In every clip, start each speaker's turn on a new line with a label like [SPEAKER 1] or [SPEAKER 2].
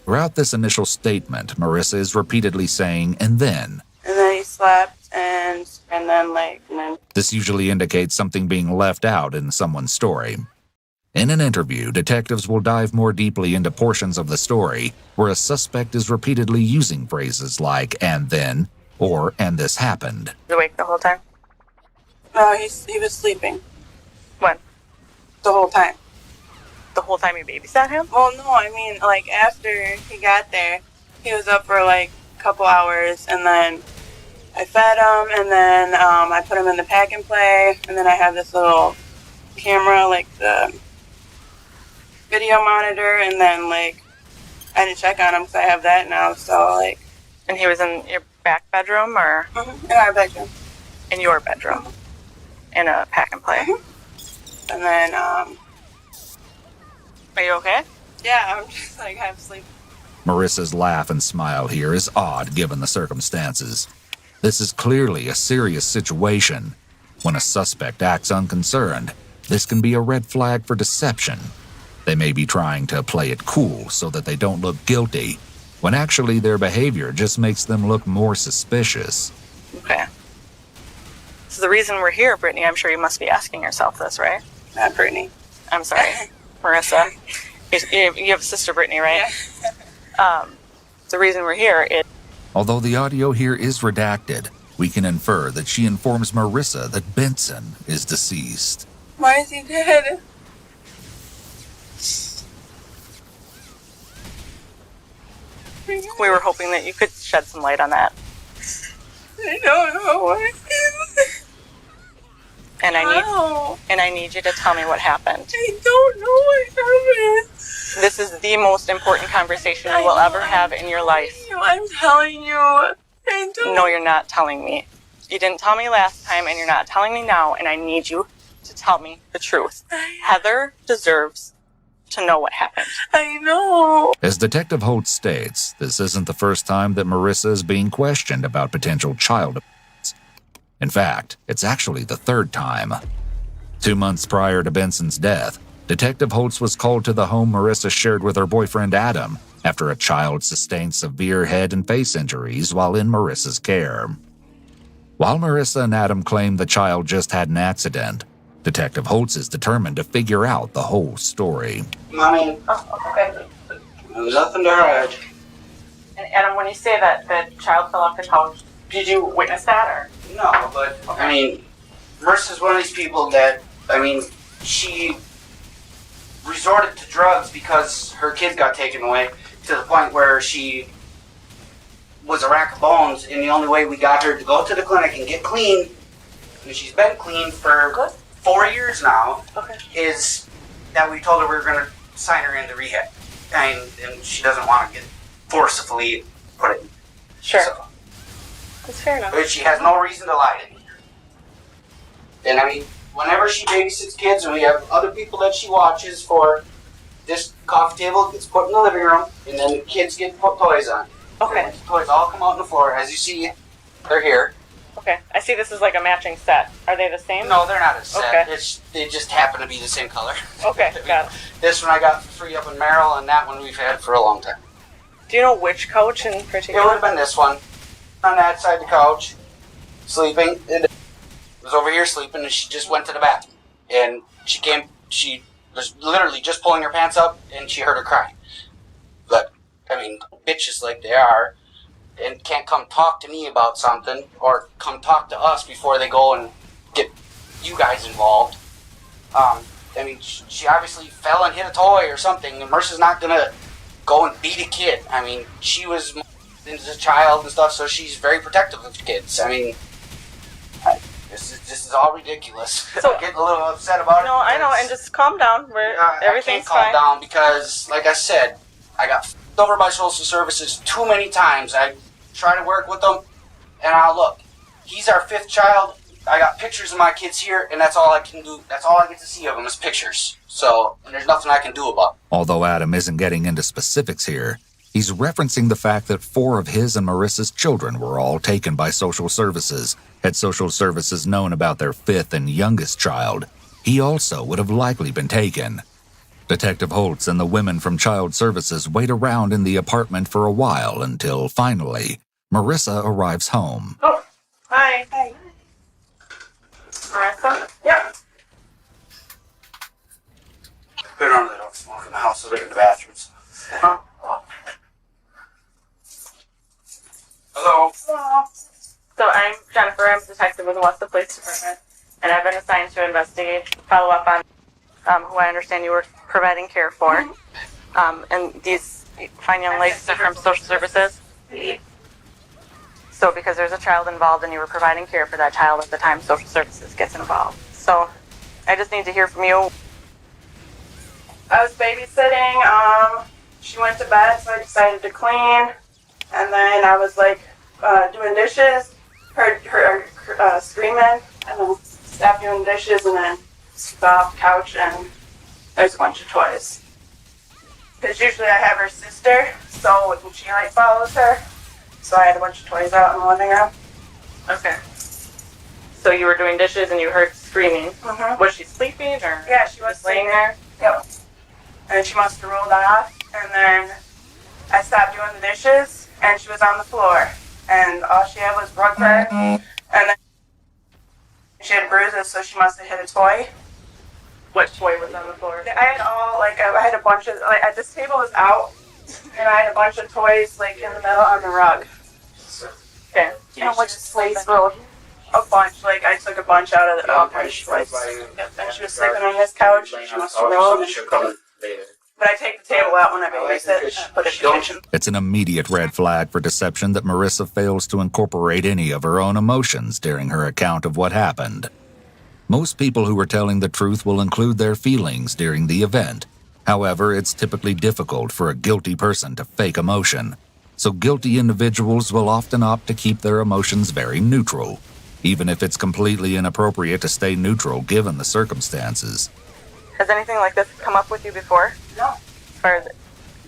[SPEAKER 1] Throughout this initial statement, Marissa is repeatedly saying, and then
[SPEAKER 2] he slapped, and then.
[SPEAKER 1] This usually indicates something being left out in someone's story. In an interview, detectives will dive more deeply into portions of the story where a suspect is repeatedly using phrases like, and then, or, and this happened.
[SPEAKER 3] Awake the whole time?
[SPEAKER 2] No, he was sleeping.
[SPEAKER 3] When?
[SPEAKER 2] The whole time.
[SPEAKER 3] The whole time you babysat him?
[SPEAKER 2] Well, no, I mean, after he got there, he was up for, a couple hours, and then I fed him, and then I put him in the pack and play, and then I have this little camera, the video monitor, and then, I had to check on him because I have that now, so,
[SPEAKER 3] And he was in your back bedroom, or?
[SPEAKER 2] In our bedroom.
[SPEAKER 3] In your bedroom? In a pack and play?
[SPEAKER 2] And then,
[SPEAKER 3] Are you okay?
[SPEAKER 2] Yeah, I'm just, half asleep.
[SPEAKER 1] Marissa's laugh and smile here is odd given the circumstances. This is clearly a serious situation. When a suspect acts unconcerned, this can be a red flag for deception. They may be trying to play it cool so that they don't look guilty, when actually their behavior just makes them look more suspicious.
[SPEAKER 3] Okay. So the reason we're here, Brittany, I'm sure you must be asking yourself this, right?
[SPEAKER 2] Not Brittany.
[SPEAKER 3] I'm sorry. Marissa. You have a sister, Brittany, right?
[SPEAKER 2] Yeah.
[SPEAKER 3] The reason we're here is...
[SPEAKER 1] Although the audio here is redacted, we can infer that she informs Marissa that Benson is deceased.
[SPEAKER 2] Why is he dead?
[SPEAKER 3] We were hoping that you could shed some light on that.
[SPEAKER 2] I don't know what
[SPEAKER 3] And I need you to tell me what happened.
[SPEAKER 2] I don't know what happened.
[SPEAKER 3] This is the most important conversation you will ever have in your life.
[SPEAKER 2] I'm telling you. I don't.
[SPEAKER 3] No, you're not telling me. You didn't tell me last time, and you're not telling me now, and I need you to tell me the truth. Heather deserves to know what happened.
[SPEAKER 2] I know.
[SPEAKER 1] As Detective Holtz states, this isn't the first time that Marissa is being questioned about potential child abuse. In fact, it's actually the third time. 2 months prior to Benson's death, Detective Holtz was called to the home Marissa shared with her boyfriend Adam after a child sustained severe head and face injuries while in Marissa's care. While Marissa and Adam claim the child just had an accident, Detective Holtz is determined to figure out the whole story.
[SPEAKER 4] Mommy,
[SPEAKER 3] Okay.
[SPEAKER 4] nothing to hide.
[SPEAKER 3] And Adam, when you say that the child fell off the couch, did you witness that, or?
[SPEAKER 4] No, but, Marissa's one of these people that, she resorted to drugs because her kids got taken away, to the point where she was a rack of bones, and the only way we got her to go to the clinic and get clean, and she's been clean for 4 years now, is that we told her we were going to sign her into rehab. And she doesn't want to get forcibly put in.
[SPEAKER 3] Sure.
[SPEAKER 4] So,
[SPEAKER 3] that's fair enough.
[SPEAKER 4] but she has no reason to lie to me. And whenever she babysits kids, and we have other people that she watches for, this coffee table gets put in the living room, and then the kids get put toys on.
[SPEAKER 3] Okay.
[SPEAKER 4] And the toys all come out on the floor. As you see, they're here.
[SPEAKER 3] Okay. I see this is like a matching set. Are they the same?
[SPEAKER 4] No, they're not a set.
[SPEAKER 3] Okay.
[SPEAKER 4] They just happen to be the same color.
[SPEAKER 3] Okay, got it.
[SPEAKER 4] This one I got for free up in Merrill, and that one we've had for a long time.
[SPEAKER 3] Do you know which coach in
[SPEAKER 4] It
[SPEAKER 3] particular?
[SPEAKER 4] would have been this one. On that side of the couch, sleeping. It was over here sleeping, and she just went to the bathroom. And she was literally just pulling her pants up, and she heard her crying. But, bitches like they are, and can't come talk to me about something, or come talk to us before they go and get you guys involved. She obviously fell and hit a toy or something, and Marissa's not gonna go and beat a kid. She was as a child and stuff, so she's very protective of kids. This is all ridiculous.
[SPEAKER 3] So,
[SPEAKER 4] I'm getting a little upset about it.
[SPEAKER 3] No, I know, and just calm down. Everything's
[SPEAKER 4] I
[SPEAKER 3] fine.
[SPEAKER 4] can't calm down because, like I said, I got f***ed over by social services too many times. I try to work with them, and look, he's our 5th child. I got pictures of my kids here, and that's all I can do. That's all I get to see of them is pictures. So, and there's nothing I can do about it.
[SPEAKER 1] Although Adam isn't getting into specifics here, he's referencing the fact that 4 of his and Marissa's children were all taken by social services. Had social services known about their 5th and youngest child, he also would have likely been taken. Detective Holtz and the women from Child Services wait around in the apartment for a while until, finally, Marissa arrives home.
[SPEAKER 3] Oh, hi. Hi. Marissa?
[SPEAKER 2] Yep.
[SPEAKER 4] Put on that off smoke in the house, so they're in the bathrooms.
[SPEAKER 3] Huh?
[SPEAKER 4] Hello.
[SPEAKER 3] So I'm Jennifer. I'm a detective with the West Police Department, and I've been assigned to investigate, follow up on who I understand you were providing care for. And these fine young ladies are from social services. So because there's a child involved and you were providing care for that child at the time social services gets involved. So I just need to hear from you.
[SPEAKER 2] I was babysitting. She went to bed, so I decided to clean. And then I was like doing dishes, heard her screaming, and then stopped doing dishes, and then got off the couch, and there's a bunch of toys. Because usually I have her sister, so she like follows her. So I had a bunch of toys out in the living room.
[SPEAKER 3] Okay. So you were doing dishes and you heard screaming.
[SPEAKER 2] Mm-hmm.
[SPEAKER 3] Was she sleeping or?
[SPEAKER 2] Yeah, she was
[SPEAKER 3] just laying there?
[SPEAKER 2] Yep. And she must have rolled off, and then I stopped doing the dishes, and she was on the floor, and all she had was rug burn, and then she had bruises, so she must have hit a toy.
[SPEAKER 3] What toy was on the floor?
[SPEAKER 2] I had I had a bunch of, this table was out, and I had a bunch of toys, in the middle on the rug.
[SPEAKER 3] Okay.
[SPEAKER 2] You know what toys were? A bunch, I took a bunch out of the bunch of toys. Yep, and she was sleeping on this couch, and she must have rolled. But I take the table out when I babysit and put it in the kitchen.
[SPEAKER 1] It's an immediate red flag for deception that Marissa fails to incorporate any of her own emotions during her account of what happened. Most people who are telling the truth will include their feelings during the event. However, it's typically difficult for a guilty person to fake emotion. So guilty individuals will often opt to keep their emotions very neutral, even if it's completely inappropriate to stay neutral given the circumstances.
[SPEAKER 3] Has anything like this come up with you before?
[SPEAKER 2] No.
[SPEAKER 3] As far as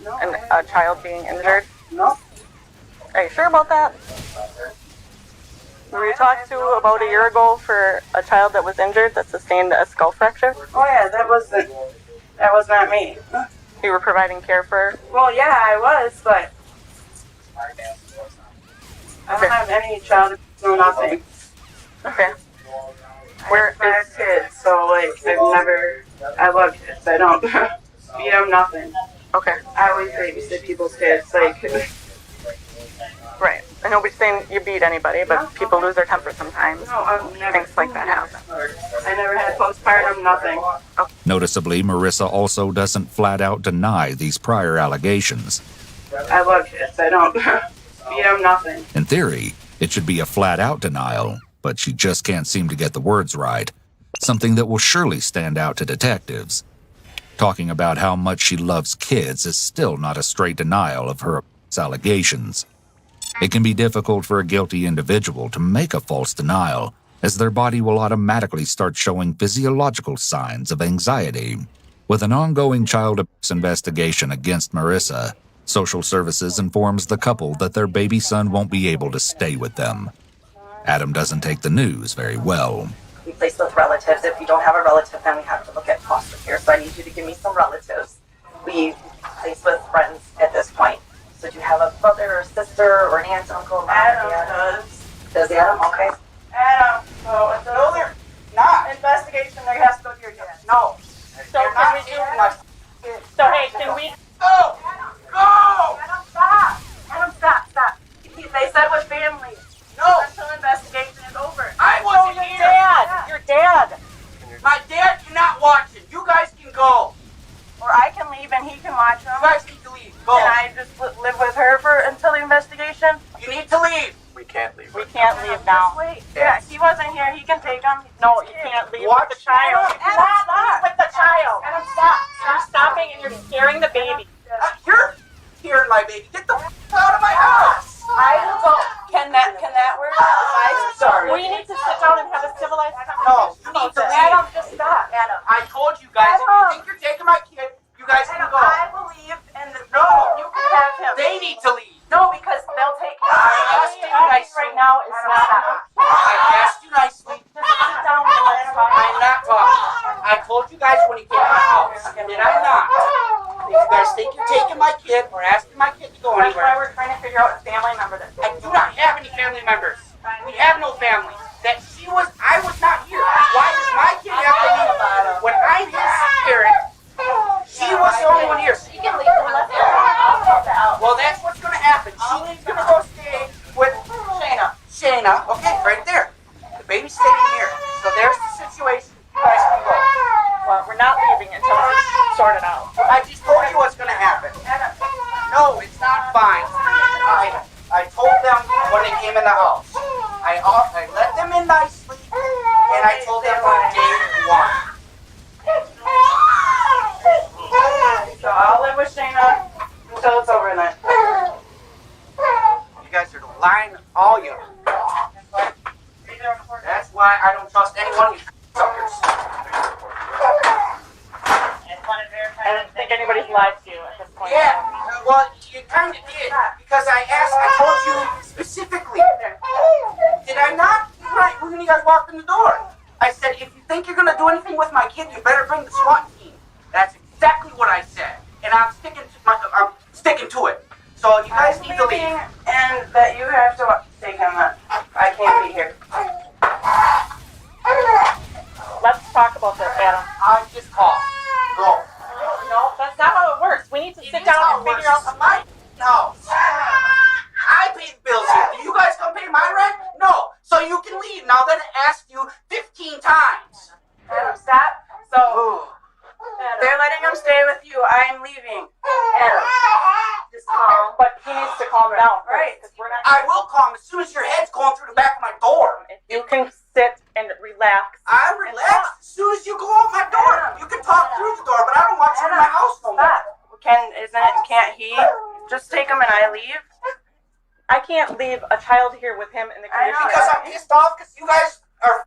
[SPEAKER 2] No.
[SPEAKER 3] a child being injured?
[SPEAKER 2] No.
[SPEAKER 3] Are you sure about that? Were you talked to about a year ago for a child that was injured that sustained a skull fracture?
[SPEAKER 2] Oh yeah, that was not me.
[SPEAKER 3] You were providing care for her?
[SPEAKER 2] Well, yeah, I was, but I don't have any child, no nothing.
[SPEAKER 3] Okay.
[SPEAKER 2] Where is kids? So I love kids. I don't beat them, nothing.
[SPEAKER 3] Okay.
[SPEAKER 2] I always babysit people's kids.
[SPEAKER 3] Right. And nobody's saying you beat anybody, but people lose their temper sometimes.
[SPEAKER 2] No, I've never.
[SPEAKER 3] Things like that happen.
[SPEAKER 2] I never had postpartum, nothing.
[SPEAKER 1] Noticeably, Marissa also doesn't flat out deny these prior allegations.
[SPEAKER 2] I love kids. I don't beat them, nothing.
[SPEAKER 1] In theory, it should be a flat out denial, but she just can't seem to get the words right. Something that will surely stand out to detectives. Talking about how much she loves kids is still not a straight denial of her allegations. It can be difficult for a guilty individual to make a false denial, as their body will automatically start showing physiological signs of anxiety. With an ongoing child abuse investigation against Marissa, Social Services informs the couple that their baby son won't be able to stay with them. Adam doesn't take the news very well.
[SPEAKER 5] We place with relatives. If you don't have a relative, then we have to look at foster care. So I need you to give me some relatives. We place with friends at this point. So do you have a brother or sister or an aunt, uncle, mom,
[SPEAKER 2] Adam
[SPEAKER 5] dad?
[SPEAKER 2] does.
[SPEAKER 5] Does Adam? Okay.
[SPEAKER 2] Adam. So if there's not investigation, there has to go to your dad. No.
[SPEAKER 3] So can we do? So hey, can we?
[SPEAKER 2] Go! Go! Adam, stop! Adam, stop! They said with family. No. Until investigation is over.
[SPEAKER 4] I wasn't
[SPEAKER 3] Your
[SPEAKER 4] here.
[SPEAKER 3] dad. Your dad.
[SPEAKER 4] My dad cannot watch it. You guys can go.
[SPEAKER 2] Or I can leave and he can watch them.
[SPEAKER 4] You guys need to leave. Go.
[SPEAKER 2] Can I just live with her until the investigation?
[SPEAKER 4] You need to leave.
[SPEAKER 6] We can't leave.
[SPEAKER 3] We can't leave now.
[SPEAKER 2] Just wait. Yeah, he wasn't here. He can take them.
[SPEAKER 3] No, you can't leave
[SPEAKER 4] Watch.
[SPEAKER 3] with the child. You
[SPEAKER 2] Adam,
[SPEAKER 3] cannot
[SPEAKER 2] stop.
[SPEAKER 3] leave with the child.
[SPEAKER 2] Adam, stop.
[SPEAKER 3] You're stopping and you're scaring the baby.
[SPEAKER 4] You're hearing my baby. Get the out of my house.
[SPEAKER 2] I will go. Can that work?
[SPEAKER 4] I'm sorry.
[SPEAKER 3] We need to sit down and have a civilized
[SPEAKER 4] No,
[SPEAKER 3] conversation.
[SPEAKER 4] you need to
[SPEAKER 2] Adam,
[SPEAKER 4] leave.
[SPEAKER 2] just stop. Adam.
[SPEAKER 4] I told you guys, if you think you're taking my kid, you guys can go.
[SPEAKER 2] I believe in the.
[SPEAKER 4] No.
[SPEAKER 2] You can have him.
[SPEAKER 4] They need to leave.
[SPEAKER 2] No, because they'll take care of
[SPEAKER 4] I
[SPEAKER 2] him.
[SPEAKER 4] asked you nicely.
[SPEAKER 3] Right now is not.
[SPEAKER 4] I asked you nicely.
[SPEAKER 3] Just sit down and let's talk.
[SPEAKER 4] I'm not talking. I told you guys when he came to my house. Did I not? taking my kid or asking my kid to go
[SPEAKER 3] That's why
[SPEAKER 4] anywhere.
[SPEAKER 3] we're trying to figure out a family member that.
[SPEAKER 4] I do not have any family members. We have no family. I was not here. Why does my kid have to leave when I'm his parent? She was the only one here.
[SPEAKER 5] You can leave her. Let's go. I'll help out.
[SPEAKER 4] Well, that's what's going to happen. She's going to go stay with Shayna. Okay, right there. The baby's staying here. So there's the situation. You guys can go.
[SPEAKER 3] Well, we're not leaving until this is sorted out.
[SPEAKER 4] I just told you what's going to happen. No, it's not fine. I told them when they came in the house. I let them in nicely, and I told them from day one.
[SPEAKER 2] So I'll live with Shayna until it's over then.
[SPEAKER 4] You guys are lying, all you. That's why I don't trust any one of you suckers.
[SPEAKER 3] I didn't think anybody's lied to you at this point.
[SPEAKER 4] Yeah, well, you kind of did, because I told you specifically. Did I not? Right, when you guys walked in the door. I said, if you think you're going to do anything with my kid, you better bring the SWAT team. That's exactly what I said. And I'm sticking to it. So you guys need to leave.
[SPEAKER 2] And that you have to take him. I can't be here.
[SPEAKER 3] Let's talk about this, Adam.
[SPEAKER 4] I just called. Go.
[SPEAKER 3] No, that's not how it works. We need to sit down and figure out.
[SPEAKER 4] This is my house. I pay the bills here. Do you guys come pay my rent? No. So you can leave now that I asked you 15 times.
[SPEAKER 2] Adam, stop. So
[SPEAKER 4] Ooh.
[SPEAKER 2] they're letting him stay with you. I'm leaving.
[SPEAKER 3] Adam, just calm. But he needs to calm down,
[SPEAKER 2] Right.
[SPEAKER 3] Because we're not.
[SPEAKER 4] I will calm as soon as your head's going through the back of my door.
[SPEAKER 3] If you can sit and relax.
[SPEAKER 4] I'm relaxed as soon as you go out my door. You can talk through the door, but I don't want you in my house no more.
[SPEAKER 2] Stop. Can't he just take him and I leave?
[SPEAKER 3] I can't leave a child here with him in the
[SPEAKER 2] I know.
[SPEAKER 3] condition.
[SPEAKER 4] Because I'm pissed off because you guys are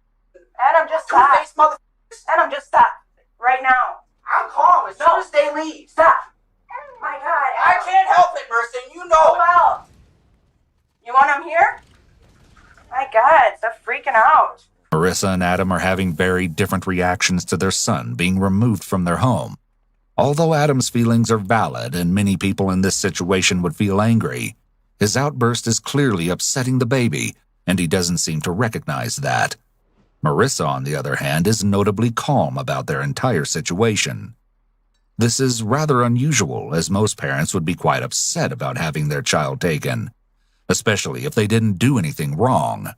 [SPEAKER 2] Adam, just stop.
[SPEAKER 4] two-faced motherfuckers.
[SPEAKER 2] Adam, just stop. Right now.
[SPEAKER 4] I'm calm as soon as they leave.
[SPEAKER 2] Stop. My God.
[SPEAKER 4] I can't help it, Mercy, and you know it.
[SPEAKER 2] Well, you want him here? My God, stop freaking out.
[SPEAKER 1] Marissa and Adam are having very different reactions to their son being removed from their home. Although Adam's feelings are valid and many people in this situation would feel angry, his outburst is clearly upsetting the baby, and he doesn't seem to recognize that. Marissa, on the other hand, is notably calm about their entire situation. This is rather unusual, as most parents would be quite upset about having their child taken, especially if they didn't do anything wrong.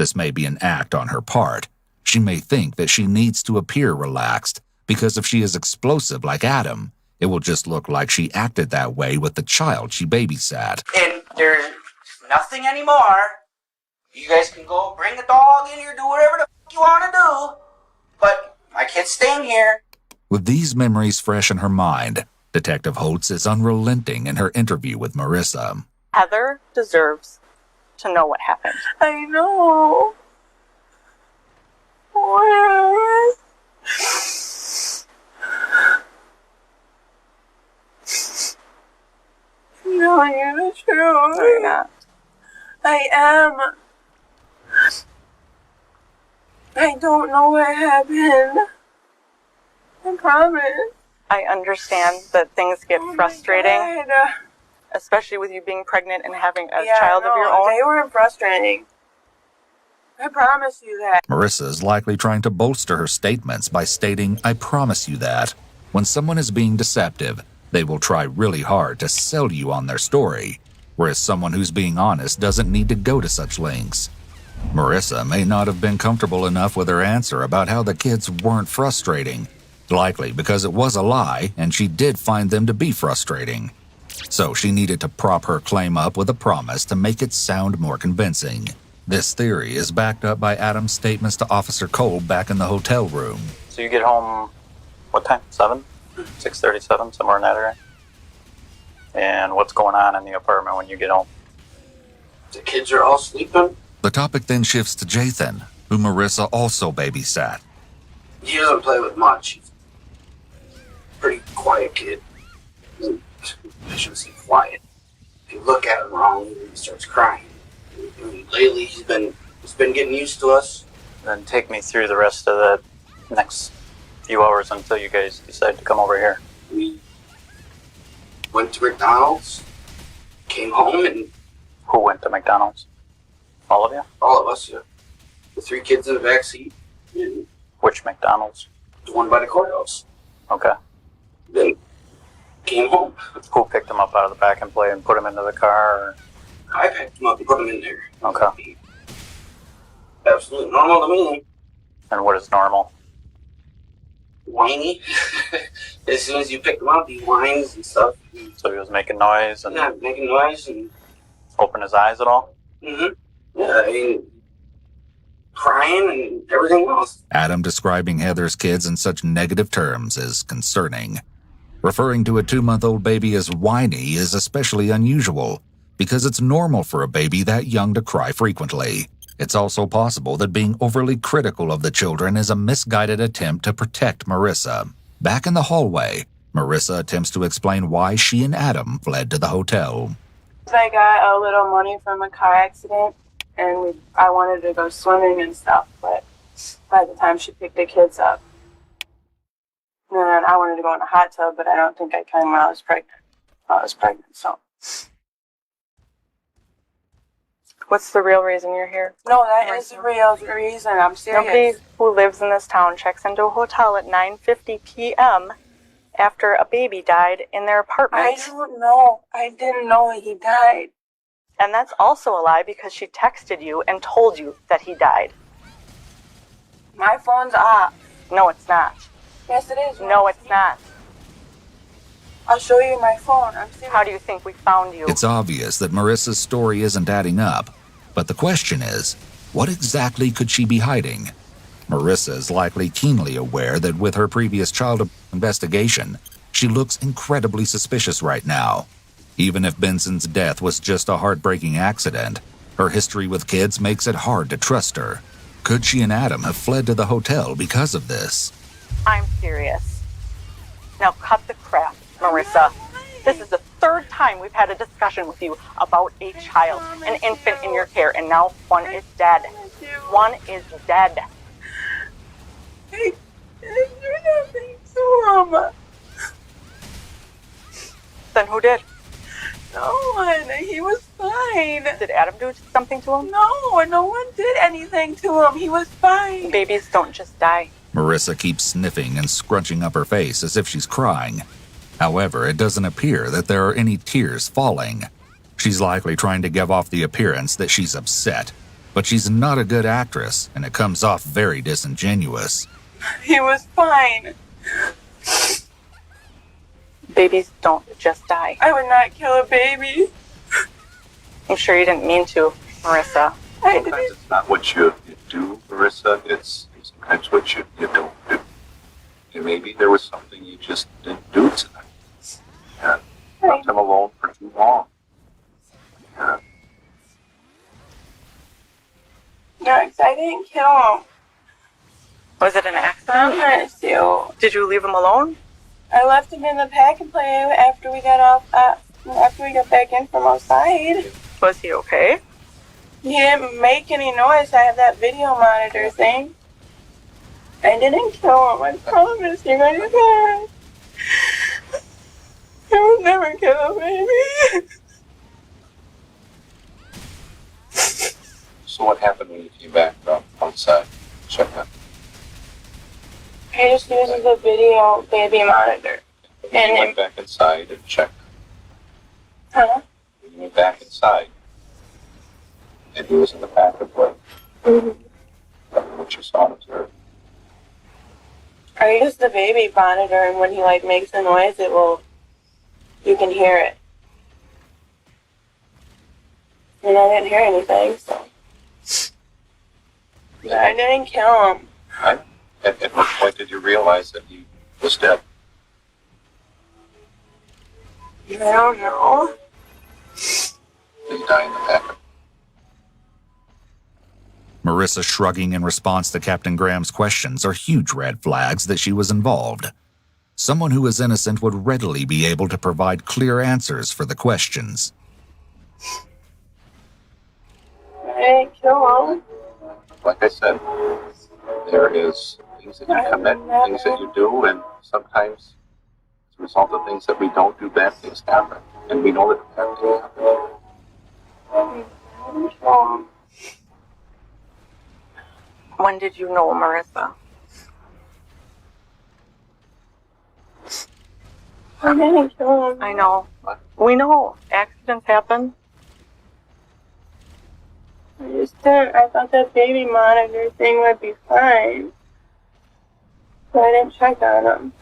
[SPEAKER 1] This may be an act on her part. She may think that she needs to appear relaxed, because if she is explosive like Adam, it will just look like she acted that way with the child she babysat.
[SPEAKER 4] And there's nothing anymore. You guys can go bring the dog in here, do whatever the f you want to do. But my kid's staying here.
[SPEAKER 1] With these memories fresh in her mind, Detective Holtz is unrelenting in her interview with Marissa.
[SPEAKER 3] Heather deserves to know what happened.
[SPEAKER 2] I know. What? No, you're the truth.
[SPEAKER 3] No, you're not.
[SPEAKER 2] I am. I don't know what happened. I promise.
[SPEAKER 3] I understand that things get
[SPEAKER 2] Oh my
[SPEAKER 3] frustrating,
[SPEAKER 2] God.
[SPEAKER 3] especially with you being pregnant and having a
[SPEAKER 2] Yeah,
[SPEAKER 3] child of
[SPEAKER 2] no,
[SPEAKER 3] your own.
[SPEAKER 2] They were frustrating. I promise you that.
[SPEAKER 1] Marissa is likely trying to bolster her statements by stating, "I promise you that." When someone is being deceptive, they will try really hard to sell you on their story, whereas someone who's being honest doesn't need to go to such lengths. Marissa may not have been comfortable enough with her answer about how the kids weren't frustrating, likely because it was a lie and she did find them to be frustrating. So she needed to prop her claim up with a promise to make it sound more convincing. This theory is backed up by Adam's statements to Officer Cole back in the hotel room.
[SPEAKER 6] So you get home, what time? 7? 6:37, somewhere in that area? And what's going on in the apartment when you get home?
[SPEAKER 4] The kids are all sleeping.
[SPEAKER 1] The topic then shifts to Jathan, who Marissa also babysat.
[SPEAKER 4] He doesn't play with much. He's a pretty quiet kid. I shouldn't say quiet. If you look at him wrong, he starts crying. I mean, lately, he's been getting used to us.
[SPEAKER 6] Then take me through the rest of the next few hours until you guys decide to come over here.
[SPEAKER 4] We went to McDonald's, came home, and
[SPEAKER 6] Who went to McDonald's? All of you?
[SPEAKER 4] all of us, yeah, the 3 kids in the back seat, and
[SPEAKER 6] Which McDonald's?
[SPEAKER 4] the one by the courthouse.
[SPEAKER 6] Okay.
[SPEAKER 4] Then came home.
[SPEAKER 6] Who picked them up out of the back and play and put them into the car?
[SPEAKER 4] I packed them up and put them in there.
[SPEAKER 6] Okay.
[SPEAKER 4] Absolutely normal to me.
[SPEAKER 6] And what is normal?
[SPEAKER 4] Whiny. As soon as you pick them up, he whines and stuff.
[SPEAKER 6] So he was making noise and
[SPEAKER 4] Yeah, making noise and
[SPEAKER 6] open his eyes at all?
[SPEAKER 4] yeah, I mean, crying and everything else.
[SPEAKER 1] Adam describing Heather's kids in such negative terms is concerning. Referring to a 2-month-old baby as whiny is especially unusual, because it's normal for a baby that young to cry frequently. It's also possible that being overly critical of the children is a misguided attempt to protect Marissa. Back in the hallway, Marissa attempts to explain why she and Adam fled to the hotel.
[SPEAKER 2] I got a little money from a car accident, and I wanted to go swimming and stuff, but by the time she picked the kids up, and I wanted to go in a hot tub, but I don't think I can when I was pregnant. So
[SPEAKER 3] What's the real reason you're here?
[SPEAKER 2] no, that is the real reason. I'm serious.
[SPEAKER 3] Nobody who lives in this town checks into a hotel at 9:50 p.m. after a baby died in their
[SPEAKER 2] I
[SPEAKER 3] apartment.
[SPEAKER 2] don't know. I didn't know he died.
[SPEAKER 3] And that's also a lie because she texted you and told you that he died.
[SPEAKER 2] My phone's off.
[SPEAKER 3] No, it's not.
[SPEAKER 2] Yes, it is.
[SPEAKER 3] No, it's not.
[SPEAKER 2] I'll show you my phone. I'm serious.
[SPEAKER 3] How do you think we found you?
[SPEAKER 1] It's obvious that Marissa's story isn't adding up, but the question is, what exactly could she be hiding? Marissa is likely keenly aware that with her previous child investigation, she looks incredibly suspicious right now. Even if Benson's death was just a heartbreaking accident, her history with kids makes it hard to trust her. Could she and Adam have fled to the hotel because of this?
[SPEAKER 3] I'm serious. Now cut the crap, Marissa. This is the 3rd time we've had a discussion with you about a child, an infant in your care, and now one is dead. One is dead.
[SPEAKER 2] I didn't do nothing to him.
[SPEAKER 3] Then who did?
[SPEAKER 2] No one. He was fine.
[SPEAKER 3] Did Adam do something to him?
[SPEAKER 2] No one did anything to him. He was fine.
[SPEAKER 3] Babies don't just die.
[SPEAKER 1] Marissa keeps sniffing and scrunching up her face as if she's crying. However, it doesn't appear that there are any tears falling. She's likely trying to give off the appearance that she's upset. But she's not a good actress, and it comes off very disingenuous.
[SPEAKER 2] He was fine.
[SPEAKER 3] Babies don't just die.
[SPEAKER 2] I would not kill a baby.
[SPEAKER 3] I'm sure you didn't mean to, Marissa.
[SPEAKER 2] I
[SPEAKER 7] Sometimes
[SPEAKER 2] didn't.
[SPEAKER 7] it's not what you do, Marissa. It's sometimes what you don't do. And maybe there was something you just didn't do tonight. And left him alone for too long. And
[SPEAKER 2] No, 'cause I didn't kill him.
[SPEAKER 3] Was it an
[SPEAKER 2] I'm
[SPEAKER 3] accident?
[SPEAKER 2] trying to steal.
[SPEAKER 3] Did you leave him alone?
[SPEAKER 2] I left him in the pack and play after we got off. After we got back in from outside.
[SPEAKER 3] Was he okay?
[SPEAKER 2] He didn't make any noise. I have that video monitor thing. I didn't kill him. I promise you. I didn't. I would never kill a baby.
[SPEAKER 7] so what happened when you came back from outside? Check out.
[SPEAKER 2] I just uses the video baby monitor.
[SPEAKER 7] You
[SPEAKER 2] And
[SPEAKER 7] went back inside and checked.
[SPEAKER 2] Huh?
[SPEAKER 7] You went back inside. And he was in the back of what?
[SPEAKER 2] Mm-hmm.
[SPEAKER 7] What you saw and observed.
[SPEAKER 2] I use the baby monitor, and when he makes a noise, you can hear it. And I didn't hear anything, so. But I didn't kill him.
[SPEAKER 7] At what point did you realize that he was dead?
[SPEAKER 2] I don't know.
[SPEAKER 7] Did he die in the back?
[SPEAKER 1] Marissa shrugging in response to Captain Graham's questions are huge red flags that she was involved. Someone who is innocent would readily be able to provide clear answers for the questions.
[SPEAKER 2] I didn't kill him.
[SPEAKER 7] Like I said, there is things that you commit, things that you do, and sometimes as a result of things that we don't do, bad things happen. And we know that bad things happen.
[SPEAKER 2] I didn't kill him.
[SPEAKER 3] When did you know Marissa?
[SPEAKER 2] I didn't kill him.
[SPEAKER 3] I know. We know. Accidents happen.
[SPEAKER 2] I just didn't. I thought that baby monitor thing would be fine. So I didn't check on him.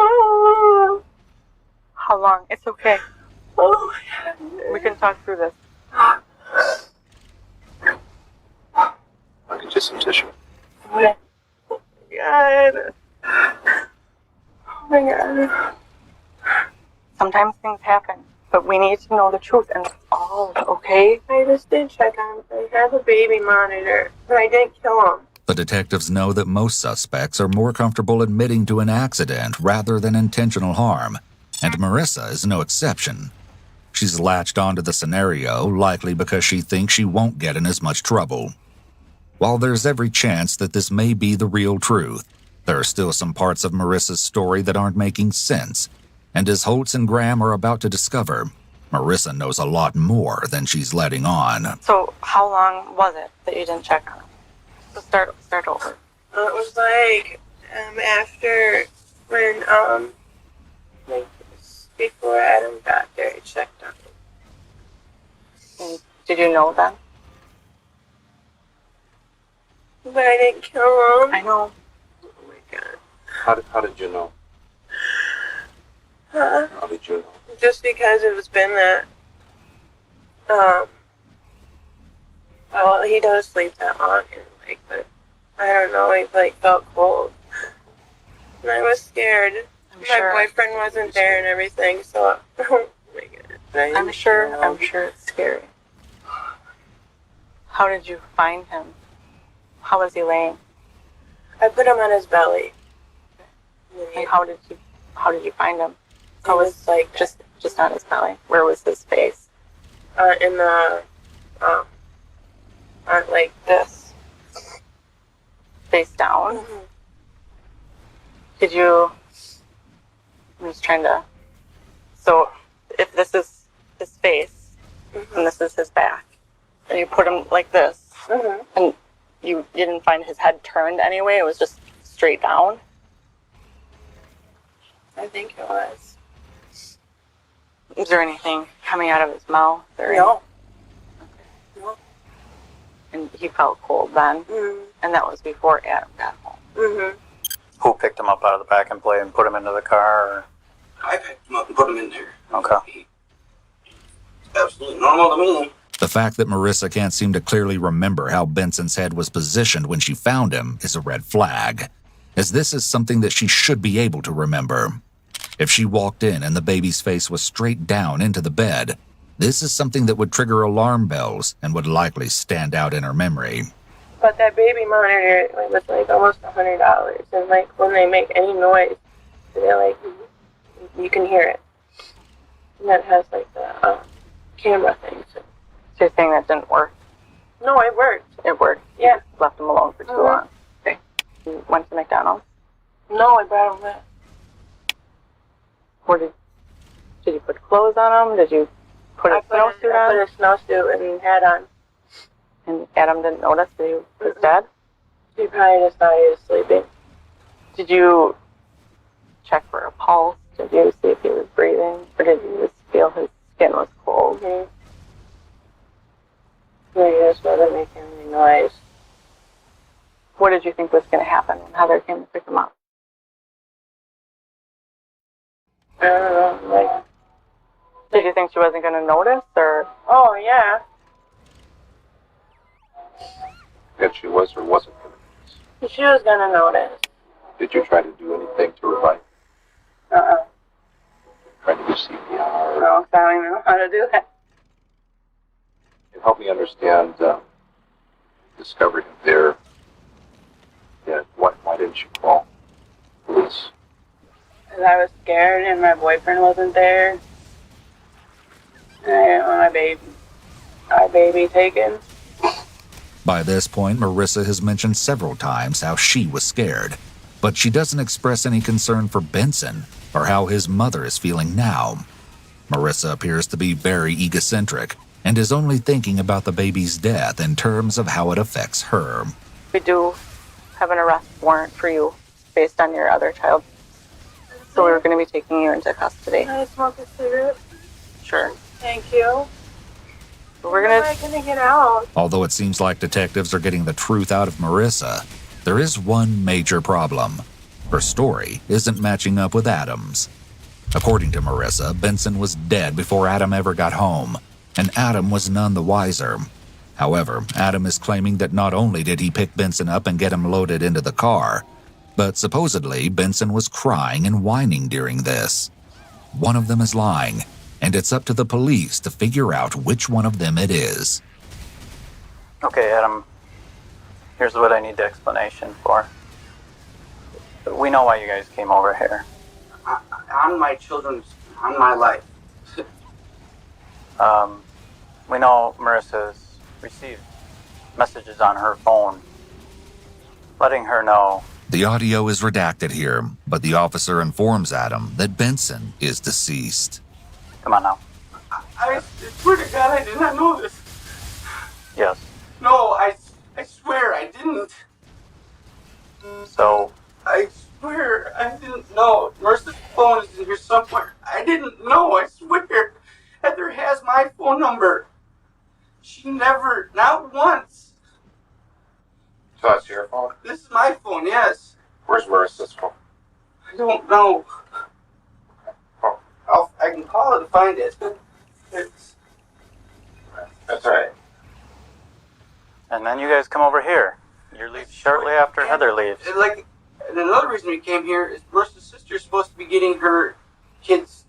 [SPEAKER 2] Oh,
[SPEAKER 3] How long? It's okay.
[SPEAKER 2] oh,
[SPEAKER 3] We can talk through this.
[SPEAKER 7] I'll get you some tissue.
[SPEAKER 2] God. Oh my God.
[SPEAKER 3] Sometimes things happen, but we need to know the truth, and it's all okay.
[SPEAKER 2] I just did check on him. I have a baby monitor, but I didn't kill him.
[SPEAKER 1] The detectives know that most suspects are more comfortable admitting to an accident rather than intentional harm, and Marissa is no exception. She's latched onto the scenario, likely because she thinks she won't get in as much trouble. While there's every chance that this may be the real truth, there are still some parts of Marissa's story that aren't making sense, and as Holtz and Graham are about to discover, Marissa knows a lot more than she's letting on.
[SPEAKER 3] So, how long was it that you didn't check on him? So start over.
[SPEAKER 2] It was after when before Adam got there, he checked on him.
[SPEAKER 3] And did you know then?
[SPEAKER 2] But I didn't kill him.
[SPEAKER 3] I know.
[SPEAKER 2] Oh my God.
[SPEAKER 7] How did you know?
[SPEAKER 2] Huh?
[SPEAKER 7] How did you know?
[SPEAKER 2] Just because it was been that, well, he does sleep that long, and but I don't know, he felt cold. And I was scared.
[SPEAKER 3] I'm
[SPEAKER 2] My
[SPEAKER 3] sure.
[SPEAKER 2] boyfriend wasn't there and everything, so, oh my God. But I
[SPEAKER 3] I'm
[SPEAKER 2] didn't
[SPEAKER 3] sure.
[SPEAKER 2] kill
[SPEAKER 3] I'm
[SPEAKER 2] him.
[SPEAKER 3] sure it's scary. How did you find him? How was he laying?
[SPEAKER 2] I put him on his belly.
[SPEAKER 3] And how did you find him?
[SPEAKER 2] He was
[SPEAKER 3] Just on his belly. Where was his face?
[SPEAKER 2] in the, on like this.
[SPEAKER 3] Face down. Did you? I'm just trying to. So, if this is his face and this is his back, and you put him like this, and you didn't find his head turned anyway, it was just straight down.
[SPEAKER 2] I think it was.
[SPEAKER 3] Is there anything coming out of his mouth? Or
[SPEAKER 2] No.
[SPEAKER 3] And he felt cold then,
[SPEAKER 2] Mm-hmm.
[SPEAKER 3] and that was before Adam got home.
[SPEAKER 2] Mm-hmm.
[SPEAKER 6] Who picked him up out of the pack and play and put him into the car?
[SPEAKER 4] I picked him up and put him in there.
[SPEAKER 6] Or... Okay.
[SPEAKER 4] Absolutely normal to me.
[SPEAKER 1] The fact that Marissa can't seem to clearly remember how Benson's head was positioned when she found him is a red flag, as this is something that she should be able to remember. If she walked in and the baby's face was straight down into the bed, this is something that would trigger alarm bells and would likely stand out in her memory.
[SPEAKER 2] But that baby monitor was like almost $100, and like when they make any noise, they're like, you can hear it. And that has like the camera thing. So
[SPEAKER 3] you're saying that didn't work?
[SPEAKER 2] no, it worked.
[SPEAKER 3] It worked.
[SPEAKER 2] Yeah.
[SPEAKER 3] You left him alone for too long. Okay. You went to McDonald's?
[SPEAKER 2] No, I brought him back.
[SPEAKER 3] Where did you put clothes on him? Did you put a snowsuit
[SPEAKER 2] I
[SPEAKER 3] on?
[SPEAKER 2] put a snowsuit and hat on.
[SPEAKER 3] And Adam didn't notice that he was dead?
[SPEAKER 2] He probably just thought he was sleeping.
[SPEAKER 3] Did you check for a pulse? Did you see if he was breathing? Or did you just feel his skin was cold?
[SPEAKER 2] Mm-hmm. Yeah, he just wasn't making any noise.
[SPEAKER 3] What did you think was going to happen when Heather came to pick him up?
[SPEAKER 2] I don't know, like,
[SPEAKER 3] Did you think she wasn't going to notice, or?
[SPEAKER 2] oh yeah.
[SPEAKER 7] That she was or wasn't going to.
[SPEAKER 2] She was gonna notice.
[SPEAKER 7] Did you try to do anything to revive? Try to do CPR?
[SPEAKER 2] No, 'cause I don't even know how to do that.
[SPEAKER 7] And help me understand, discovered him there. Yeah, why didn't you call police?
[SPEAKER 2] 'Cause I was scared and my boyfriend wasn't there. And I didn't want our baby taken.
[SPEAKER 1] By this point, Marissa has mentioned several times how she was scared, but she doesn't express any concern for Benson or how his mother is feeling now. Marissa appears to be very egocentric and is only thinking about the baby's death in terms of how it affects her.
[SPEAKER 3] We do have an arrest warrant for you based on your other child. So we're going to be taking you into custody.
[SPEAKER 2] Can I smoke a cigarette?
[SPEAKER 3] Sure.
[SPEAKER 2] Thank you.
[SPEAKER 3] We're
[SPEAKER 2] How
[SPEAKER 3] going
[SPEAKER 2] am I
[SPEAKER 3] to...
[SPEAKER 2] gonna get out?
[SPEAKER 1] Although it seems like detectives are getting the truth out of Marissa, there is one major problem. Her story isn't matching up with Adam's. According to Marissa, Benson was dead before Adam ever got home, and Adam was none the wiser. However, Adam is claiming that not only did he pick Benson up and get him loaded into the car, but supposedly Benson was crying and whining during this. One of them is lying, and it's up to the police to figure out which one of them it is.
[SPEAKER 6] Okay, Adam. Here's what I need the explanation for. We know why you guys came over here.
[SPEAKER 4] On my life.
[SPEAKER 6] We know Marissa's received messages on her phone letting her know.
[SPEAKER 1] The audio is redacted here, but the officer informs Adam that Benson is deceased.
[SPEAKER 6] Come on now.
[SPEAKER 4] I swear to God, I did not know this.
[SPEAKER 6] Yes.
[SPEAKER 4] No, I swear I didn't.
[SPEAKER 6] So,
[SPEAKER 4] I swear I didn't know. Marissa's phone is in here somewhere. I didn't know, I swear. Heather has my phone number. She never, not once.
[SPEAKER 7] So it's your phone?
[SPEAKER 4] This is my phone, yes.
[SPEAKER 7] Where's Marissa's phone?
[SPEAKER 4] I don't know. I can call it and find it.
[SPEAKER 7] That's all right.
[SPEAKER 6] and then you guys come over here. You leave shortly after Heather leaves.
[SPEAKER 4] And another reason we came here is Marissa's sister is supposed to be getting her kids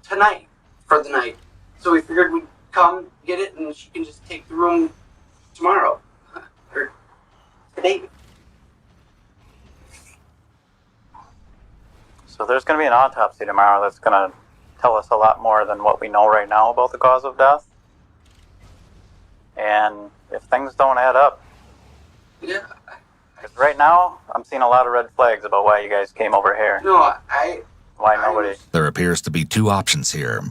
[SPEAKER 4] tonight for the night. So we figured we'd come get it and she can just take the room tomorrow. Or today.
[SPEAKER 6] So there's going to be an autopsy tomorrow that's going to tell us a lot more than what we know right now about the cause of death. And if things don't add up,
[SPEAKER 4] Yeah.
[SPEAKER 6] because right now I'm seeing a lot of red flags about why you guys came over here.
[SPEAKER 4] No,
[SPEAKER 6] Why nobody.
[SPEAKER 1] There appears to be two options here.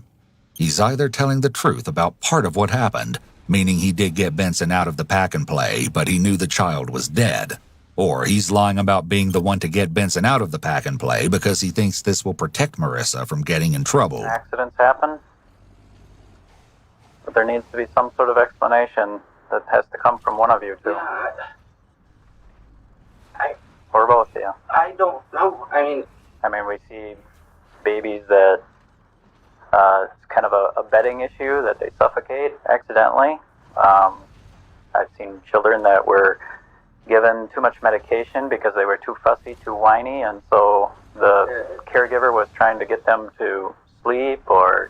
[SPEAKER 1] He's either telling the truth about part of what happened, meaning he did get Benson out of the pack and play, but he knew the child was dead. Or he's lying about being the one to get Benson out of the pack and play because he thinks this will protect Marissa from getting in trouble.
[SPEAKER 6] Accidents happen. there needs to be some sort of explanation that has to come from one of you two.
[SPEAKER 4] Yeah,
[SPEAKER 6] Or both of you.
[SPEAKER 4] I don't know. I mean,
[SPEAKER 6] we see babies that it's kind of a bedding issue, that they suffocate accidentally. I've seen children that were given too much medication because they were too fussy, too whiny, and so the caregiver was trying to get them to sleep or,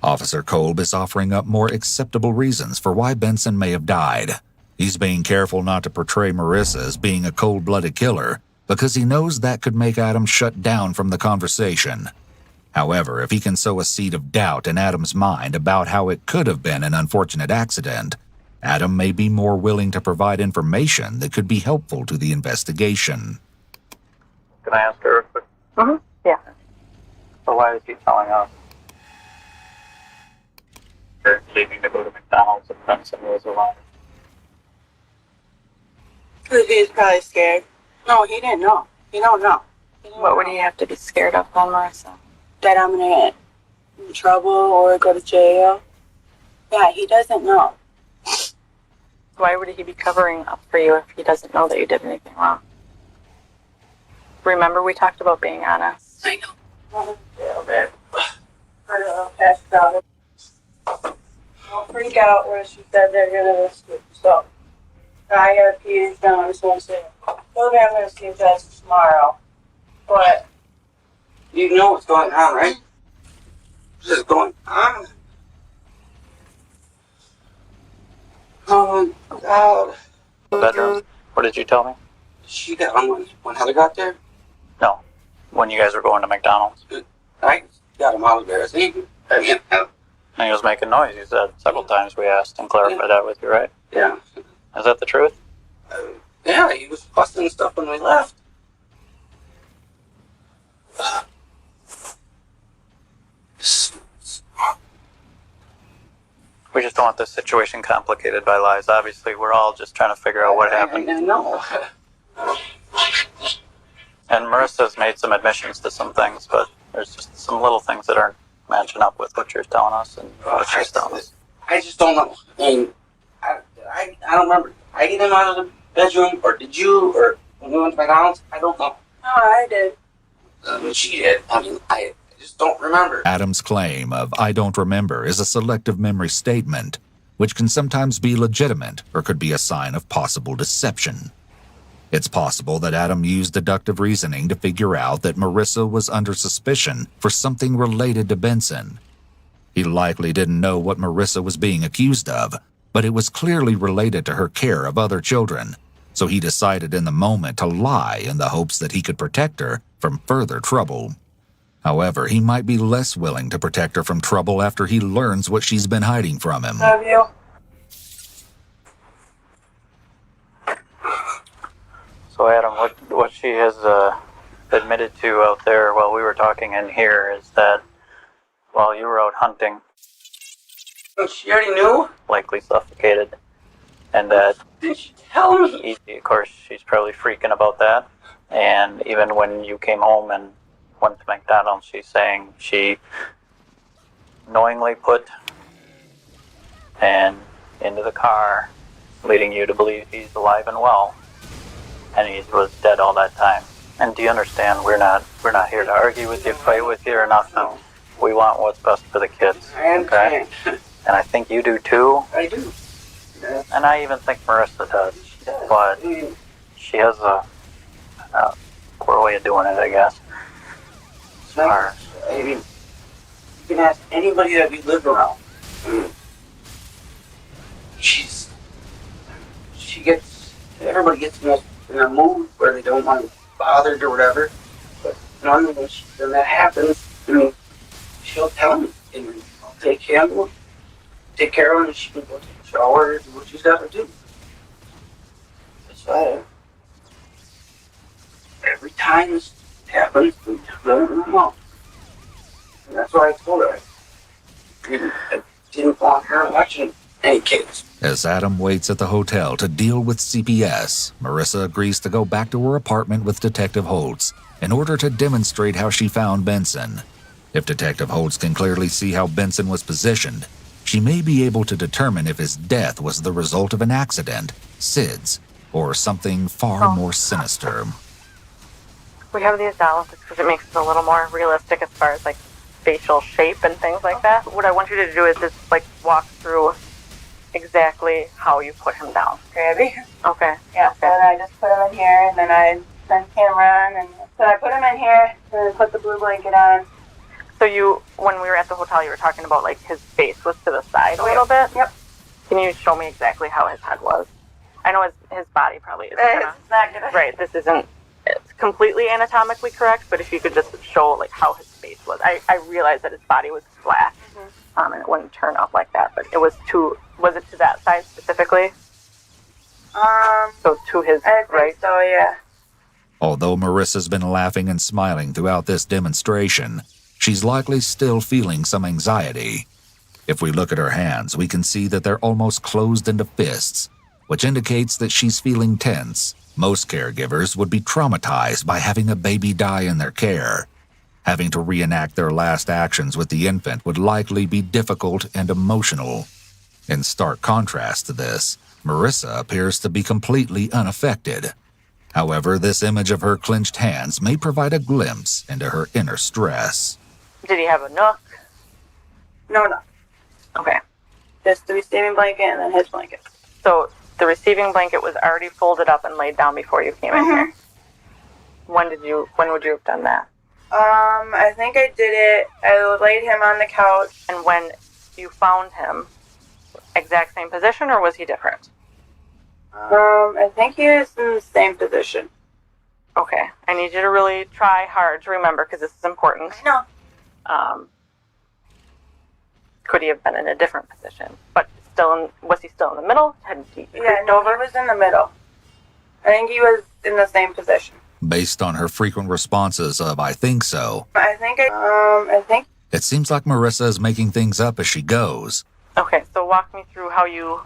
[SPEAKER 1] Officer Kolb is offering up more acceptable reasons for why Benson may have died. He's being careful not to portray Marissa as being a cold-blooded killer because he knows that could make Adam shut down from the conversation. However, if he can sow a seed of doubt in Adam's mind about how it could have been an unfortunate accident, Adam may be more willing to provide information that could be helpful to the investigation.
[SPEAKER 6] Can I ask her a quick?
[SPEAKER 3] Yeah.
[SPEAKER 6] So why is he telling us they're leaving to go to McDonald's if Benson was alive?
[SPEAKER 2] Because he's probably scared. No, he didn't know. He don't know.
[SPEAKER 3] What would he have to be scared of then, Marissa?
[SPEAKER 2] That I'm gonna get in trouble or go to jail. Yeah, he doesn't know.
[SPEAKER 3] Why would he be covering up for you if he doesn't know that you did anything wrong? Remember, we talked about being honest.
[SPEAKER 2] I know. Yeah, man. Passed out. Don't freak out where she said they're gonna list it. So, I got PhD down. I just want to say, okay, I'm gonna see Jess tomorrow. But
[SPEAKER 4] you know what's going on, right? What's just going on? Oh my God.
[SPEAKER 6] Bedroom? What did you tell me?
[SPEAKER 4] She got on when Heather got there.
[SPEAKER 6] No. When you guys were going to McDonald's.
[SPEAKER 4] I got him out of there. I mean,
[SPEAKER 6] And he was making noise, you said. Several times we asked and clarified that with you, right?
[SPEAKER 4] yeah.
[SPEAKER 6] Is that the truth?
[SPEAKER 4] Yeah, he was fussing and stuff when we left.
[SPEAKER 6] We just don't want this situation complicated by lies. Obviously, we're all just trying to figure out what happened.
[SPEAKER 4] I know.
[SPEAKER 6] And Marissa's made some admissions to some things, but there's just some little things that aren't matching up with what you're telling us and what she's telling us.
[SPEAKER 4] I just don't know. I mean, I don't remember. I get him out of the bedroom, or did you, or when we went to McDonald's? I don't know.
[SPEAKER 2] no, I did.
[SPEAKER 4] She did. I mean, I just don't remember.
[SPEAKER 1] Adam's claim of "I don't remember" is a selective memory statement, which can sometimes be legitimate or could be a sign of possible deception. It's possible that Adam used deductive reasoning to figure out that Marissa was under suspicion for something related to Benson. He likely didn't know what Marissa was being accused of, but it was clearly related to her care of other children, so he decided in the moment to lie in the hopes that he could protect her from further trouble. However, he might be less willing to protect her from trouble after he learns what she's been hiding from him.
[SPEAKER 2] Love you.
[SPEAKER 6] So, Adam, what she has admitted to out there while we were talking in here is that while you were out hunting,
[SPEAKER 4] She already knew?
[SPEAKER 6] likely suffocated, and that
[SPEAKER 4] Did she tell me?
[SPEAKER 6] of course, she's probably freaking about that. And even when you came home and went to McDonald's, she's saying she knowingly put and into the car, leading you to believe he's alive and well, and he was dead all that time. And do you understand? We're not here to argue with you, fight with you, or nothing. We want what's best for the kids.
[SPEAKER 4] I understand.
[SPEAKER 6] And I think you do too.
[SPEAKER 4] I do. Yeah.
[SPEAKER 6] And I even think Marissa does.
[SPEAKER 4] She does.
[SPEAKER 6] But
[SPEAKER 4] I mean,
[SPEAKER 6] she has a poor way of doing it, I guess.
[SPEAKER 4] it's not- I mean, you can ask anybody that we live around. I mean, everybody gets in a mood where they don't want to be bothered or whatever. But normally when that happens, I mean, she'll tell me, and I'll take care of her, and she can go take a shower, do what she's got to do. That's why every time this happens, we let her know. And that's why I told her I didn't want her watching any kids.
[SPEAKER 1] As Adam waits at the hotel to deal with CPS, Marissa agrees to go back to her apartment with Detective Holtz in order to demonstrate how she found Benson. If Detective Holtz can clearly see how Benson was positioned, she may be able to determine if his death was the result of an accident, SIDS, or something far more sinister.
[SPEAKER 3] We have these dolls because it makes it a little more realistic as far as like facial shape and things like that. What I want you to do is just like walk through exactly how you put him down.
[SPEAKER 2] Grabby.
[SPEAKER 3] Okay.
[SPEAKER 2] Yeah, so then I just put him in here, and then I turn the camera on, and so I put him in here, and then put the blue blanket on.
[SPEAKER 3] So when we were at the hotel, you were talking about like his face was to the side a little bit?
[SPEAKER 2] Yep.
[SPEAKER 3] Can you show me exactly how his head was? I know his body probably isn't gonna...
[SPEAKER 2] It's not gonna...
[SPEAKER 3] Right, this isn't... It's completely anatomically correct, but if you could just show like how his face was. I realized that his body was flat, and it wouldn't turn up like that, but it was was it to that side specifically? So to his
[SPEAKER 2] I think
[SPEAKER 3] right?
[SPEAKER 2] so, yeah.
[SPEAKER 1] Although Marissa's been laughing and smiling throughout this demonstration, she's likely still feeling some anxiety. If we look at her hands, we can see that they're almost closed into fists, which indicates that she's feeling tense. Most caregivers would be traumatized by having a baby die in their care. Having to reenact their last actions with the infant would likely be difficult and emotional. In stark contrast to this, Marissa appears to be completely unaffected. However, this image of her clenched hands may provide a glimpse into her inner stress.
[SPEAKER 3] Did he have a nook?
[SPEAKER 2] No.
[SPEAKER 3] Okay.
[SPEAKER 2] Just the receiving blanket and then his blanket.
[SPEAKER 3] So the receiving blanket was already folded up and laid down before you came in here. When would you have done that?
[SPEAKER 2] I think I did it. I laid him on the couch.
[SPEAKER 3] And when you found him, exact same position, or was he different?
[SPEAKER 2] I think he was in the same position.
[SPEAKER 3] Okay. I need you to really try hard to remember because this is important.
[SPEAKER 2] I know.
[SPEAKER 3] Could he have been in a different position? But was he still in the middle? Had he
[SPEAKER 2] Yeah,
[SPEAKER 3] creeped
[SPEAKER 2] no,
[SPEAKER 3] over?
[SPEAKER 2] he was in the middle. I think he was in the same position.
[SPEAKER 1] Based on her frequent responses of "I think so,"
[SPEAKER 2] I think
[SPEAKER 1] it seems like Marissa is making things up as she goes.
[SPEAKER 3] Okay, so walk me through how you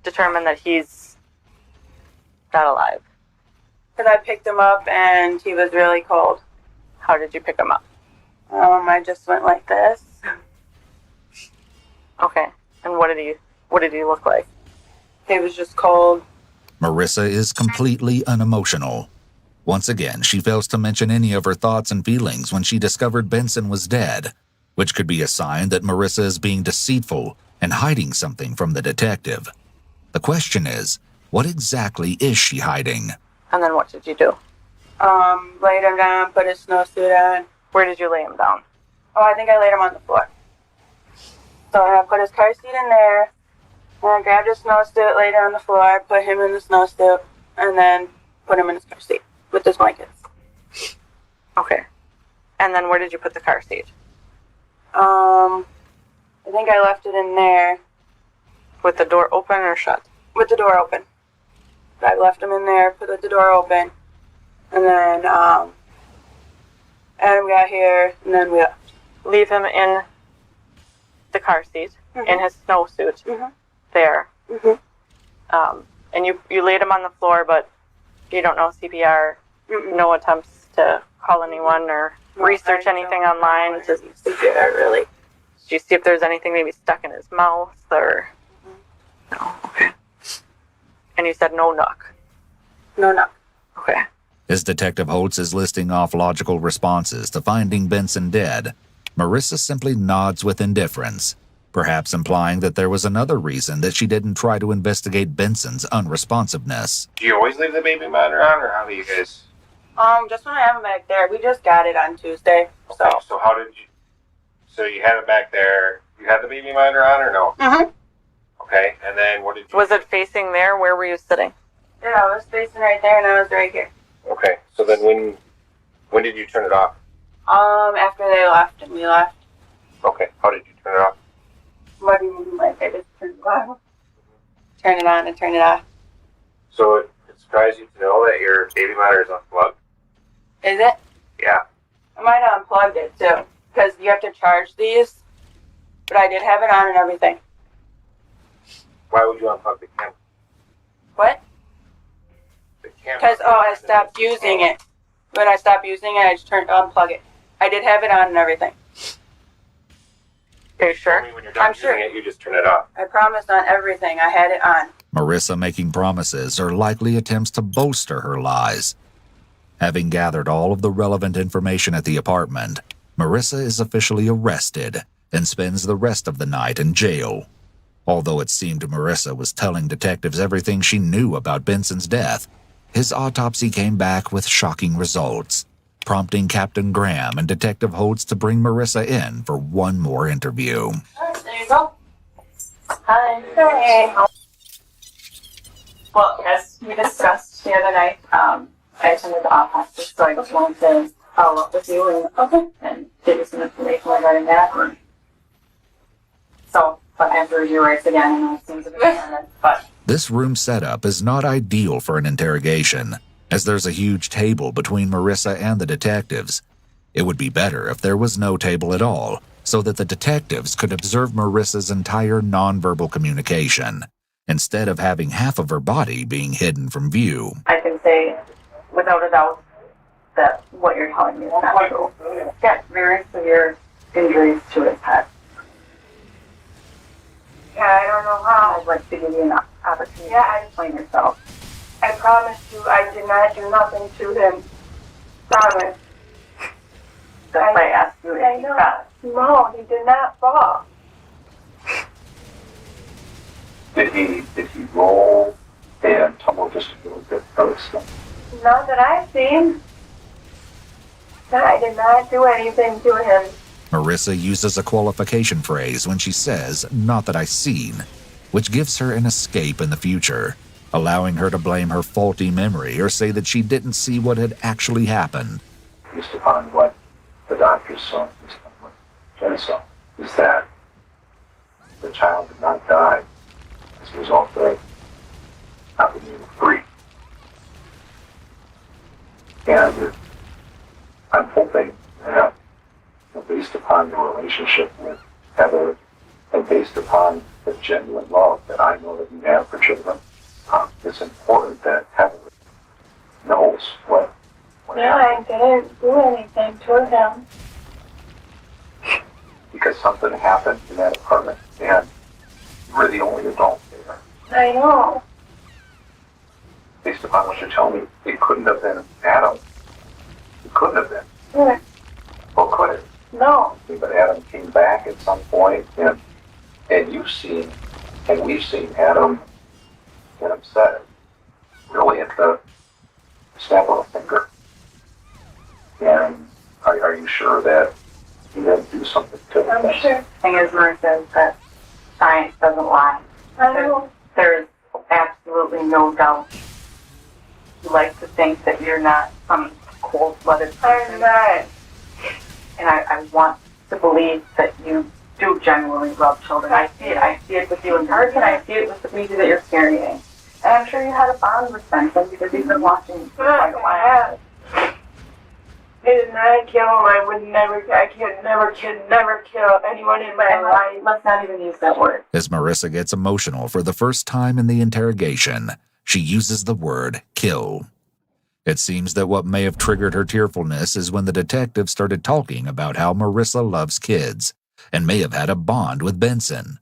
[SPEAKER 3] determine that he's not alive.
[SPEAKER 2] because I picked him up and he was really cold.
[SPEAKER 3] How did you pick him up?
[SPEAKER 2] I just went like this.
[SPEAKER 3] Okay, and what did he look like?
[SPEAKER 2] He was just cold.
[SPEAKER 1] Marissa is completely unemotional. Once again, she fails to mention any of her thoughts and feelings when she discovered Benson was dead, which could be a sign that Marissa is being deceitful and hiding something from the detective. The question is, what exactly is she hiding?
[SPEAKER 3] And then what did you do?
[SPEAKER 2] Laid him down, put his snowsuit on.
[SPEAKER 3] Where did you lay him down?
[SPEAKER 2] Oh, I think I laid him on the floor. So I put his car seat in there, and I grabbed his snowsuit, laid it on the floor, put him in the snowsuit, and then put him in his car seat with his blankets.
[SPEAKER 3] Okay. And then where did you put the car seat?
[SPEAKER 2] I think I left it in there
[SPEAKER 3] With the door open or shut?
[SPEAKER 2] with the door open. I left him in there, put the door open, and then Adam got here, and then we left.
[SPEAKER 3] Leave him in the car seat, in his snowsuit,
[SPEAKER 2] Mhm.
[SPEAKER 3] there.
[SPEAKER 2] Mhm.
[SPEAKER 3] And you laid him on the floor, but you don't know CPR, no attempts to call anyone or research anything online to
[SPEAKER 2] CPR, really.
[SPEAKER 3] Did you see if there's anything maybe stuck in his mouth or... No, okay. And you said no knock.
[SPEAKER 2] No.
[SPEAKER 3] Okay.
[SPEAKER 1] As Detective Holtz is listing off logical responses to finding Benson dead, Marissa simply nods with indifference, perhaps implying that there was another reason that she didn't try to investigate Benson's unresponsiveness.
[SPEAKER 7] Do you always leave the baby monitor on, or how do you guys?
[SPEAKER 2] Just when I have him back there, we just got it on Tuesday, so.
[SPEAKER 7] Okay, so how did you? So you had it back there. You had the baby monitor on, or no?
[SPEAKER 2] Mhm.
[SPEAKER 7] Okay, and then what did you?
[SPEAKER 3] Was it facing there? Where were you sitting?
[SPEAKER 2] Yeah, I was facing right there, and I was right here.
[SPEAKER 7] Okay, so then when did you turn it off?
[SPEAKER 2] After they left and we left.
[SPEAKER 7] Okay, how did you turn it off?
[SPEAKER 2] What do you mean, like I just turned it on? Turn it on and turn it off.
[SPEAKER 7] So it surprised you to know that your baby monitor is unplugged?
[SPEAKER 2] Is it?
[SPEAKER 7] Yeah.
[SPEAKER 2] I might have unplugged it too, because you have to charge these. But I did have it on and everything.
[SPEAKER 7] Why would you unplug the camera?
[SPEAKER 2] What?
[SPEAKER 7] The camera.
[SPEAKER 2] Because I stopped using it. When I stopped using it, I just unplug it. I did have it on and everything.
[SPEAKER 3] Are you sure?
[SPEAKER 8] When you're done
[SPEAKER 2] I'm sure.
[SPEAKER 8] using it, you just turn it off.
[SPEAKER 2] I promised on everything. I had it on.
[SPEAKER 1] Marissa making promises are likely attempts to bolster her lies. Having gathered all of the relevant information at the apartment, Marissa is officially arrested and spends the rest of the night in jail. Although it seemed Marissa was telling detectives everything she knew about Benson's death, his autopsy came back with shocking results, prompting Captain Graham and Detective Holtz to bring Marissa in for one more interview.
[SPEAKER 3] There you go. Hi.
[SPEAKER 2] Hey.
[SPEAKER 3] Well, as we discussed the other night, I attended the autopsy, so I just wanted to follow up with you and give you some information regarding that. So, but I have to review rights again, and it seems a bit redundant, but
[SPEAKER 1] This room setup is not ideal for an interrogation, as there's a huge table between Marissa and the detectives. It would be better if there was no table at all, so that the detectives could observe Marissa's entire nonverbal communication, instead of having half of her body being hidden from view.
[SPEAKER 3] I can say without a doubt that what you're telling me is not true. He's got very severe injuries to his head.
[SPEAKER 2] Yeah, I don't know how.
[SPEAKER 3] I'd like to give you an opportunity
[SPEAKER 2] Yeah,
[SPEAKER 3] to explain yourself.
[SPEAKER 2] I promise you I did not do nothing to him. Promise.
[SPEAKER 3] That's why I asked you
[SPEAKER 2] I
[SPEAKER 3] if you
[SPEAKER 2] know.
[SPEAKER 3] fell.
[SPEAKER 2] No, he did not fall.
[SPEAKER 7] Did he roll and tumble just a little bit first?
[SPEAKER 2] Not that I've seen. No, I did not do anything to him.
[SPEAKER 1] Marissa uses a qualification phrase when she says, "not that I seen," which gives her an escape in the future, allowing her to blame her faulty memory or say that she didn't see what had actually happened.
[SPEAKER 7] Based upon what the doctors saw, based upon what Jen saw, is that the child did not die as a result of not being free. And I'm hoping that, based upon your relationship with Heather and based upon the genuine love that I know that you have for children, it's important that Heather knows what
[SPEAKER 2] No,
[SPEAKER 7] happened.
[SPEAKER 2] I didn't do anything to him.
[SPEAKER 7] Because something happened in that apartment and you were the only adult there.
[SPEAKER 2] I know.
[SPEAKER 7] Based upon what you're telling me, it couldn't have been Adam. It couldn't have been.
[SPEAKER 2] Yeah.
[SPEAKER 7] Or could it?
[SPEAKER 2] No.
[SPEAKER 7] But Adam came back at some point, and you've seen, and we've seen Adam get upset, really at the snap of a finger. And are you sure that he didn't do something to him?
[SPEAKER 2] I'm sure.
[SPEAKER 3] Thing is, Marissa, is that science doesn't lie.
[SPEAKER 2] I know.
[SPEAKER 3] There is absolutely no doubt. You like to think that you're not some cold-blooded person.
[SPEAKER 2] I'm not.
[SPEAKER 3] And I want to believe that you do genuinely love children. I see it. I see it with you in person. I see it with the baby that you're carrying. And I'm sure you had a bond with Benson because you've been watching for quite a while.
[SPEAKER 2] I did not kill him. I could never kill anyone in my life.
[SPEAKER 3] Let's not even use that word.
[SPEAKER 1] As Marissa gets emotional for the first time in the interrogation, she uses the word kill. It seems that what may have triggered her tearfulness is when the detective started talking about how Marissa loves kids and may have had a bond with Benson.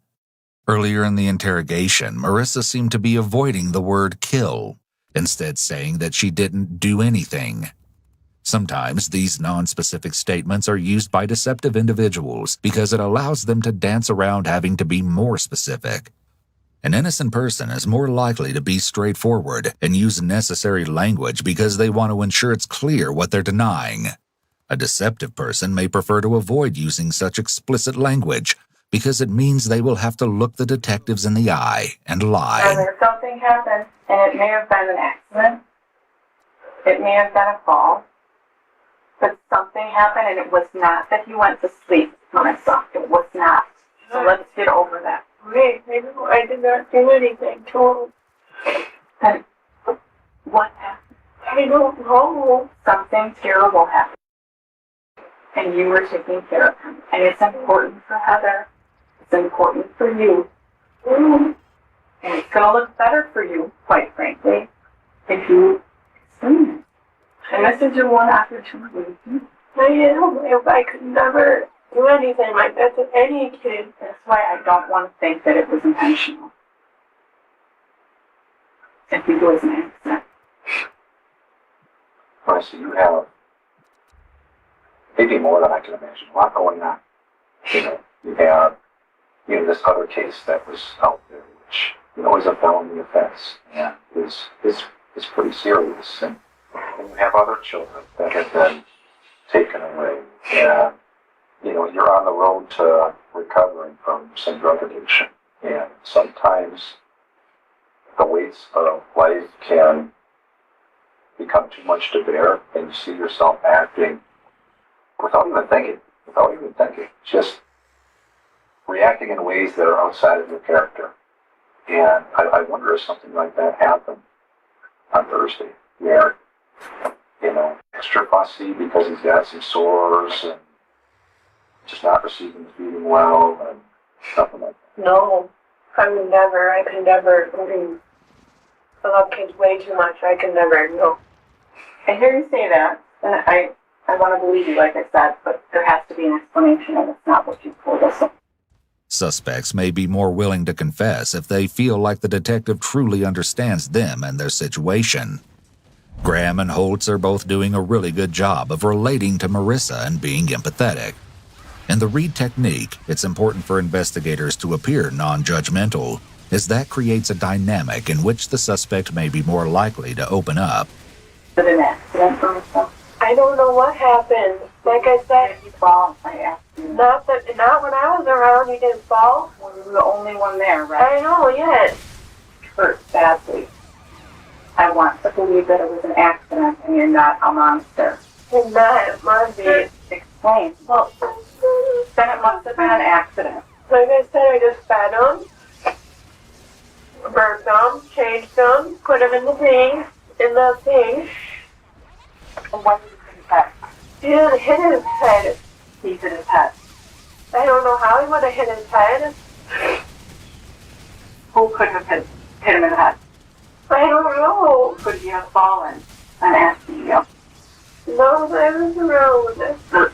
[SPEAKER 1] Earlier in the interrogation, Marissa seemed to be avoiding the word kill, instead saying that she didn't do anything. Sometimes these non-specific statements are used by deceptive individuals because it allows them to dance around having to be more specific. An innocent person is more likely to be straightforward and use necessary language because they want to ensure it's clear what they're denying. A deceptive person may prefer to avoid using such explicit language because it means they will have to look the detectives in the eye and lie.
[SPEAKER 3] Whether something happened, and it may have been an accident, it may have been a fall, but something happened and it was not that you went to sleep, Marissa. It was not. So let's get over that.
[SPEAKER 2] Wait, maybe I did not do anything to him.
[SPEAKER 3] Then what happened?
[SPEAKER 2] I don't know.
[SPEAKER 3] Something terrible happened. And you were taking care of him. And it's important for Heather. It's important for you. And it's going to look better for you, quite frankly, if you explain it. And this is your one opportunity.
[SPEAKER 2] I am. If I could never do anything like that to any kid.
[SPEAKER 5] That's why I don't want to think that it was intentional. I think it was an accident.
[SPEAKER 7] Marissa, you have maybe more than I can imagine. A lot going on. You have, this other case that was out there, which, is a felony offense and is pretty serious. And you have other children that have been taken away. And, you're on the road to recovering from some drug addiction. And sometimes the weights of life can become too much to bear, and you see yourself acting without even thinking, just reacting in ways that are outside of your character. And I wonder if something like that happened on Thursday, where, extra fussy because he's got some sores and just not receiving the feeding well and something like that.
[SPEAKER 2] No, I would never. I could never. I love kids way too much. I could never. No.
[SPEAKER 5] I hear you say that, and I want to believe you, like I said, but there has to be an explanation, and it's not what you told us.
[SPEAKER 1] Suspects may be more willing to confess if they feel like the detective truly understands them and their situation. Graham and Holtz are both doing a really good job of relating to Marissa and being empathetic. In the Reed technique, it's important for investigators to appear non-judgmental, as that creates a dynamic in which the suspect may be more likely to open up.
[SPEAKER 5] But an accident for myself.
[SPEAKER 2] I don't know what happened. Like I said,
[SPEAKER 5] You fall, I asked you.
[SPEAKER 2] not when I was around. You didn't fall.
[SPEAKER 5] Well, you were the only one there, right?
[SPEAKER 2] I know. Yes.
[SPEAKER 5] Hurt badly. I want to believe that it was an accident and you're not a monster.
[SPEAKER 2] And that must be.
[SPEAKER 5] Explain. Well, then it must have been an accident.
[SPEAKER 2] Like I said, I just fed them, burped them, changed them, put them in the thing.
[SPEAKER 5] And what did he confess?
[SPEAKER 2] He didn't hit his head.
[SPEAKER 5] He hit his head.
[SPEAKER 2] I don't know how he would have hit his head.
[SPEAKER 5] Who could have hit him in the head?
[SPEAKER 2] I don't know.
[SPEAKER 5] Could he have fallen? I'm asking you.
[SPEAKER 2] No, I was around.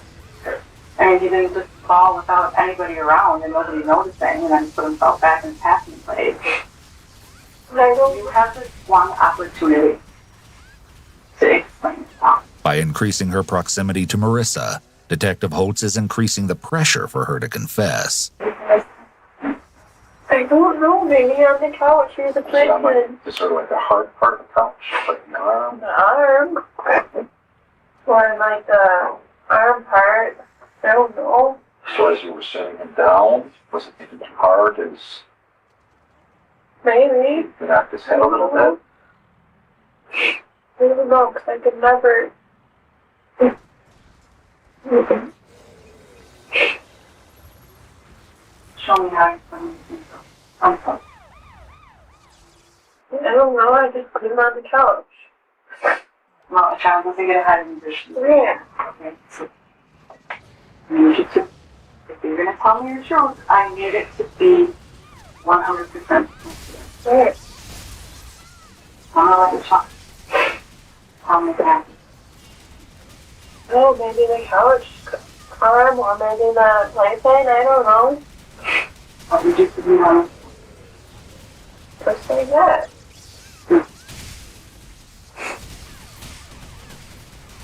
[SPEAKER 5] I mean, he didn't just fall without anybody around and nobody noticing and then put himself back in the passing place. You have this one opportunity to explain yourself.
[SPEAKER 1] By increasing her proximity to Marissa, Detective Holtz is increasing the pressure for her to confess.
[SPEAKER 2] I don't know, maybe on the couch or the
[SPEAKER 7] Is it on
[SPEAKER 2] prison.
[SPEAKER 7] is sort of like the hard part of the couch, like the arm?
[SPEAKER 2] The arm. Or like the arm part. I don't know.
[SPEAKER 7] So as you were sitting him down, was it too hard?
[SPEAKER 2] Maybe.
[SPEAKER 7] You knocked his head a little bit?
[SPEAKER 2] I don't know, because I could never.
[SPEAKER 5] Show me how you're playing yourself. I'm sorry.
[SPEAKER 2] I don't know, I just put him on the couch.
[SPEAKER 5] Well, a child doesn't get ahead of musicians.
[SPEAKER 2] Yeah.
[SPEAKER 5] Okay, so I need you to, if you're going to tell me your truth, I need it to be 100% sincere.
[SPEAKER 2] Right.
[SPEAKER 5] I'm going to let you talk. Tell me that.
[SPEAKER 2] Oh, maybe the couch arm or maybe the playpen, I don't know.
[SPEAKER 5] What would you to be honest?
[SPEAKER 2] Just like that.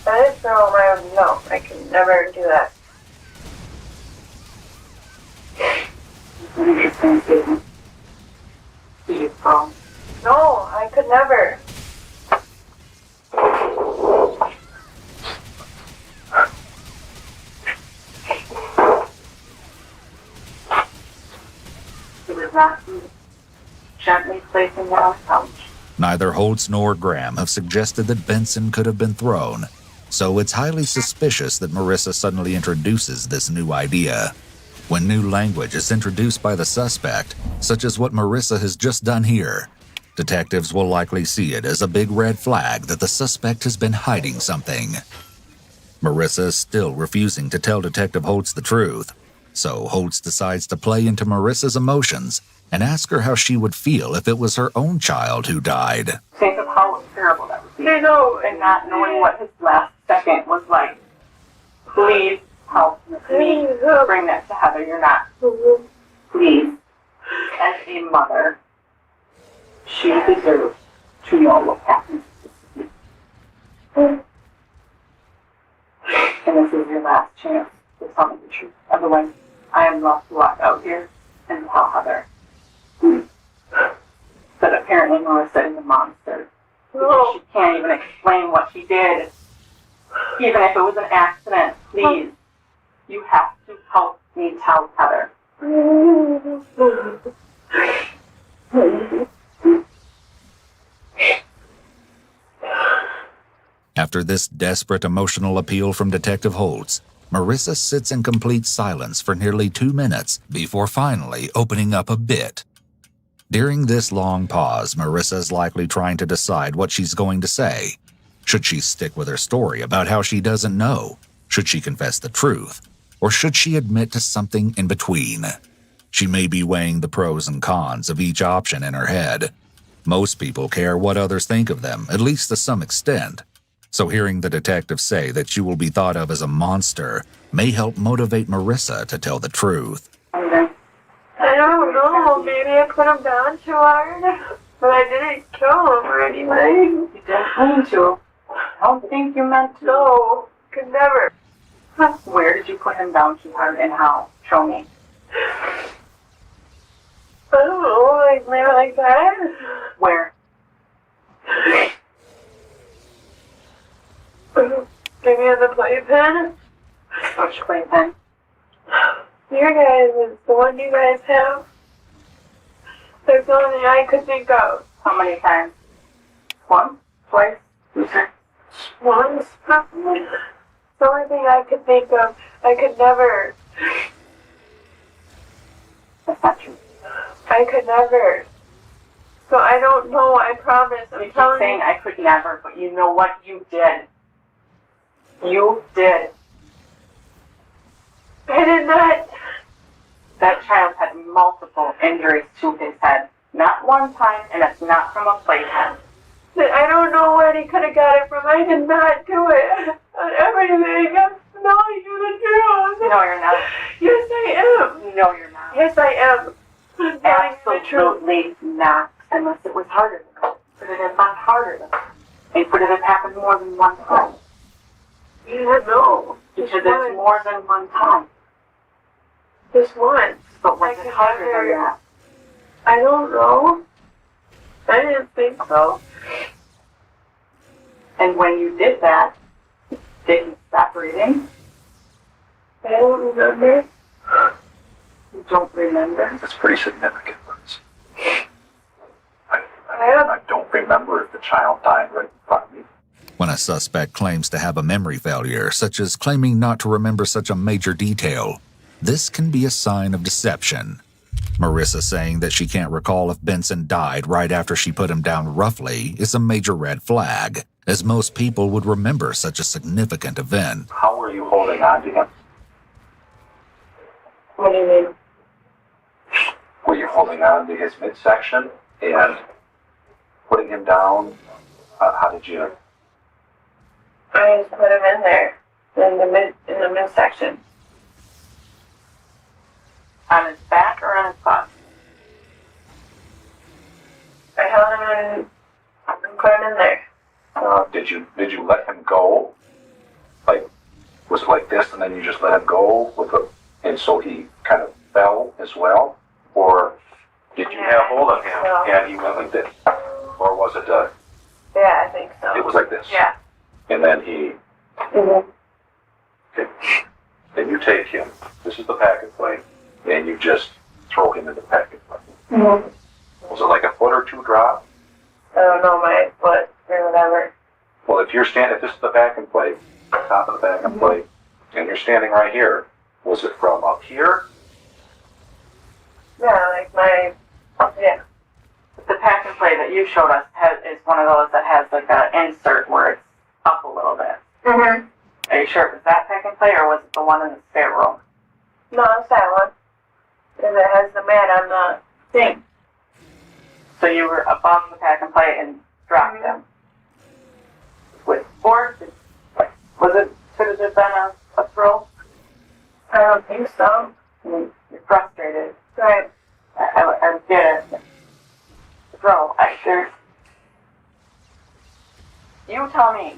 [SPEAKER 2] I just know no, I can never do that.
[SPEAKER 5] It's an interesting statement. You from.
[SPEAKER 2] No, I could never.
[SPEAKER 5] It was not gently placing it on the couch.
[SPEAKER 1] Neither Holtz nor Graham have suggested that Benson could have been thrown, so it's highly suspicious that Marissa suddenly introduces this new idea. When new language is introduced by the suspect, such as what Marissa has just done here, detectives will likely see it as a big red flag that the suspect has been hiding something. Marissa is still refusing to tell Detective Holtz the truth, so Holtz decides to play into Marissa's emotions and ask her how she would feel if it was her own child who died.
[SPEAKER 5] Think of how terrible that would be.
[SPEAKER 2] I know.
[SPEAKER 5] And not knowing what his last second was like. Please
[SPEAKER 3] help me bring that to Heather. You're not. Please, as a mother, she deserves to know what happened. And this is your last chance to tell me the truth. Otherwise, I am left to walk out here and tell Heather that apparently Marissa is a monster. Because she can't even explain what she did. Even if it was an accident, please, you have to help me tell Heather.
[SPEAKER 1] After this desperate emotional appeal from Detective Holtz, Marissa sits in complete silence for nearly 2 minutes before finally opening up a bit. During this long pause, Marissa is likely trying to decide what she's going to say. Should she stick with her story about how she doesn't know? Should she confess the truth? Or should she admit to something in between? She may be weighing the pros and cons of each option in her head. Most people care what others think of them, at least to some extent. So hearing the detective say that she will be thought of as a monster may help motivate Marissa to tell the truth.
[SPEAKER 2] I don't know, maybe I put him down too hard, but I didn't kill him or anything.
[SPEAKER 3] You didn't mean to. I don't think you meant to.
[SPEAKER 2] No, could never.
[SPEAKER 3] Where did you put him down too hard and how? Show me.
[SPEAKER 2] I don't know, like maybe like that.
[SPEAKER 3] Where?
[SPEAKER 2] Maybe on the playpen.
[SPEAKER 3] Which playpen?
[SPEAKER 2] Your guys is the one you guys have. That's the only thing I could think of.
[SPEAKER 3] How many times? Once? Twice?
[SPEAKER 2] Once, probably. The only thing I could think of. I could never.
[SPEAKER 3] That's not true.
[SPEAKER 2] I could never. So I don't know, I promise.
[SPEAKER 3] You keep saying I could never, but you know what? You did. You did.
[SPEAKER 2] I did not.
[SPEAKER 3] That child had multiple injuries to his head. Not one time, and it's not from a playpen.
[SPEAKER 2] I don't know where he could have got it from. I did not do it. On everything. I'm telling you the truth.
[SPEAKER 3] No, you're not.
[SPEAKER 2] Yes, I am.
[SPEAKER 3] No, you're not.
[SPEAKER 2] Yes, I am. I'm telling you the truth.
[SPEAKER 3] Absolutely not. Unless it was harder than that. But it is not harder than that. And could it have happened more than one time?
[SPEAKER 2] Yeah, no.
[SPEAKER 3] Because it's more than one time.
[SPEAKER 2] Just once.
[SPEAKER 3] But was it harder than that?
[SPEAKER 2] I don't know. I didn't think so.
[SPEAKER 3] And when you did that, did you stop breathing?
[SPEAKER 2] I don't remember.
[SPEAKER 3] You don't remember?
[SPEAKER 7] That's pretty significant. I don't remember if the child died right in front of me.
[SPEAKER 1] When a suspect claims to have a memory failure, such as claiming not to remember such a major detail, this can be a sign of deception. Marissa saying that she can't recall if Benson died right after she put him down roughly is a major red flag, as most people would remember such a significant event.
[SPEAKER 7] How were you holding on to him?
[SPEAKER 2] What do you mean?
[SPEAKER 7] Were you holding on to his midsection and putting him down? How did you?
[SPEAKER 2] I just put him in there, in the midsection.
[SPEAKER 3] On his back or on his butt?
[SPEAKER 2] I held him in and put him in there.
[SPEAKER 7] Did you let him go? Like, was it like this, and then you just let him go and so he kind of fell as well, or did you have hold of him and he went like this, or was it?
[SPEAKER 2] Yeah, I think so.
[SPEAKER 7] It was like this.
[SPEAKER 2] Yeah.
[SPEAKER 7] And then he.
[SPEAKER 2] Mm-hmm.
[SPEAKER 7] Okay. Then you take him. This is the packet plane, and you just throw him in the packet plane.
[SPEAKER 2] Mm-hmm.
[SPEAKER 7] Was it like a foot or two drop?
[SPEAKER 2] I don't know, my foot or whatever.
[SPEAKER 7] Well, if this is the back and plate, top of the back and plate, and you're standing right here, was it from up here?
[SPEAKER 2] Yeah, yeah.
[SPEAKER 3] The pack and play that you showed us is one of those that has like an insert where it's up a little bit.
[SPEAKER 2] Mm-hmm.
[SPEAKER 3] Are you sure it was that pack and play or was it the one in the spare room?
[SPEAKER 2] No, it's that one. Because it has the mat on the thing.
[SPEAKER 3] So you were above the pack and play and dropped them. With force? Could it have been a throw?
[SPEAKER 2] I don't think so.
[SPEAKER 3] You're frustrated.
[SPEAKER 2] Right.
[SPEAKER 3] I get it. Bro, you tell me,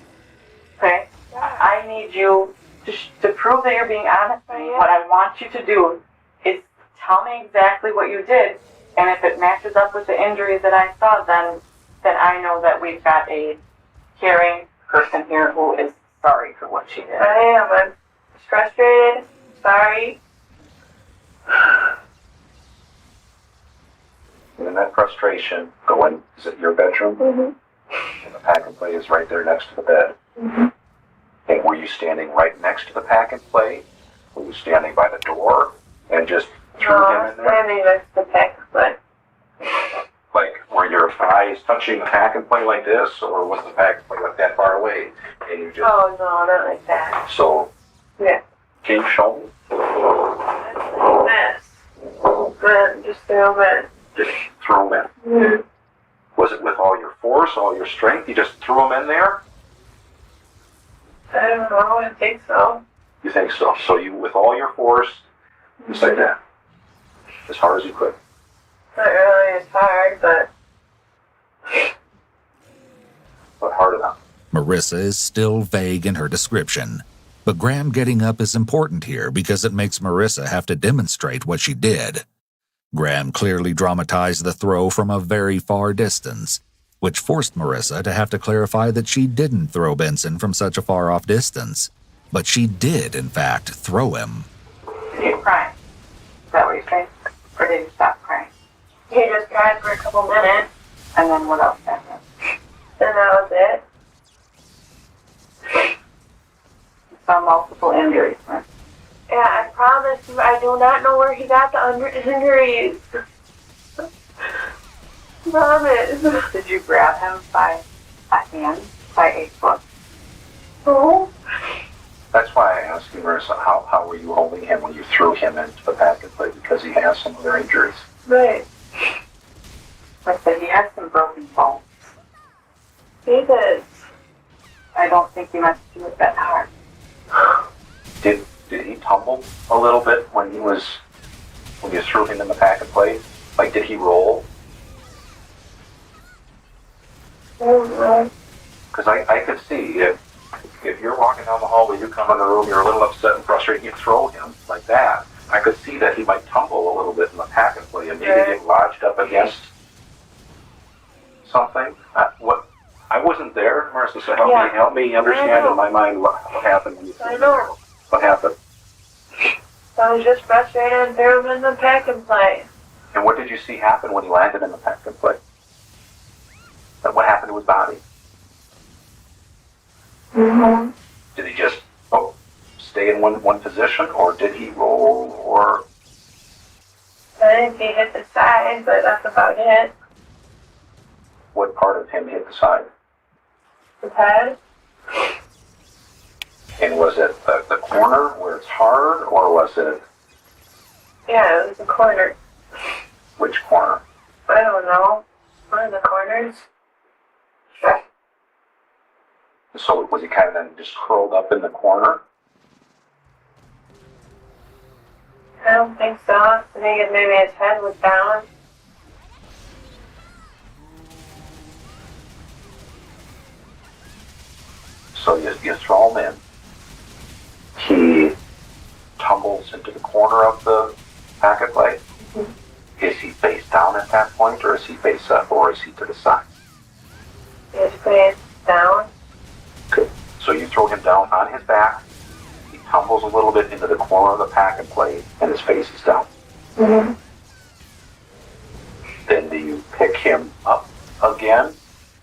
[SPEAKER 3] okay? I need you to prove that you're being honest with me. What I want you to do is tell me exactly what you did, and if it matches up with the injuries that I saw, then I know that we've got a caring person here who is sorry for what she did.
[SPEAKER 2] I am. I'm frustrated. Sorry.
[SPEAKER 7] And in that frustration, go in, is it your bedroom?
[SPEAKER 2] Mm-hmm.
[SPEAKER 7] And the pack and play is right there next to the bed.
[SPEAKER 2] Mm-hmm.
[SPEAKER 7] And were you standing right next to the pack and play? Were you standing by the door and just threw him in there?
[SPEAKER 2] Standing next to the pack and play.
[SPEAKER 7] Like, were your thighs touching the pack and play like this, or was the pack and play like that far away? And you just,
[SPEAKER 2] Oh, no, not like that.
[SPEAKER 7] so,
[SPEAKER 2] Yeah.
[SPEAKER 7] can you show me?
[SPEAKER 2] That's like this. But just a little bit.
[SPEAKER 7] Just throw him in.
[SPEAKER 2] Mm-hmm.
[SPEAKER 7] Was it with all your force, all your strength? You just threw him in there?
[SPEAKER 2] I don't know. I think so.
[SPEAKER 7] You think so? So you, with all your force, just like that, as hard as you could.
[SPEAKER 2] Not really as hard, but
[SPEAKER 7] Hard enough.
[SPEAKER 1] Marissa is still vague in her description, but Graham getting up is important here because it makes Marissa have to demonstrate what she did. Graham clearly dramatized the throw from a very far distance, which forced Marissa to have to clarify that she didn't throw Benson from such a far-off distance, but she did, in fact, throw him.
[SPEAKER 3] Did you cry? Is that what you're saying? Or did you stop crying?
[SPEAKER 2] he just cried for a couple minutes,
[SPEAKER 3] And then what else happened?
[SPEAKER 2] and that was it.
[SPEAKER 3] You saw multiple injuries, right?
[SPEAKER 2] Yeah, I promise you, I do not know where he got the injuries. Promise.
[SPEAKER 3] Did you grab him by a hand, by a foot?
[SPEAKER 2] Oh,
[SPEAKER 7] That's why I asked you, Marissa, how were you holding him when you threw him into the pack and play? Because he has some other injuries.
[SPEAKER 2] right.
[SPEAKER 3] I said he has some broken bones.
[SPEAKER 2] He did.
[SPEAKER 3] I don't think you must do it that hard.
[SPEAKER 7] Did he tumble a little bit when you threw him in the pack and play? Like, did he roll?
[SPEAKER 2] Oh,
[SPEAKER 7] Because I could see if you're walking down the hallway, you come in the room, you're a little upset and frustrated, you throw him like that. I could see that he might tumble a little bit in the pack and play and maybe get lodged up against something. I wasn't there, Marissa, so help me understand in my mind what happened when you threw
[SPEAKER 2] I
[SPEAKER 7] him
[SPEAKER 2] know.
[SPEAKER 7] there. What happened?
[SPEAKER 2] I was just frustrated and threw him in the pack and play.
[SPEAKER 7] And what did you see happen when he landed in the pack and play? And what happened to his body?
[SPEAKER 2] Mm-hmm.
[SPEAKER 7] Did he just stay in one position, or did he roll, or
[SPEAKER 2] I think he hit the side, but that's about it.
[SPEAKER 7] what part of him hit the side?
[SPEAKER 2] His head.
[SPEAKER 7] And was it the corner where it's hard, or was it
[SPEAKER 2] Yeah, it was the corner.
[SPEAKER 7] which corner?
[SPEAKER 2] I don't know. One of the corners.
[SPEAKER 7] So was he kind of then just curled up in the corner?
[SPEAKER 2] I don't think so. I think maybe his head was down.
[SPEAKER 7] So you throw him in. He tumbles into the corner of the packet plate.
[SPEAKER 2] Mm-hmm.
[SPEAKER 7] Is he face down at that point, or is he face up, or is he to the side?
[SPEAKER 2] His face down.
[SPEAKER 7] Good. So you throw him down on his back. He tumbles a little bit into the corner of the packet plate, and his face is down.
[SPEAKER 2] Mm-hmm.
[SPEAKER 7] Then do you pick him up again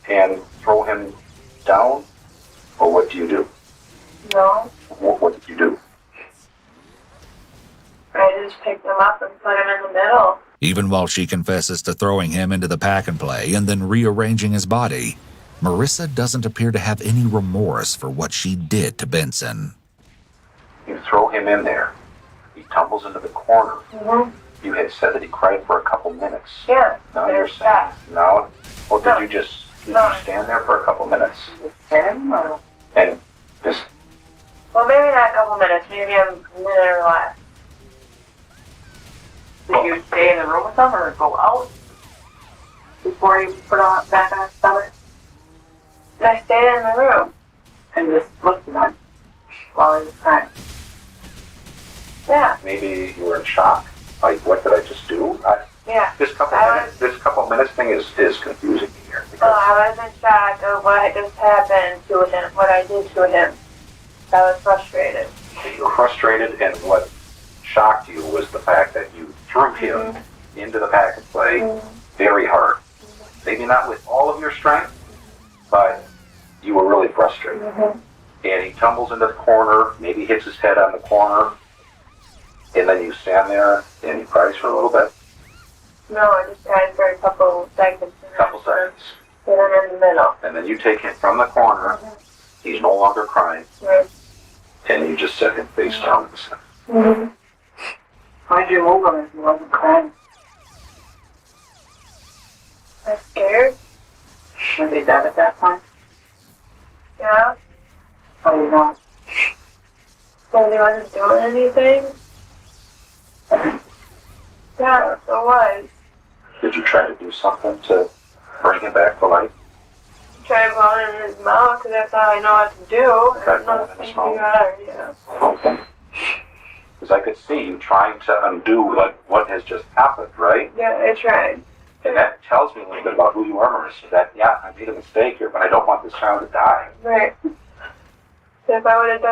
[SPEAKER 7] and throw him down, or what do you do?
[SPEAKER 2] No.
[SPEAKER 7] What did you do?
[SPEAKER 2] I just picked him up and put him in the middle.
[SPEAKER 1] Even while she confesses to throwing him into the pack and play and then rearranging his body, Marissa doesn't appear to have any remorse for what she did to Benson.
[SPEAKER 7] You throw him in there. He tumbles into the corner.
[SPEAKER 2] Mm-hmm.
[SPEAKER 7] You had said that he cried for a couple minutes.
[SPEAKER 2] Yeah.
[SPEAKER 7] Now you're
[SPEAKER 2] there's
[SPEAKER 7] saying,
[SPEAKER 2] that.
[SPEAKER 7] now, or did
[SPEAKER 2] No.
[SPEAKER 7] you just
[SPEAKER 2] No.
[SPEAKER 7] stand there for a couple minutes?
[SPEAKER 3] Him or
[SPEAKER 7] And just,
[SPEAKER 2] Well, maybe not a couple minutes. Maybe a minute or less.
[SPEAKER 5] Did you stay in the room with them or go out before you put on back on his stomach
[SPEAKER 2] And I stayed in the room.
[SPEAKER 5] and just looked at him while he was crying?
[SPEAKER 2] Yeah,
[SPEAKER 7] Maybe you were in shock. Like, what did I just do?
[SPEAKER 2] yeah.
[SPEAKER 7] This couple minutes thing is confusing me here.
[SPEAKER 2] Well, I was in shock of what just happened to him, what I did to him. I was frustrated.
[SPEAKER 7] You were frustrated, and what shocked you was the fact that you threw him into the pack and play very hard. Maybe not with all of your strength, but you were really frustrated. And he tumbles into the corner, maybe hits his head on the corner, and then you stand there and he cries for a little bit,
[SPEAKER 2] No, I just cried for a couple seconds.
[SPEAKER 7] couple seconds.
[SPEAKER 2] And then in the middle.
[SPEAKER 7] And then you take him from the corner, he's no longer crying,
[SPEAKER 2] Right.
[SPEAKER 7] and you just set him face down in the center.
[SPEAKER 5] Why'd you move him if he wasn't crying?
[SPEAKER 2] I was scared.
[SPEAKER 5] Was he dead at that point?
[SPEAKER 2] Yeah.
[SPEAKER 5] How do you know?
[SPEAKER 2] Because he wasn't doing anything. Yeah, it was.
[SPEAKER 7] Did you try to do something to bring him back to life?
[SPEAKER 2] Try blowing in his mouth because that's all I know how to do.
[SPEAKER 7] Try
[SPEAKER 2] I don't know
[SPEAKER 7] blowing in
[SPEAKER 2] if
[SPEAKER 7] his
[SPEAKER 2] you
[SPEAKER 7] mouth?
[SPEAKER 2] are, yeah.
[SPEAKER 7] Okay. Because I could see you trying to undo what has just happened, right?
[SPEAKER 2] Yeah, I tried.
[SPEAKER 7] And that tells me a little bit about who you are, Marissa. That, yeah, I made a mistake here, but I don't want this child to die.
[SPEAKER 2] Right. If I would have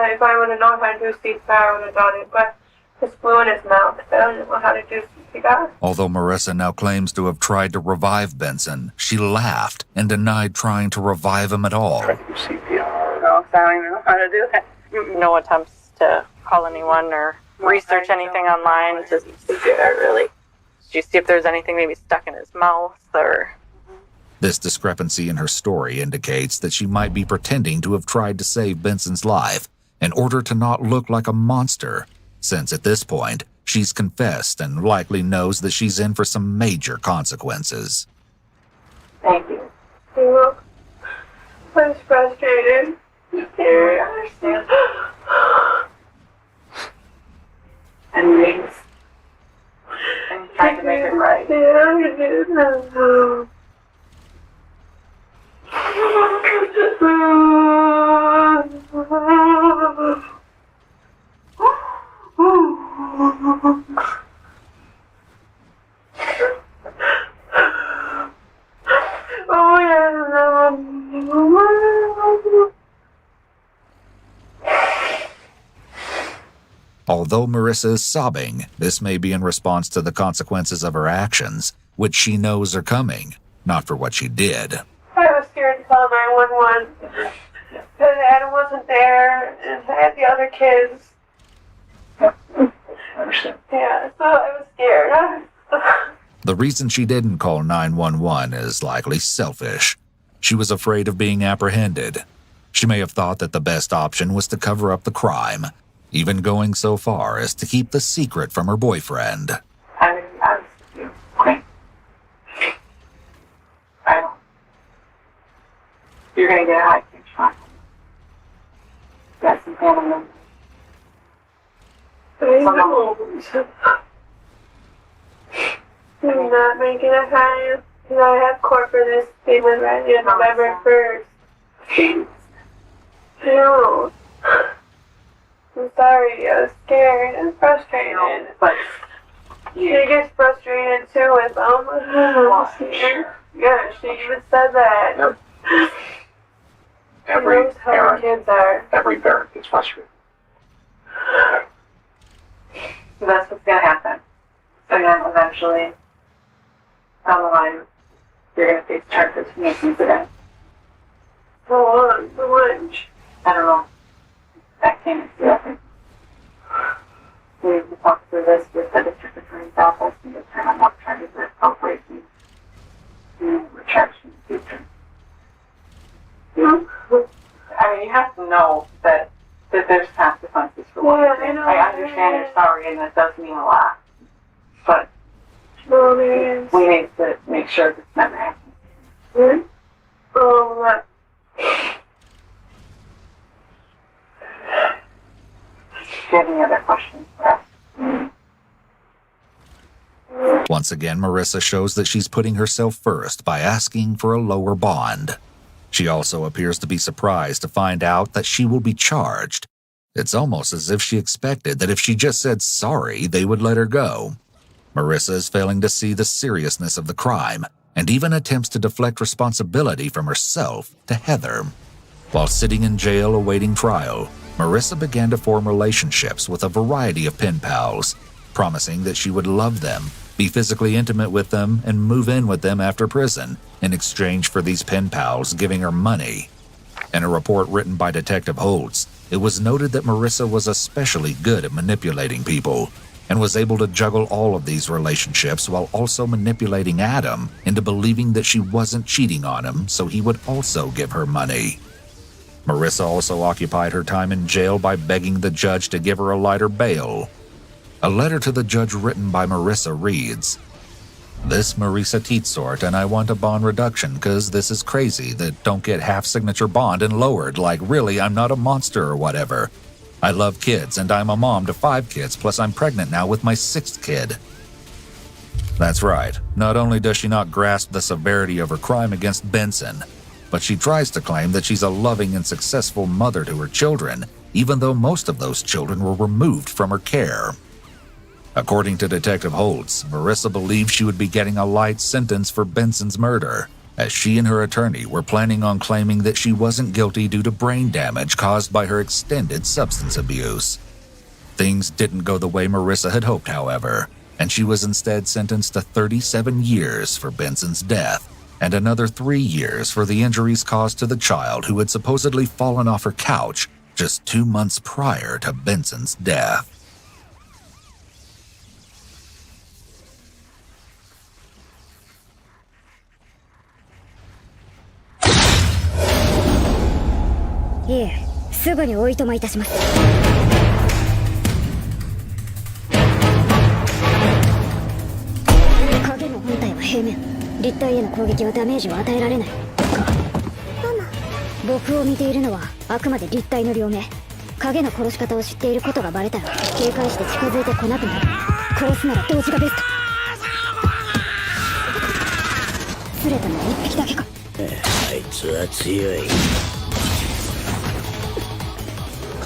[SPEAKER 2] known how to do CPR, I would have done it. But just blew in his mouth. I don't know how to do CPR.
[SPEAKER 1] Although Marissa now claims to have tried to revive Benson, she laughed and denied trying to revive him at all.
[SPEAKER 7] Try to do CPR.
[SPEAKER 2] No, so I don't even know how to do that.
[SPEAKER 3] No attempts to call anyone or research anything online to
[SPEAKER 2] CPR, really.
[SPEAKER 3] do you see if there's anything maybe stuck in his mouth or...
[SPEAKER 1] This discrepancy in her story indicates that she might be pretending to have tried to save Benson's life in order to not look like a monster, since at this point, she's confessed and likely knows that she's in for some major consequences.
[SPEAKER 5] Thank you.
[SPEAKER 2] I was frustrated. Scared.
[SPEAKER 5] I understand. And rings. And trying to make it right.
[SPEAKER 2] Yeah, I did. Oh, yeah.
[SPEAKER 1] Although Marissa is sobbing, this may be in response to the consequences of her actions, which she knows are coming, not for what she did.
[SPEAKER 2] I was scared to call 911 because Adam wasn't there and I had the other kids.
[SPEAKER 7] I understand.
[SPEAKER 2] Yeah, so I was scared.
[SPEAKER 1] The reason she didn't call 911 is likely selfish. She was afraid of being apprehended. She may have thought that the best option was to cover up the crime, even going so far as to keep the secret from her boyfriend.
[SPEAKER 5] I was okay. I don't. You're gonna get a high pitch fine. Got some family members.
[SPEAKER 2] I'm not making a high. I have court for this payment right in November 1st. No. I'm sorry, I was scared and frustrated.
[SPEAKER 5] But
[SPEAKER 2] She gets frustrated too with them. Yeah, she even said that.
[SPEAKER 7] Yep.
[SPEAKER 2] She
[SPEAKER 7] Every
[SPEAKER 2] knows how the kids are.
[SPEAKER 7] gets frustrated.
[SPEAKER 5] so that's what's gonna happen. And then eventually, down the line, you're gonna face charges for making incident.
[SPEAKER 2] For lunch.
[SPEAKER 5] I don't know. That came into it. We need to talk through this with the district attorney's office and determine what charges are appropriate and retraction in the future. I mean, you have to know that there's consequences for what you did. I understand you're sorry and that does mean a lot. But
[SPEAKER 2] No, there is.
[SPEAKER 5] we need to make sure this never happens.
[SPEAKER 2] Look.
[SPEAKER 5] Do you have any other questions for us?
[SPEAKER 1] Once again, Marissa shows that she's putting herself first by asking for a lower bond. She also appears to be surprised to find out that she will be charged. It's almost as if she expected that if she just said sorry, they would let her go. Marissa is failing to see the seriousness of the crime, and even attempts to deflect responsibility from herself to Heather. While sitting in jail awaiting trial, Marissa began to form relationships with a variety of pen pals, promising that she would love them, be physically intimate with them, and move in with them after prison, in exchange for these pen pals giving her money. In a report written by Detective Holtz, it was noted that Marissa was especially good at manipulating people, and was able to juggle all of these relationships while also manipulating Adam into believing that she wasn't cheating on him, so he would also give her money. Marissa also occupied her time in jail by begging the judge to give her a lighter bail. A letter to the judge written by Marissa reads, "This Marissa Teetsort and I want a bond reduction cause this is crazy that don't get half signature bond and lowered like really I'm not a monster or whatever. I love kids and I'm a mom to 5 kids plus I'm pregnant now with my 6th kid." That's right, not only does she not grasp the severity of her crime against Benson, but she tries to claim that she's a loving and successful mother to her children, even though most of those children were removed from her care. According to Detective Holtz, Marissa believed she would be getting a light sentence for Benson's murder, as she and her attorney were planning on claiming that she wasn't guilty due to brain damage caused by her extended substance abuse. Things didn't go the way Marissa had hoped, however, and she was instead sentenced to 37 years for Benson's death, and another 3 years for the injuries caused to the child who had supposedly fallen off her couch just 2 months prior to Benson's death.
[SPEAKER 8] いえ、すぐにおいとまいたします。影の本体は平面、立体への攻撃はダメージを与えられないか。ママ、僕を見ているのはあくまで立体の両目。影の殺し方を知っていることがバレたら警戒して近づいてこなくなる。殺すなら同時がベスト。釣れたのは1匹だけか。
[SPEAKER 9] あいつは強い。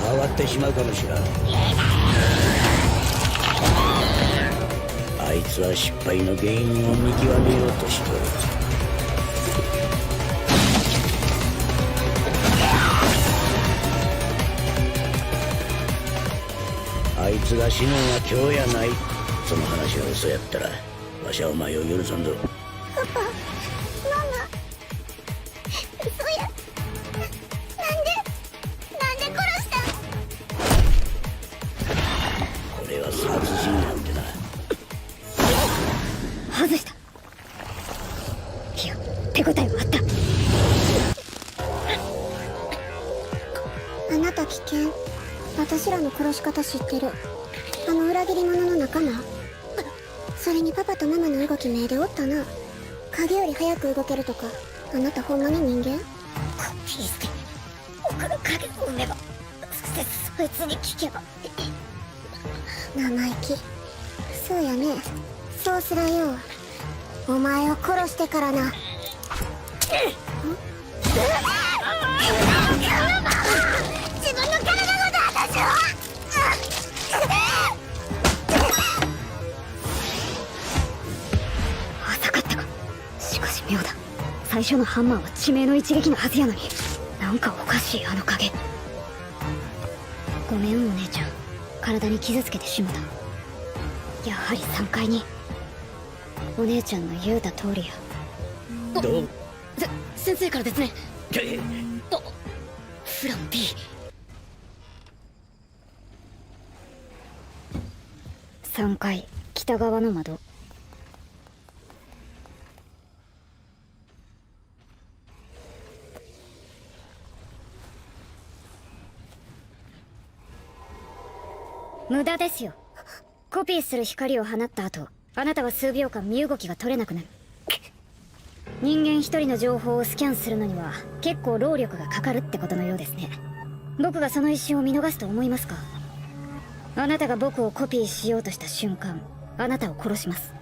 [SPEAKER 9] 変わってしまうかもしれん。あいつは失敗の原因を見極めようとしとる。あいつが死ぬんは今日やない。その話は嘘やったらわしはお前を許さんぞ。
[SPEAKER 8] パパ、ママ、嘘や。なんで殺したの？
[SPEAKER 9] これは殺人なんてな。
[SPEAKER 8] 外した。いや、手応えはあった。あなた危険。私らの殺し方知ってる。あの裏切り者の仲間。それにパパとママの動き目でおったな。影より早く動けるとか。あなたほんまに人間？コピーして僕の影を生めば、そしてそいつに聞けば。生意気。そうやね。そうすらよ。お前を殺してからな。自分の体ごと私は。浅かったか。しかし妙だ。最初のハンマーは致命の一撃のはずやのに、なんかおかしいあの影。ごめんお姉ちゃん、体に傷つけてしもた。やはり3階に。お姉ちゃんの言うた通りや。
[SPEAKER 9] どう？
[SPEAKER 8] 先生からですね。フラン B。3階北側の窓。無駄ですよ。コピーする光を放った後、あなたは数秒間身動きが取れなくなる。人間一人の情報をスキャンするのには結構労力がかかるってことのようですね。僕がその一瞬を見逃すと思いますか？あなたが僕をコピーしようとした瞬間、あなたを殺します。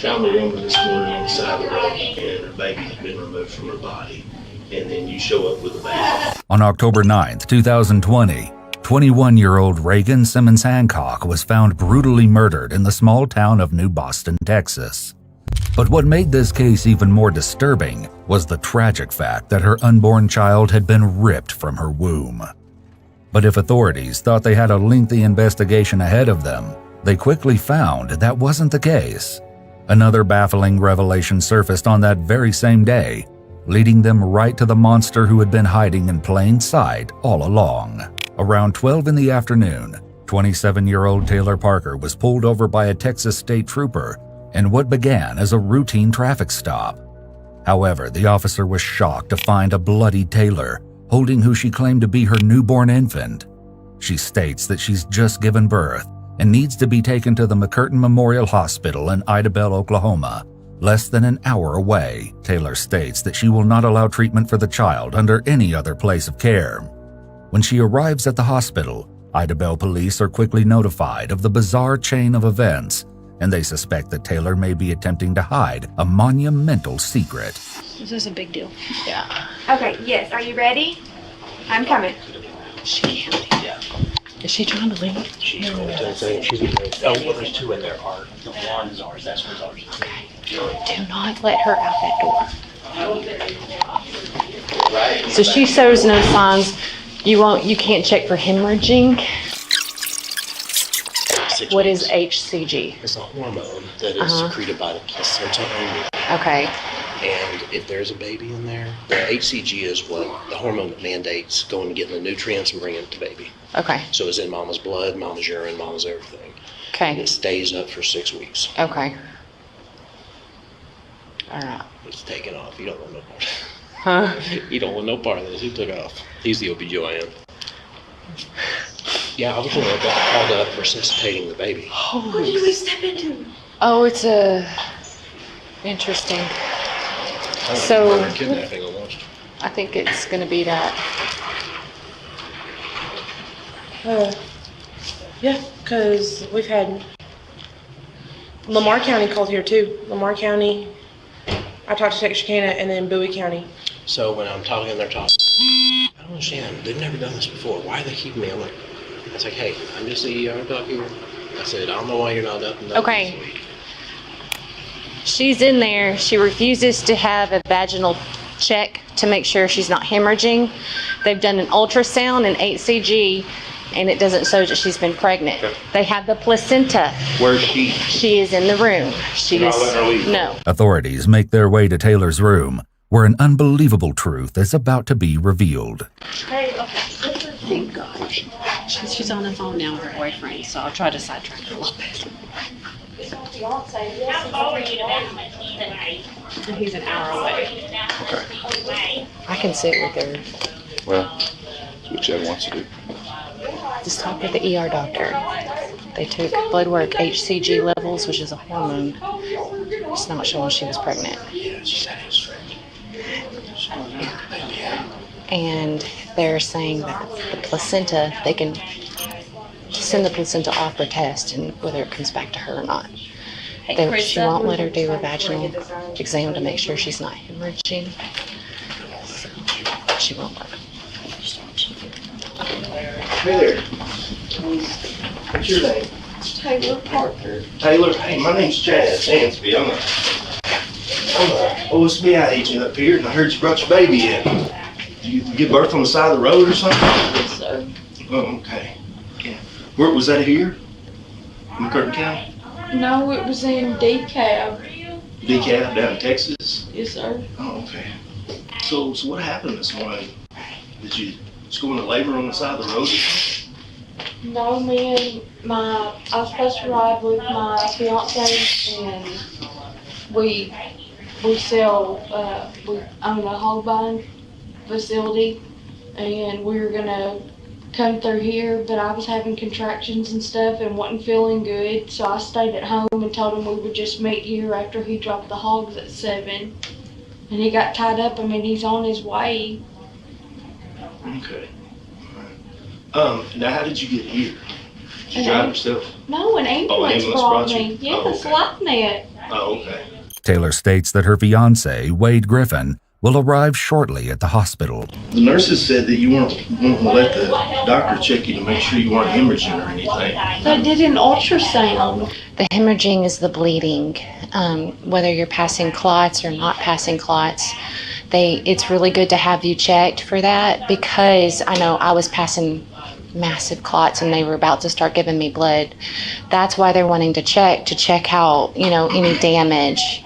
[SPEAKER 10] found the woman this morning on the side of the road, and her baby had been removed from her body. And then you show up with a baby.
[SPEAKER 1] On October 9th, 2020, 21-year-old Reagan Simmons Hancock was found brutally murdered in the small town of New Boston, Texas. But what made this case even more disturbing was the tragic fact that her unborn child had been ripped from her womb. But if authorities thought they had a lengthy investigation ahead of them, they quickly found that wasn't the case. Another baffling revelation surfaced on that very same day, leading them right to the monster who had been hiding in plain sight all along. Around 12 in the afternoon, 27-year-old Taylor Parker was pulled over by a Texas state trooper in what began as a routine traffic stop. However, the officer was shocked to find a bloody Taylor holding who she claimed to be her newborn infant. She states that she's just given birth and needs to be taken to the McCurtain Memorial Hospital in Idabel, Oklahoma, less than an hour away. Taylor states that she will not allow treatment for the child under any other place of care. When she arrives at the hospital, Idabel police are quickly notified of the bizarre chain of events, and they suspect that Taylor may be attempting to hide a monumental secret.
[SPEAKER 11] This is a big deal.
[SPEAKER 12] Yeah. Okay, yes. Are you ready? I'm coming.
[SPEAKER 11] She can't leave. Yeah. Is she trying to leave?
[SPEAKER 10] She's going to say she's going to. Oh, well, there's two in there. The one is ours. That's what's ours.
[SPEAKER 11] Okay. Do not let her out that door. So she shows no signs. You can't check for hemorrhaging. What is HCG?
[SPEAKER 10] It's a hormone that is secreted by the placenta only.
[SPEAKER 11] Okay.
[SPEAKER 10] And if there's a baby in there, the HCG is what the hormone that mandates going to get the nutrients and bringing it to baby.
[SPEAKER 11] Okay.
[SPEAKER 10] So it's in mama's blood, mama's urine, mama's everything.
[SPEAKER 11] Okay.
[SPEAKER 10] And it stays up for 6 weeks.
[SPEAKER 11] Okay. All right.
[SPEAKER 10] It's taken off. You don't want no part of it.
[SPEAKER 11] Huh?
[SPEAKER 10] You don't want no part of this. He took it off. He's the OBGYN. Yeah, I was going to get called up for resuscitating the baby.
[SPEAKER 12] What did we step into?
[SPEAKER 11] Oh, it's interesting.
[SPEAKER 10] So kidnapping almost.
[SPEAKER 11] I think it's going to be that.
[SPEAKER 13] Yeah, because we've had Lamar County called here too. Lamar County, I talked to Texarkana, and then Bowie County.
[SPEAKER 10] So when I'm talking and they're talking, I don't understand. They've never done this before. Why are they keeping me? I'm like, it's like, hey, I'm just the ER talking. I said, I don't know why you're not up and down.
[SPEAKER 11] Okay. She's in there. She refuses to have a vaginal check to make sure she's not hemorrhaging. They've done an ultrasound and HCG, and it doesn't show that she's been pregnant. Okay. They have the placenta.
[SPEAKER 7] Where's she?
[SPEAKER 11] She is in the room. She
[SPEAKER 7] You're
[SPEAKER 11] is
[SPEAKER 7] not letting her leave.
[SPEAKER 11] No.
[SPEAKER 1] Authorities make their way to Taylor's room, where an unbelievable truth is about to be revealed.
[SPEAKER 11] Hey, okay.
[SPEAKER 12] Thank God. She's on the phone now with her boyfriend, so I'll try to sidetrack her a little bit. He's an hour away.
[SPEAKER 7] Okay.
[SPEAKER 11] I can sit with her.
[SPEAKER 7] Well, that's what Chad wants to do.
[SPEAKER 11] Just talk with the ER doctor. They took blood work, HCG levels, which is a hormone. It's not showing she was pregnant.
[SPEAKER 10] Yeah, she said it was strange.
[SPEAKER 11] And they're saying that the placenta, they can send the placenta off for test and whether it comes back to her or not. She won't let her do a vaginal exam to make sure she's not hemorrhaging. So she won't let her.
[SPEAKER 10] Hey there. What's your name?
[SPEAKER 12] Taylor Parker.
[SPEAKER 10] Taylor. Hey, my name's Chad Stansby. I'm a OSBI agent up here, and I heard you brought your baby in. Did you give birth on the side of the road or something?
[SPEAKER 12] Yes, sir.
[SPEAKER 10] Oh, okay. Yeah. Where was that here? In McCurtain County?
[SPEAKER 12] No, it was in DeKalb.
[SPEAKER 10] DeKalb down in Texas?
[SPEAKER 12] Yes, sir.
[SPEAKER 10] Oh, okay. So what happened this morning? Did you just go into labor on the side of the road or something?
[SPEAKER 12] No, I was supposed to ride with my fiance, and we sell, we own a hog buying facility, and we were gonna come through here, but I was having contractions and stuff and wasn't feeling good, so I stayed at home and told him we would just meet here after he dropped the hogs at 7, and he got tied up. I mean, he's on his way.
[SPEAKER 10] Okay. Now how did you get here? Did you drive yourself?
[SPEAKER 12] No, an ambulance brought me. Yes,
[SPEAKER 10] Oh, okay.
[SPEAKER 12] LifeNet.
[SPEAKER 14] Oh, okay.
[SPEAKER 1] Taylor states that her fiancé, Wade Griffin, will arrive shortly at the hospital.
[SPEAKER 14] The nurses said that you weren't going to let the doctor check you to make sure you weren't hemorrhaging or anything.
[SPEAKER 12] They did an ultrasound.
[SPEAKER 11] The hemorrhaging is the bleeding. Whether you're passing clots or not passing clots, it's really good to have you checked for that, because I know I was passing massive clots and they were about to start giving me blood. That's why they're wanting to check out, any damage,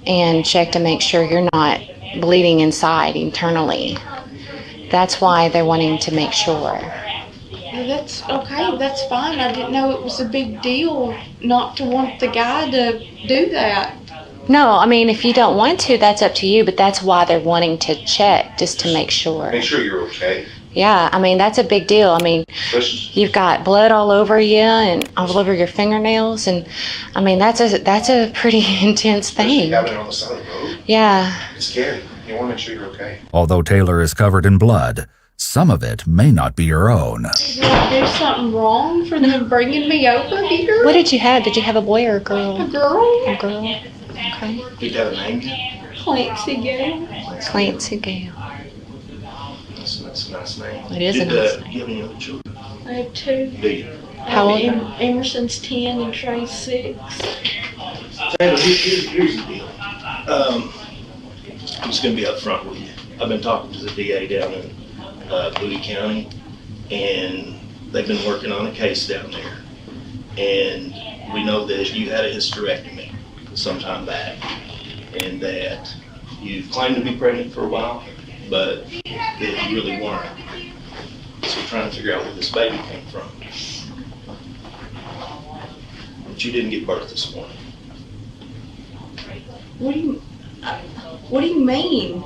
[SPEAKER 11] and check to make sure you're not bleeding inside internally. That's why they're wanting to make sure.
[SPEAKER 12] That's okay, that's fine. I didn't know it was a big deal not to want the guy to do that.
[SPEAKER 11] No, I mean, if you don't want to, that's up to you, but that's why they're wanting to check, just to make sure.
[SPEAKER 14] Make sure you're okay.
[SPEAKER 11] Yeah, I mean, that's a big deal. I mean, you've got blood all over you and all over your fingernails, and I mean, that's a pretty intense thing.
[SPEAKER 14] Having it on the side of the road.
[SPEAKER 11] Yeah.
[SPEAKER 14] It's scary. You want to make sure you're okay.
[SPEAKER 1] Although Taylor is covered in blood, some of it may not be her own.
[SPEAKER 12] Did I do something wrong for them bringing me over here?
[SPEAKER 11] What did you have? Did you have a boy or a girl?
[SPEAKER 12] A girl.
[SPEAKER 11] A girl. Okay.
[SPEAKER 14] Did you have a name yet?
[SPEAKER 12] Clancy Gale.
[SPEAKER 11] Clancy Gale.
[SPEAKER 14] That's a nice name.
[SPEAKER 11] It is a nice
[SPEAKER 14] name. Do you have any other children?
[SPEAKER 12] I have two.
[SPEAKER 14] Do you?
[SPEAKER 11] How old?
[SPEAKER 12] Emerson's 10 and Trey's 6.
[SPEAKER 14] Taylor, here's the deal. I'm just going to be up front with you. I've been talking to the DA down in Bowie County, and they've been working on a case down there. And we know that you had a hysterectomy some time back, and that you've claimed to be pregnant for a while, but that you really weren't. So we're trying to figure out where this baby came from. But you didn't give birth this morning.
[SPEAKER 12] What do you mean?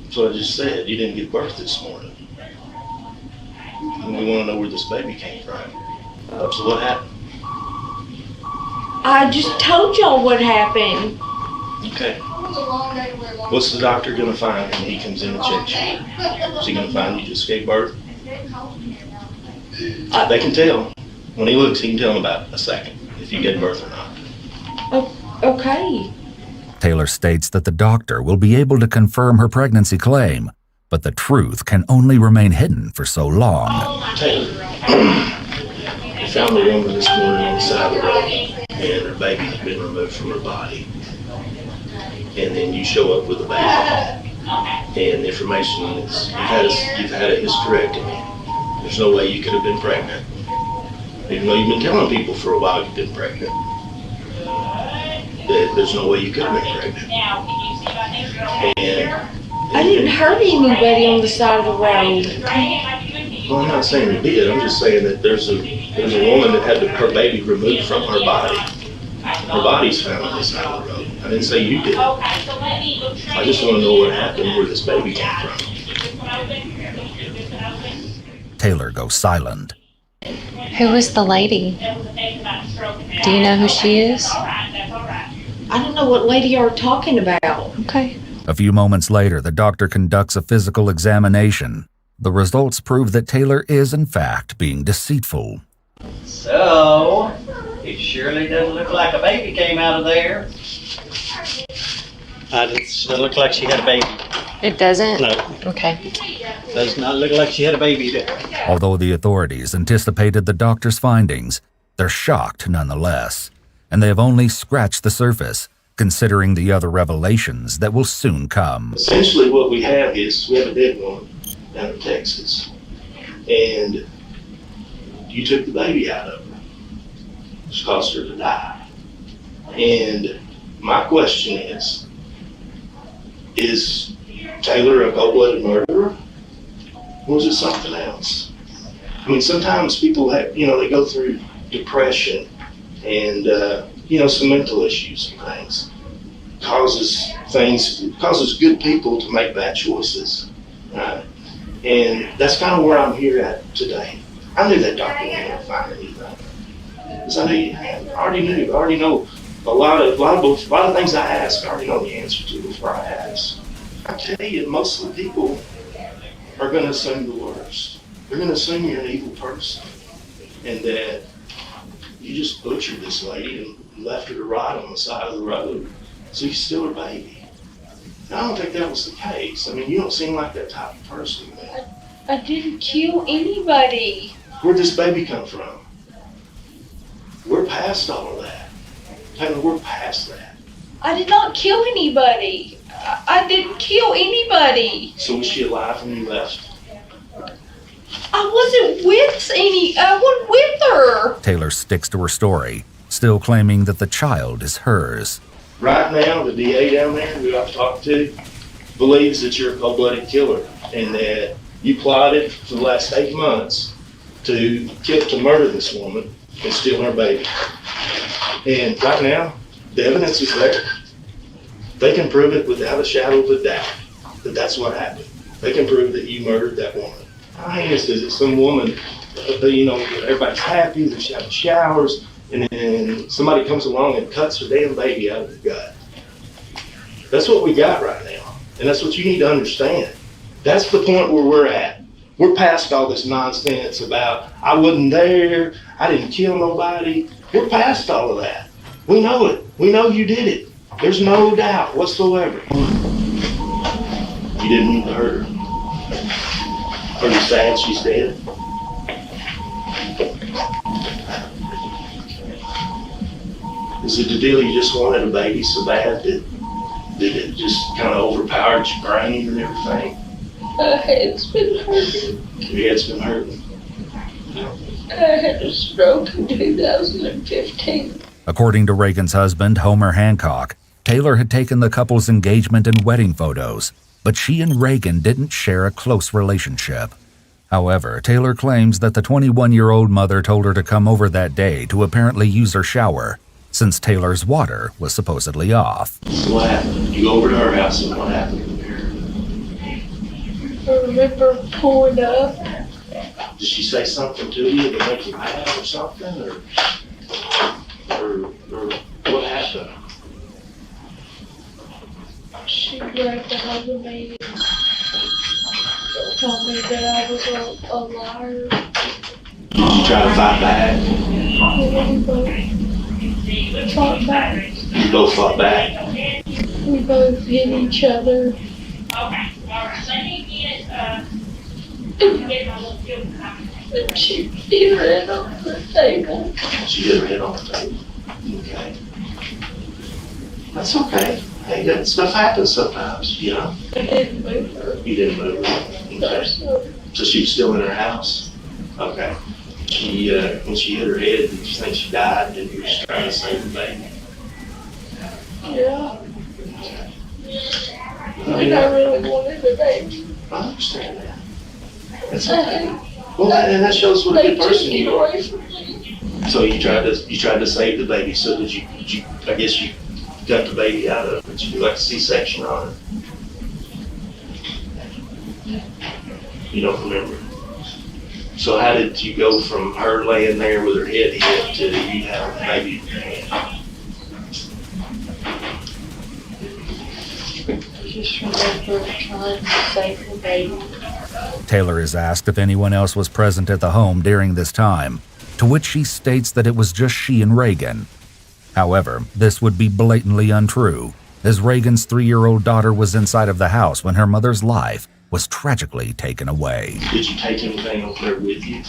[SPEAKER 14] That's what I just said. You didn't give birth this morning. And we want to know where this baby came from. So what happened?
[SPEAKER 12] I just told y'all what happened.
[SPEAKER 14] Okay. What's the doctor going to find when he comes in and checks you? Is he going to find you just gave birth? They can tell. When he looks, he can tell in about a second if you gave birth or not.
[SPEAKER 12] Okay.
[SPEAKER 1] Taylor states that the doctor will be able to confirm her pregnancy claim, but the truth can only remain hidden for so long.
[SPEAKER 14] Taylor, you found the woman this morning on the side of the road, and her baby has been removed from her body. And then you show up with a baby, and the information is you've had a hysterectomy. There's no way you could have been pregnant, even though you've been telling people for a while you've been pregnant. There's no way you could have been pregnant. And
[SPEAKER 12] I didn't hurt anybody on the side of the road.
[SPEAKER 14] well, I'm not saying you did. I'm just saying that there's a woman that had her baby removed from her body. Her body's found on the side of the road. I didn't say you did. I just want to know what happened, where this baby came from.
[SPEAKER 1] Taylor goes silent.
[SPEAKER 11] Who is the lady? Do you know who she is?
[SPEAKER 12] I don't know what lady you're talking about.
[SPEAKER 11] Okay.
[SPEAKER 1] A few moments later, the doctor conducts a physical examination. The results prove that Taylor is, in fact, being deceitful.
[SPEAKER 15] So, it surely doesn't look like a baby came out of there. It doesn't look like she had a baby.
[SPEAKER 11] It doesn't?
[SPEAKER 15] No.
[SPEAKER 11] Okay.
[SPEAKER 15] Does not look like she had a baby there.
[SPEAKER 1] Although the authorities anticipated the doctor's findings, they're shocked nonetheless, and they have only scratched the surface, considering the other revelations that will soon come.
[SPEAKER 14] Essentially what we have is we have a dead woman down in Texas, and you took the baby out of her, which caused her to die. And my question is Taylor a cold-blooded murderer, or is it something else? I mean, sometimes people have, they go through depression and, some mental issues and things. Causes good people to make bad choices, right? And that's kind of where I'm here at today. I knew that doctor wasn't going to find anything. Because I already knew. I already know a lot of things I ask, I already know the answer to before I ask. I tell you, most of the people are going to assume the worst. They're going to assume you're an evil person and that you just butchered this lady and left her to rot on the side of the road so you could steal her baby. I don't think that was the case. I mean, you don't seem like that type of person, man.
[SPEAKER 12] I didn't kill anybody.
[SPEAKER 14] Where'd this baby come from? We're past all of that. Taylor, we're past that.
[SPEAKER 12] I did not kill anybody. I didn't kill anybody.
[SPEAKER 14] So was she alive when you left?
[SPEAKER 12] I wasn't with her.
[SPEAKER 1] Taylor sticks to her story, still claiming that the child is hers.
[SPEAKER 14] Right now, the DA down there who I've talked to believes that you're a cold-blooded killer and that you plotted for the last 8 months to murder this woman and steal her baby. And right now, the evidence is there. They can prove it without a shadow of a doubt that that's what happened. They can prove that you murdered that woman. How heinous is it? Some woman, everybody's happy, they're having showers, and then somebody comes along and cuts her damn baby out of the gut. That's what we got right now, and that's what you need to understand. That's the point where we're at. We're past all this nonsense about, I wasn't there, I didn't kill nobody. We're past all of that. We know it. We know you did it. There's no doubt whatsoever. You didn't mean to hurt her. Are you sad she's dead? Is it the deal you just wanted a baby so bad that it just kind of overpowered your brain and everything?
[SPEAKER 12] My head's been hurting.
[SPEAKER 14] Your head's been hurting.
[SPEAKER 12] I had a stroke in 2015.
[SPEAKER 1] According to Reagan's husband, Homer Hancock, Taylor had taken the couple's engagement and wedding photos, but she and Reagan didn't share a close relationship. However, Taylor claims that the 21-year-old mother told her to come over that day to apparently use her shower, since Taylor's water was supposedly off.
[SPEAKER 14] So what happened? You go over to her house and what happened there?
[SPEAKER 12] I remember pulling up.
[SPEAKER 14] Did she say something to you to make you mad or something? Or what happened?
[SPEAKER 12] She grabbed a hold of me and told me that I was a liar.
[SPEAKER 14] Did you try to fight back?
[SPEAKER 12] We both fought back.
[SPEAKER 14] You both fought back?
[SPEAKER 12] We both hit each other. And she hit her head on the table.
[SPEAKER 14] She hit her head on the table. Okay. That's okay. Hey, that stuff happens sometimes, you know?
[SPEAKER 12] I didn't move her.
[SPEAKER 14] You didn't move her? Okay. So she was still in her house? Okay. She, when she hit her head, did you think she died and you were just trying to save the baby?
[SPEAKER 12] Yeah. And I really wanted a baby.
[SPEAKER 14] I understand that. That's okay. Well, and that shows what a good person you are. So you tried to save the baby. So did you? I guess you got the baby out of it. Did you do like a C-section on it? You don't remember. So how did you go from her laying there with her head hit to you having the baby in your hand?
[SPEAKER 12] I just remember trying to save the baby.
[SPEAKER 1] Taylor is asked if anyone else was present at the home during this time, to which she states that it was just she and Reagan. However, this would be blatantly untrue, as Reagan's 3-year-old daughter was inside of the house when her mother's life was tragically taken away.
[SPEAKER 14] Did you take anything over there with you?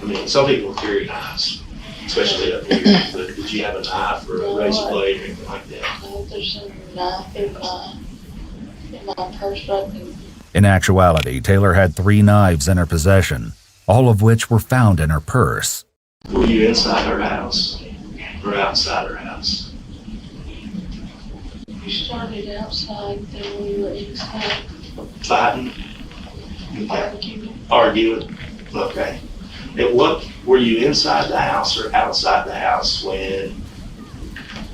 [SPEAKER 14] I mean, some people carry knives, especially up here, but did you have a knife or a razor blade or anything like that?
[SPEAKER 12] There's a knife in my purse right now.
[SPEAKER 1] In actuality, Taylor had 3 knives in her possession, all of which were found in her purse.
[SPEAKER 14] Were you inside her house or outside her house?
[SPEAKER 12] We started outside, then we were inside.
[SPEAKER 14] Fighting? Arguing? Okay. And what, were you inside the house or outside the house when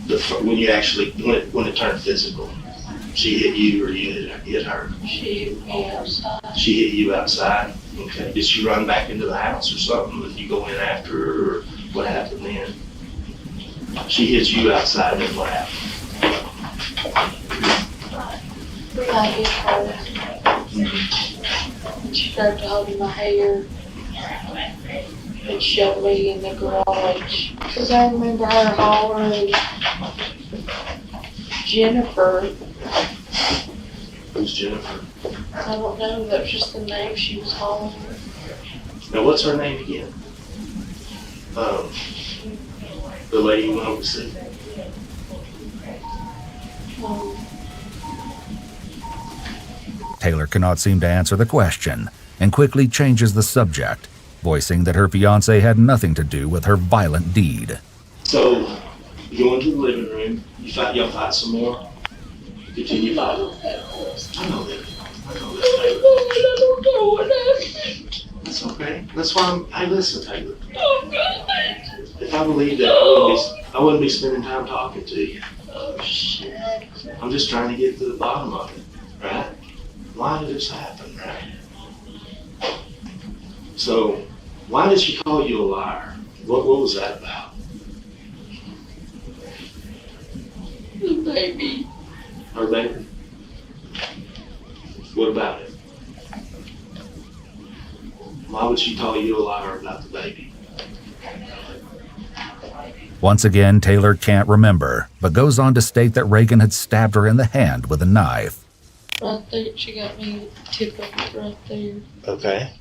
[SPEAKER 14] you actually, when it turned physical? She hit you or you hit her?
[SPEAKER 12] She hit me outside.
[SPEAKER 14] She hit you outside? Okay. Did she run back into the house or something? Did you go in after her or what happened then? She hit you outside and then what happened?
[SPEAKER 12] I hit her. She grabbed a hold of my hair. and shoved me in the garage. Because I remember her hollering, Jennifer.
[SPEAKER 14] Who's Jennifer?
[SPEAKER 12] I don't know, that was just the name she was hollering.
[SPEAKER 14] Now, what's her name again? The lady you went over to see.
[SPEAKER 1] Taylor cannot seem to answer the question and quickly changes the subject, voicing that her fiancé had nothing to do with her violent deed.
[SPEAKER 14] So, you go into the living room, y'all fight some more, continue fighting. I know that. I don't know what happened. That's okay. That's why hey, listen, Taylor. If I believed that, I wouldn't be spending time talking to you.
[SPEAKER 12] Oh, shit.
[SPEAKER 14] I'm just trying to get to the bottom of it, right? Why did this happen, right? So, why did she call you a liar? What was that about?
[SPEAKER 12] The baby.
[SPEAKER 14] Her baby? What about it? Why would she call you a liar about the baby?
[SPEAKER 1] Once again, Taylor can't remember, but goes on to state that Reagan had stabbed her in the hand with a knife.
[SPEAKER 12] Right there, she got me the tip of it right there.
[SPEAKER 14] Okay.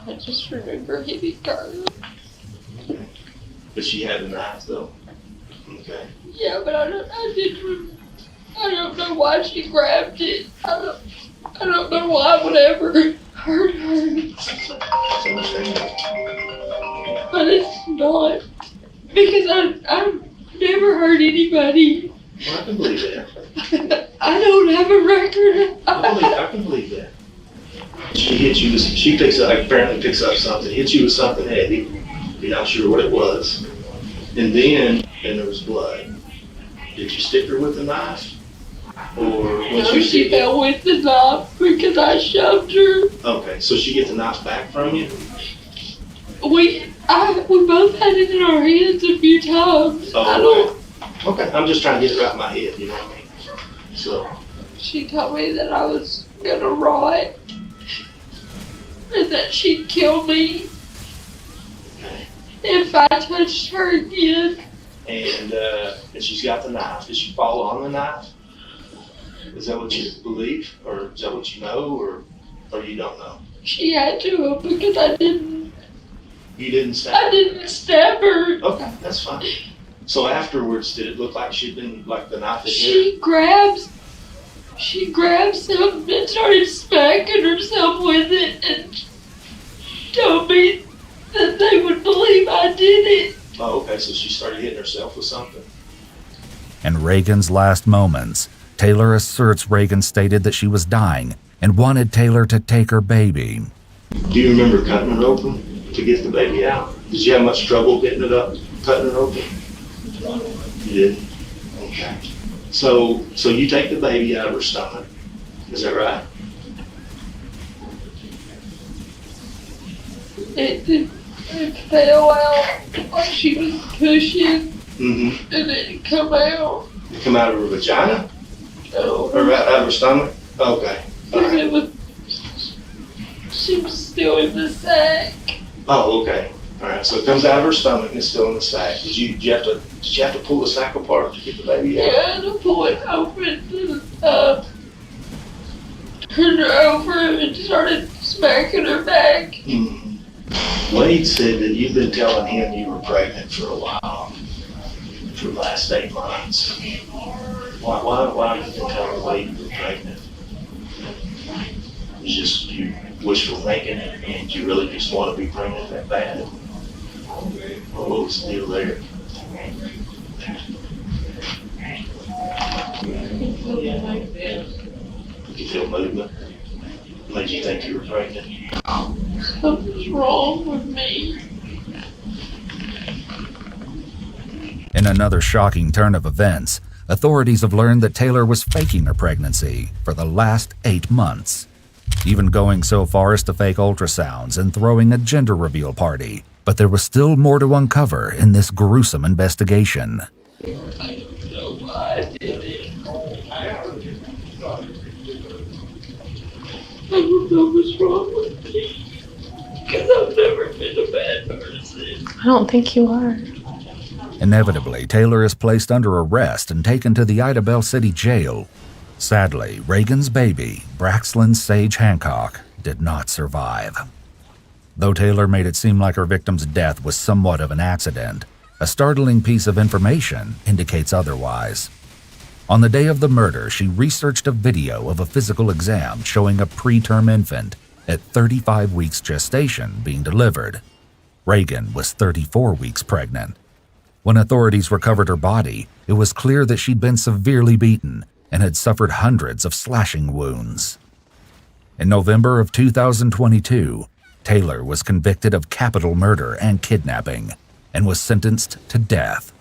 [SPEAKER 12] I just remember hitting her.
[SPEAKER 14] But she had a knife, though. Okay.
[SPEAKER 12] Yeah, but I don't know why she grabbed it. I don't know why I would ever hurt her. But it's not. Because I've never hurt anybody.
[SPEAKER 14] Well, I can believe that.
[SPEAKER 12] I don't have a record.
[SPEAKER 14] I can believe that. She hits you, apparently picks up something, hits you with something heavy. You're not sure what it was. And there was blood. Did you stick her with the knife? Or
[SPEAKER 12] No, she fell with the knife because I shoved her.
[SPEAKER 14] Okay, so she get the knife back from you?
[SPEAKER 12] We both had it in our hands a few times.
[SPEAKER 14] Okay, I'm just trying to get it right in my head, you know what I mean? So.
[SPEAKER 12] She told me that I was gonna rot. And that she'd kill me. If I touched her again.
[SPEAKER 14] And she's got the knife. Did she fall on the knife? Is that what you believe? Or is that what you know? Or you don't know?
[SPEAKER 12] She had to because I didn't.
[SPEAKER 14] You didn't stab
[SPEAKER 12] her? I didn't stab her.
[SPEAKER 14] Okay, that's fine. So afterwards, did it look like she'd been, like the knife had hit
[SPEAKER 12] She grabbed something and started smacking herself with it and told me that they would believe I did it.
[SPEAKER 14] Oh, okay, so she started hitting herself with something.
[SPEAKER 1] In Reagan's last moments, Taylor asserts Reagan stated that she was dying and wanted Taylor to take her baby.
[SPEAKER 14] Do you remember cutting her open to get the baby out? Did you have much trouble getting it up, cutting her open? You did? Okay. So you take the baby out of her stomach. Is that right?
[SPEAKER 12] It fell out like she was pushing.
[SPEAKER 14] Mm-hmm.
[SPEAKER 12] And it come out.
[SPEAKER 14] It come out of her vagina?
[SPEAKER 12] No.
[SPEAKER 14] Or out of her stomach? Okay.
[SPEAKER 12] She was still in the sack.
[SPEAKER 14] Oh, okay. All right. So it comes out of her stomach and it's still in the sack. Did you have to pull the sack apart to get the baby out?
[SPEAKER 12] Yeah, to pull it open and turned her over and started smacking her back.
[SPEAKER 14] Mm-hmm. Wade said that you've been telling him you were pregnant for a while, for the last 8 months. Why have you been telling Wade you were pregnant? It's just you wishful thinking and you really just want to be pregnant that bad? What was the deal there? You feel movement? Made you think you were pregnant?
[SPEAKER 12] Something's wrong with me.
[SPEAKER 1] In another shocking turn of events, authorities have learned that Taylor was faking her pregnancy for the last 8 months, even going so far as to fake ultrasounds and throwing a gender reveal party. But there was still more to uncover in this gruesome investigation.
[SPEAKER 12] I don't know why I did it. I don't know what's wrong with me.
[SPEAKER 15] It's a bad person.
[SPEAKER 11] I don't think you are.
[SPEAKER 1] Inevitably, Taylor is placed under arrest and taken to the Idabel City Jail. Sadly, Reagan's baby, Braxlyn Sage Hancock, did not survive. Though Taylor made it seem like her victim's death was somewhat of an accident, a startling piece of information indicates otherwise. On the day of the murder, she researched a video of a physical exam showing a preterm infant at 35 weeks gestation being delivered. Reagan was 34 weeks pregnant. When authorities recovered her body, it was clear that she'd been severely beaten and had suffered hundreds of slashing wounds. In November of 2022, Taylor was convicted of capital murder and kidnapping and was sentenced to death.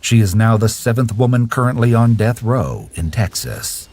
[SPEAKER 1] She is now the 7th woman currently on death row in Texas.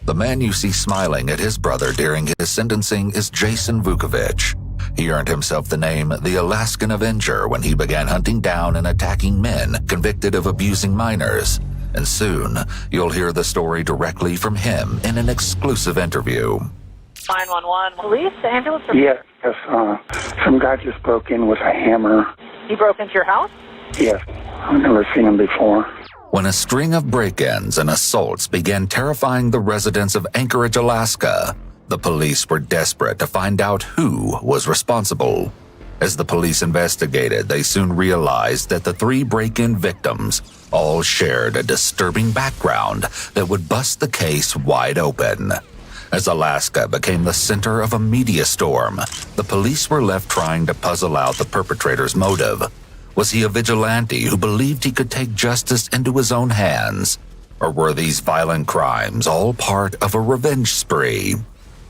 [SPEAKER 1] The man you see smiling at his brother during his sentencing is Jason Vukovich. He earned himself the name the Alaskan Avenger when he began hunting down and attacking men convicted of abusing minors. And soon, you'll hear the story directly from him in an exclusive interview.
[SPEAKER 16] 911. Police? Ambulance?
[SPEAKER 17] Yes, some guy just broke in with a hammer.
[SPEAKER 16] He broke into your house?
[SPEAKER 17] Yes, I've never seen him before.
[SPEAKER 1] When a string of break-ins and assaults began terrifying the residents of Anchorage, Alaska, the police were desperate to find out who was responsible. As the police investigated, they soon realized that the 3 break-in victims all shared a disturbing background that would bust the case wide open. As Alaska became the center of a media storm, the police were left trying to puzzle out the perpetrator's motive. Was he a vigilante who believed he could take justice into his own hands? Or were these violent crimes all part of a revenge spree?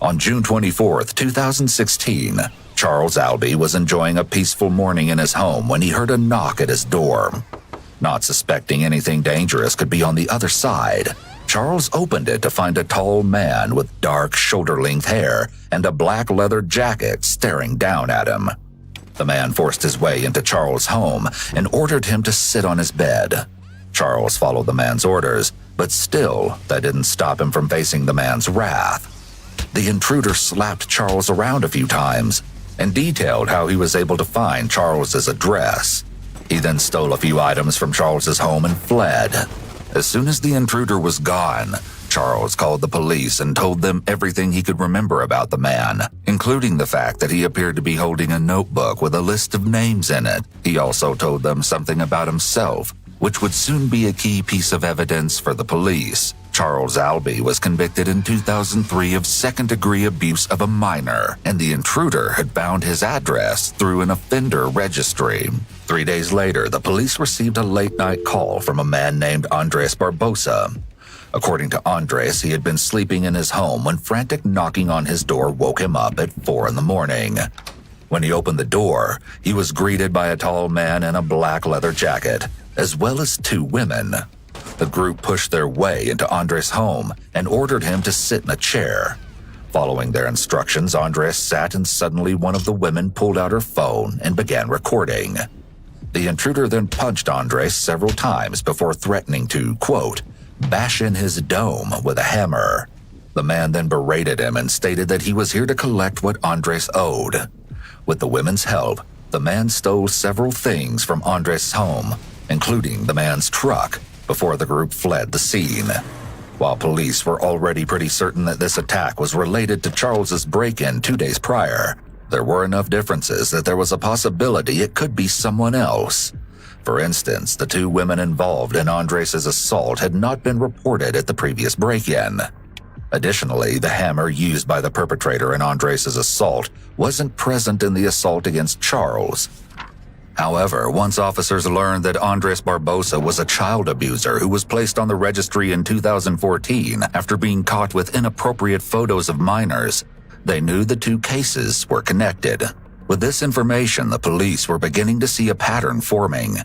[SPEAKER 1] On June 24, 2016, Charles Albee was enjoying a peaceful morning in his home when he heard a knock at his door. Not suspecting anything dangerous could be on the other side, Charles opened it to find a tall man with dark shoulder-length hair and a black leather jacket staring down at him. The man forced his way into Charles' home and ordered him to sit on his bed. Charles followed the man's orders, but still, that didn't stop him from facing the man's wrath. The intruder slapped Charles around a few times and detailed how he was able to find Charles's address. He then stole a few items from Charles's home and fled. As soon as the intruder was gone, Charles called the police and told them everything he could remember about the man, including the fact that he appeared to be holding a notebook with a list of names in it. He also told them something about himself, which would soon be a key piece of evidence for the police. Charles Albee was convicted in 2003 of second-degree abuse of a minor, and the intruder had found his address through an offender registry. 3 days later, the police received a late-night call from a man named Andres Barbosa. According to Andres, he had been sleeping in his home when frantic knocking on his door woke him up at 4 a.m. When he opened the door, he was greeted by a tall man in a black leather jacket, as well as 2 women. The group pushed their way into Andres' home and ordered him to sit in a chair. Following their instructions, Andres sat and suddenly one of the women pulled out her phone and began recording. The intruder then punched Andres several times before threatening to, quote, bash in his dome with a hammer. The man then berated him and stated that he was here to collect what Andres owed. With the women's help, the man stole several things from Andres' home, including the man's truck, before the group fled the scene. While police were already pretty certain that this attack was related to Charles's break-in 2 days prior, there were enough differences that there was a possibility it could be someone else. For instance, the 2 women involved in Andres' assault had not been reported at the previous break-in. Additionally, the hammer used by the perpetrator in Andres' assault wasn't present in the assault against Charles. However, once officers learned that Andres Barbosa was a child abuser who was placed on the registry in 2014 after being caught with inappropriate photos of minors, they knew the 2 cases were connected. With this information, the police were beginning to see a pattern forming.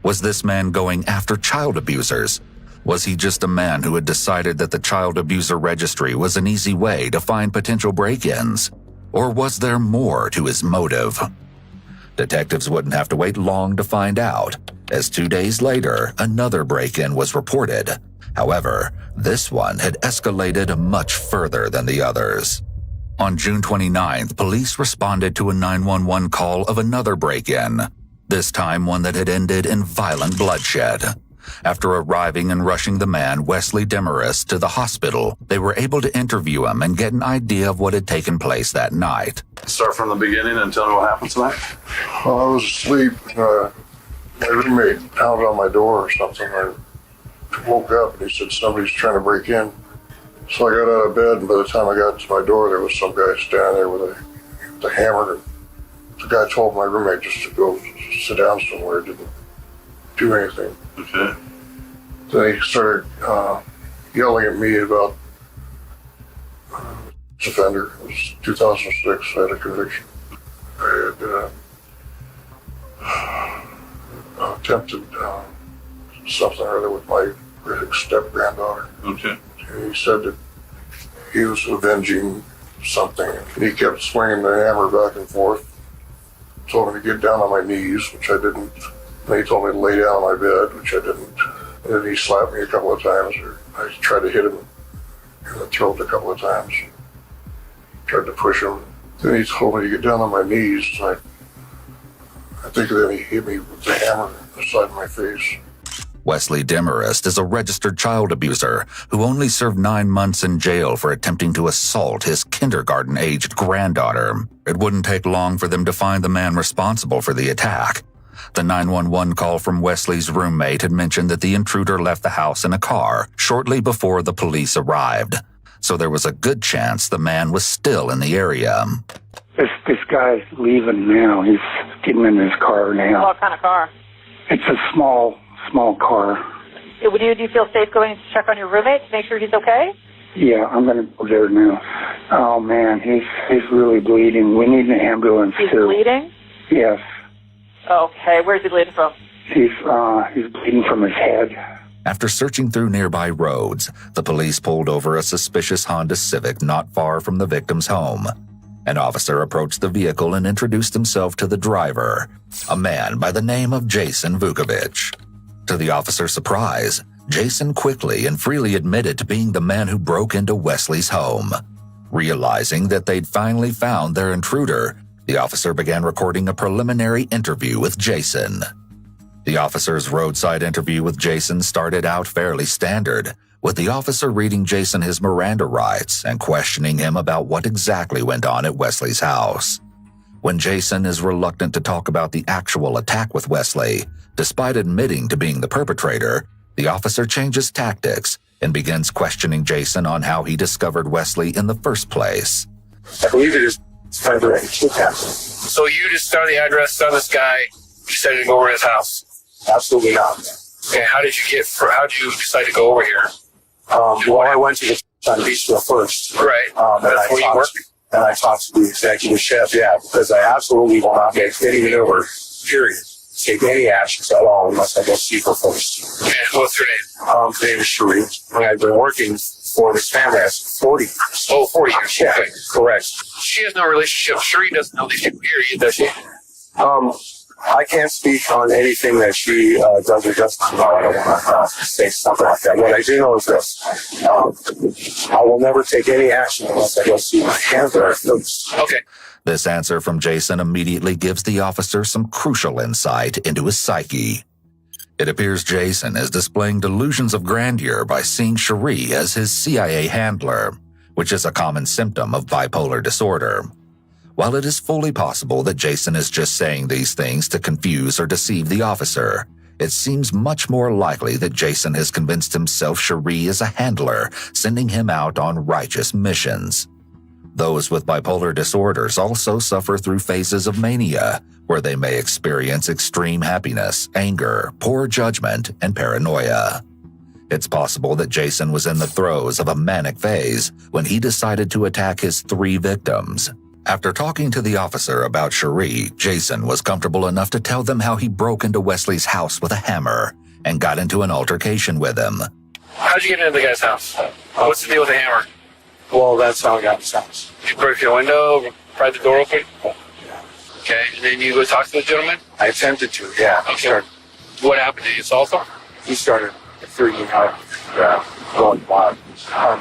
[SPEAKER 1] Was this man going after child abusers? Was he just a man who had decided that the child abuser registry was an easy way to find potential break-ins? Or was there more to his motive? Detectives wouldn't have to wait long to find out, as 2 days later, another break-in was reported. However, this one had escalated much further than the others. On June 29th, police responded to a 911 call of another break-in, this time one that had ended in violent bloodshed. After arriving and rushing the man, Wesley Demarest, to the hospital, they were able to interview him and get an idea of what had taken place that night.
[SPEAKER 7] Start from the beginning and tell me what happened tonight.
[SPEAKER 18] Well, I was asleep. My roommate pounded on my door or something. I woke up and he said somebody's trying to break in. So I got out of bed, and by the time I got to my door, there was some guy standing there with a hammer. The guy told my roommate just to go sit down somewhere. Didn't do anything.
[SPEAKER 7] Okay.
[SPEAKER 18] Then he started yelling at me about offender. It was 2006. I had a conviction. I had attempted something or other with my step-granddaughter.
[SPEAKER 7] Okay.
[SPEAKER 18] And he said that he was avenging something. And he kept swinging the hammer back and forth. Told me to get down on my knees, which I didn't. Then he told me to lay down on my bed, which I didn't. And then he slapped me a couple of times. I tried to hit him in the throat a couple of times. Tried to push him. Then he told me to get down on my knees. I think then he hit me with the hammer on the side of my face.
[SPEAKER 1] Wesley Demarest is a registered child abuser who only served 9 months in jail for attempting to assault his kindergarten-aged granddaughter. It wouldn't take long for them to find the man responsible for the attack. The 911 call from Wesley's roommate had mentioned that the intruder left the house in a car shortly before the police arrived, so there was a good chance the man was still in the area.
[SPEAKER 17] This guy's leaving now. He's getting in his car now.
[SPEAKER 16] What kind of car?
[SPEAKER 17] It's a small car.
[SPEAKER 16] Do you feel safe going to check on your roommate to make sure he's okay?
[SPEAKER 17] Yeah, I'm going to go there now. Oh, man, he's really bleeding. We need an ambulance,
[SPEAKER 16] He's
[SPEAKER 17] too.
[SPEAKER 16] bleeding?
[SPEAKER 17] Yes.
[SPEAKER 16] Okay, where's he bleeding from?
[SPEAKER 17] He's bleeding from his head.
[SPEAKER 1] After searching through nearby roads, the police pulled over a suspicious Honda Civic not far from the victim's home. An officer approached the vehicle and introduced himself to the driver, a man by the name of Jason Vukovic. To the officer's surprise, Jason quickly and freely admitted to being the man who broke into Wesley's home. Realizing that they'd finally found their intruder, the officer began recording a preliminary interview with Jason. The officer's roadside interview with Jason started out fairly standard, with the officer reading Jason his Miranda rights and questioning him about what exactly went on at Wesley's house. When Jason is reluctant to talk about the actual attack with Wesley, despite admitting to being the perpetrator, the officer changes tactics and begins questioning Jason on how he discovered Wesley in the first place.
[SPEAKER 18] I believe it is February 2000.
[SPEAKER 19] So you just found the address, saw this guy, decided to go over to his house?
[SPEAKER 18] Absolutely not.
[SPEAKER 19] Okay, how did you decide to go over here?
[SPEAKER 18] Well, I went to the on Beachville first.
[SPEAKER 19] Right.
[SPEAKER 18] That's where you work? And I talked to the executive chef, because I absolutely will not make any maneuver, period. Take any actions at all unless I go see her first.
[SPEAKER 19] And what's her name?
[SPEAKER 18] Her name is Cherie. And I've been working for this family for 40 years.
[SPEAKER 19] Oh, 40 years.
[SPEAKER 18] Yeah,
[SPEAKER 19] Okay.
[SPEAKER 18] correct.
[SPEAKER 19] She has no relationship. Cherie doesn't know these people here, does she?
[SPEAKER 18] I can't speak on anything that she does or doesn't know. I don't want to say something like that. What I do know is this. I will never take any action unless I go see my handler first.
[SPEAKER 19] Okay.
[SPEAKER 1] This answer from Jason immediately gives the officer some crucial insight into his psyche. It appears Jason is displaying delusions of grandeur by seeing Cherie as his CIA handler, which is a common symptom of bipolar disorder. While it is fully possible that Jason is just saying these things to confuse or deceive the officer, it seems much more likely that Jason has convinced himself Cherie is a handler, sending him out on righteous missions. Those with bipolar disorders also suffer through phases of mania, where they may experience extreme happiness, anger, poor judgment, and paranoia. It's possible that Jason was in the throes of a manic phase when he decided to attack his 3 victims. After talking to the officer about Cherie, Jason was comfortable enough to tell them how he broke into Wesley's house with a hammer and got into an altercation with him.
[SPEAKER 19] How'd you get into the guy's house? What's the deal with the hammer?
[SPEAKER 20] Well, that's how I got in his house.
[SPEAKER 19] You broke your window, pried the door open? Okay, and then you go talk to the gentleman?
[SPEAKER 20] I attempted to, yeah.
[SPEAKER 19] Okay. What happened? Did you assault him?
[SPEAKER 20] He started freaking out, going wild.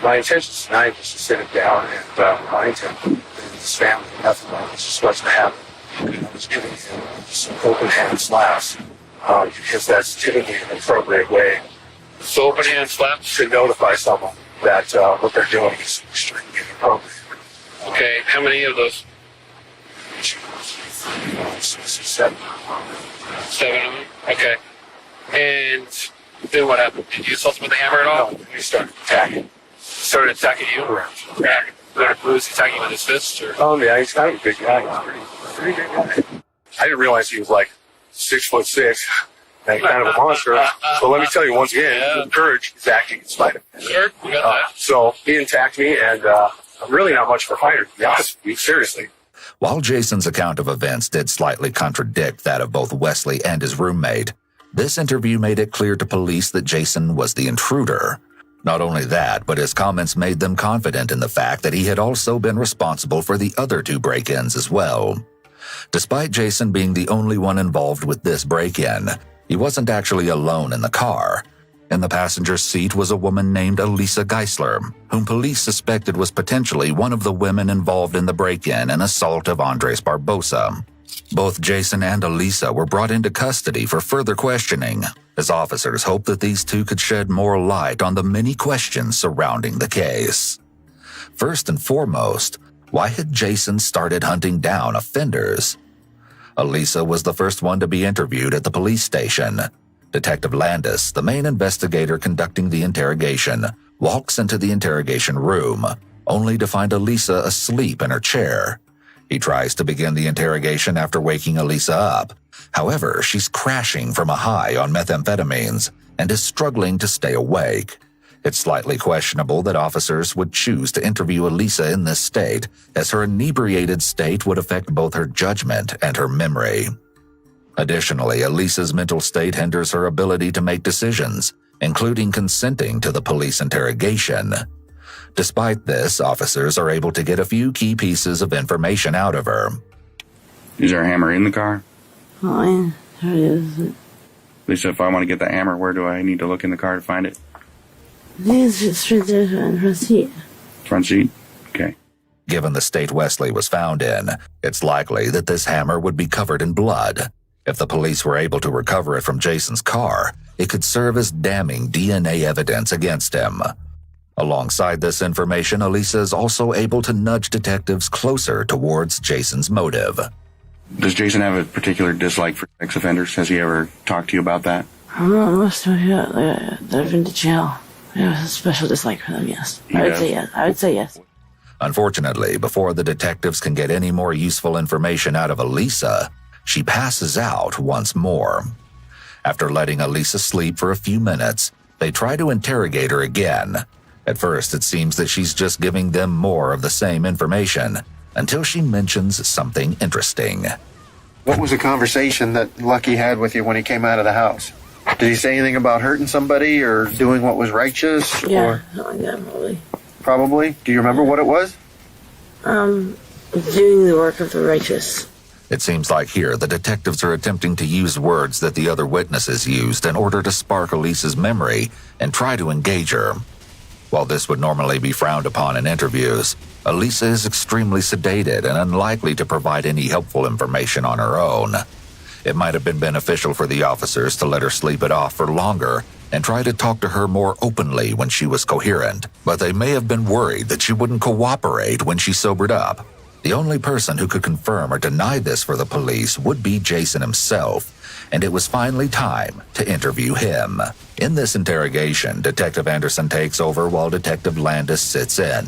[SPEAKER 20] My intention tonight was to sit him down and remind him that his family, nothing like this is supposed to happen. I was giving him some open-hand slaps, because that's typically an appropriate way.
[SPEAKER 19] So open-hand slaps?
[SPEAKER 20] To notify someone that what they're doing is extremely inappropriate.
[SPEAKER 19] Okay, how many of those?
[SPEAKER 20] 7.
[SPEAKER 19] 7 of them? Okay. And then what happened? Did you assault him with a hammer at all?
[SPEAKER 20] No, he started attacking.
[SPEAKER 19] Started attacking you?
[SPEAKER 20] Correct.
[SPEAKER 19] Was he attacking you with his fists? Or?
[SPEAKER 20] Oh, yeah, he's kind of a big guy. He's pretty big guy. I didn't realize he was like 6'6", and kind of a monster. But let me tell you once again, courage is acting in spite of him.
[SPEAKER 19] Sure, we got that.
[SPEAKER 20] So he attacked me, and I'm really not much of a fighter, to be honest with you, seriously.
[SPEAKER 1] While Jason's account of events did slightly contradict that of both Wesley and his roommate, this interview made it clear to police that Jason was the intruder. Not only that, but his comments made them confident in the fact that he had also been responsible for the other 2 break-ins as well. Despite Jason being the only one involved with this break-in, he wasn't actually alone in the car. In the passenger seat was a woman named Elisa Geisler, whom police suspected was potentially one of the women involved in the break-in and assault of Andres Barbosa. Both Jason and Elisa were brought into custody for further questioning, as officers hoped that these 2 could shed more light on the many questions surrounding the case. First and foremost, why had Jason started hunting down offenders? Elisa was the first one to be interviewed at the police station. Detective Landis, the main investigator conducting the interrogation, walks into the interrogation room, only to find Elisa asleep in her chair. He tries to begin the interrogation after waking Elisa up. However, she's crashing from a high on methamphetamines and is struggling to stay awake. It's slightly questionable that officers would choose to interview Elisa in this state, as her inebriated state would affect both her judgment and her memory. Additionally, Elisa's mental state hinders her ability to make decisions, including consenting to the police interrogation. Despite this, officers are able to get a few key pieces of information out of her.
[SPEAKER 21] Is there a hammer in the car?
[SPEAKER 22] Oh, yeah. There it is.
[SPEAKER 21] Lisa, if I want to get the hammer, where do I need to look in the car to find it?
[SPEAKER 22] It's right there in the front seat.
[SPEAKER 21] Front seat? Okay.
[SPEAKER 1] Given the state Wesley was found in, it's likely that this hammer would be covered in blood. If the police were able to recover it from Jason's car, it could serve as damning DNA evidence against him. Alongside this information, Elisa is also able to nudge detectives closer towards Jason's motive.
[SPEAKER 21] Does Jason have a particular dislike for sex offenders? Has he ever talked to you about that?
[SPEAKER 22] I don't know, most of them they've been to jail. There's a special dislike for them, yes. I would say yes.
[SPEAKER 1] Unfortunately, before the detectives can get any more useful information out of Elisa, she passes out once more. After letting Elisa sleep for a few minutes, they try to interrogate her again. At first, it seems that she's just giving them more of the same information, until she mentions something interesting.
[SPEAKER 23] What was the conversation that Lucky had with you when he came out of the house? Did he say anything about hurting somebody or doing what was righteous?
[SPEAKER 22] Yeah,
[SPEAKER 23] or
[SPEAKER 22] something like that, probably.
[SPEAKER 23] Probably? Do you remember what it was?
[SPEAKER 22] Doing the work of the righteous.
[SPEAKER 1] It seems like here the detectives are attempting to use words that the other witnesses used in order to spark Elisa's memory and try to engage her. While this would normally be frowned upon in interviews, Elisa is extremely sedated and unlikely to provide any helpful information on her own. It might have been beneficial for the officers to let her sleep it off for longer and try to talk to her more openly when she was coherent, but they may have been worried that she wouldn't cooperate when she sobered up. The only person who could confirm or deny this for the police would be Jason himself, and it was finally time to interview him. In this interrogation, Detective Anderson takes over while Detective Landis sits in.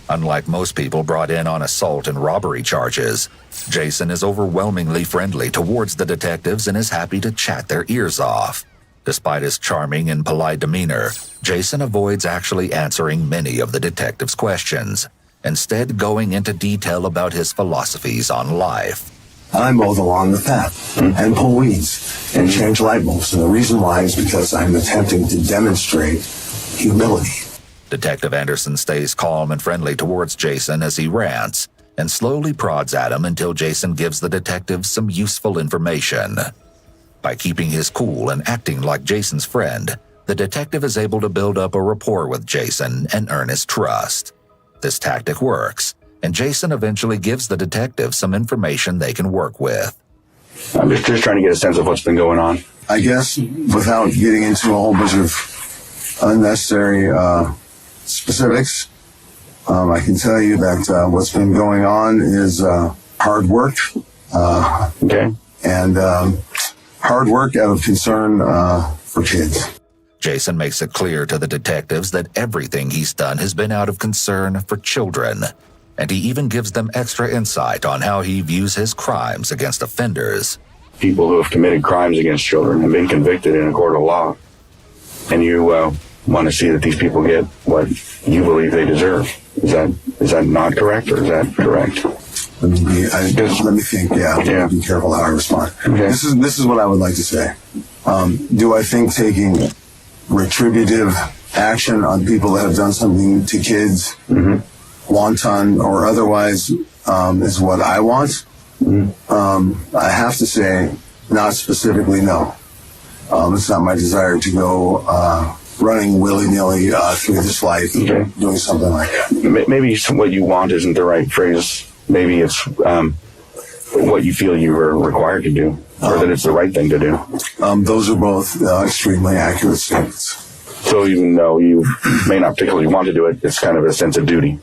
[SPEAKER 1] Unlike most people brought in on assault and robbery charges, Jason is overwhelmingly friendly towards the detectives and is happy to chat their ears off. Despite his charming and polite demeanor, Jason avoids actually answering many of the detectives' questions, instead going into detail about his philosophies on life.
[SPEAKER 3] I mow the lawn with that, and pull weeds, and change light bulbs, and the reason why is because I'm attempting to demonstrate humility.
[SPEAKER 1] Detective Anderson stays calm and friendly towards Jason as he rants, and slowly prods at him until Jason gives the detective some useful information. By keeping his cool and acting like Jason's friend, the detective is able to build up a rapport with Jason and earn his trust. This tactic works, and Jason eventually gives the detective some information they can work with.
[SPEAKER 21] I'm just trying to get a sense of what's been going on.
[SPEAKER 3] I guess without getting into a whole bunch of unnecessary specifics, I can tell you that what's been going on is hard work. And hard work out of concern for kids.
[SPEAKER 1] Jason makes it clear to the detectives that everything he's done has been out of concern for children, and he even gives them extra insight on how he views his crimes against offenders.
[SPEAKER 21] People who have committed crimes against children have been convicted in a court of law, and you want to see that these people get what you believe they deserve. Is that not correct, or is that correct?
[SPEAKER 3] Let me think. Yeah. Be careful how I respond.
[SPEAKER 21] Okay.
[SPEAKER 3] This is what I would like to say. Do I think taking retributive action on people that have done something to kids, wanton or otherwise, is what I want? I have to say, not specifically, no. It's not my desire to go running willy-nilly through this life, doing something like that.
[SPEAKER 21] Maybe what you want isn't the right phrase. Maybe it's what you feel you are required to do, or that it's the right thing to do.
[SPEAKER 3] Those are both extremely accurate statements.
[SPEAKER 21] So even though you may not particularly want to do it, it's kind of a sense of duty.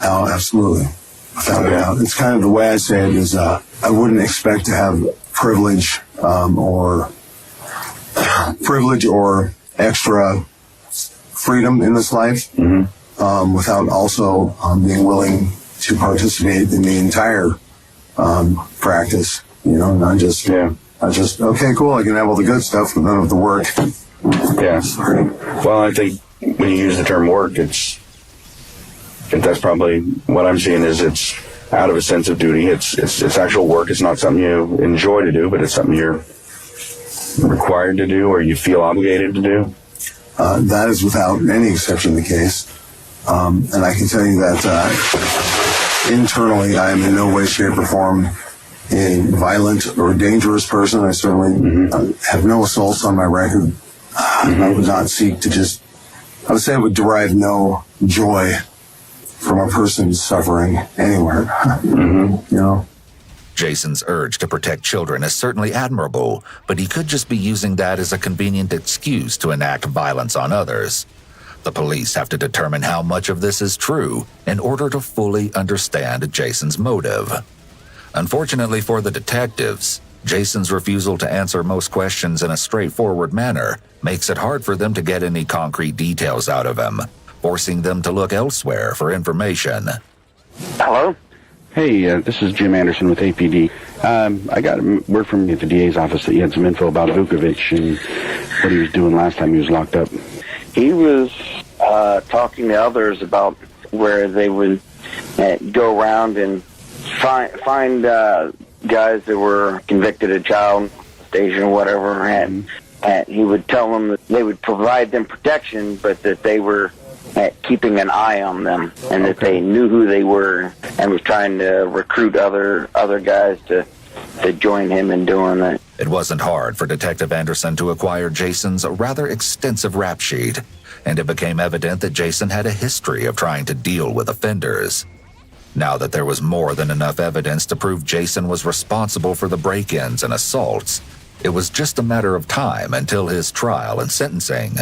[SPEAKER 3] Oh, absolutely. Without a doubt. It's kind of the way I say it is I wouldn't expect to have privilege or extra freedom in this life without also being willing to participate in the entire practice, not just okay, cool, I can have all the good stuff, but none of the work.
[SPEAKER 21] Yeah. Well, I think when you use the term work, that's probably what I'm seeing is it's out of a sense of duty. It's actual work. It's not something you enjoy to do, but it's something you're required to do or you feel obligated to do.
[SPEAKER 3] That is without any exception the case. And I can tell you that internally I am in no way, shape, or form a violent or dangerous person. I certainly have no assaults on my record. I would not seek to I would say I would derive no joy from a person suffering anywhere.
[SPEAKER 1] Jason's urge to protect children is certainly admirable, but he could just be using that as a convenient excuse to enact violence on others. The police have to determine how much of this is true in order to fully understand Jason's motive. Unfortunately for the detectives, Jason's refusal to answer most questions in a straightforward manner makes it hard for them to get any concrete details out of him, forcing them to look elsewhere for information.
[SPEAKER 21] Hello? Hey, this is Jim Anderson with APD. I got word from the DA's office that you had some info about Vukovic and what he was doing last time he was locked up.
[SPEAKER 4] He was talking to others about where they would go around and find guys that were convicted of child molestation or whatever, and he would tell them that they would provide them protection, but that they were keeping an eye on them, and that they knew who they were, and was trying to recruit other guys to join him in doing that.
[SPEAKER 1] It wasn't hard for Detective Anderson to acquire Jason's rather extensive rap sheet, and it became evident that Jason had a history of trying to deal with offenders. Now that there was more than enough evidence to prove Jason was responsible for the break-ins and assaults, it was just a matter of time until his trial and sentencing.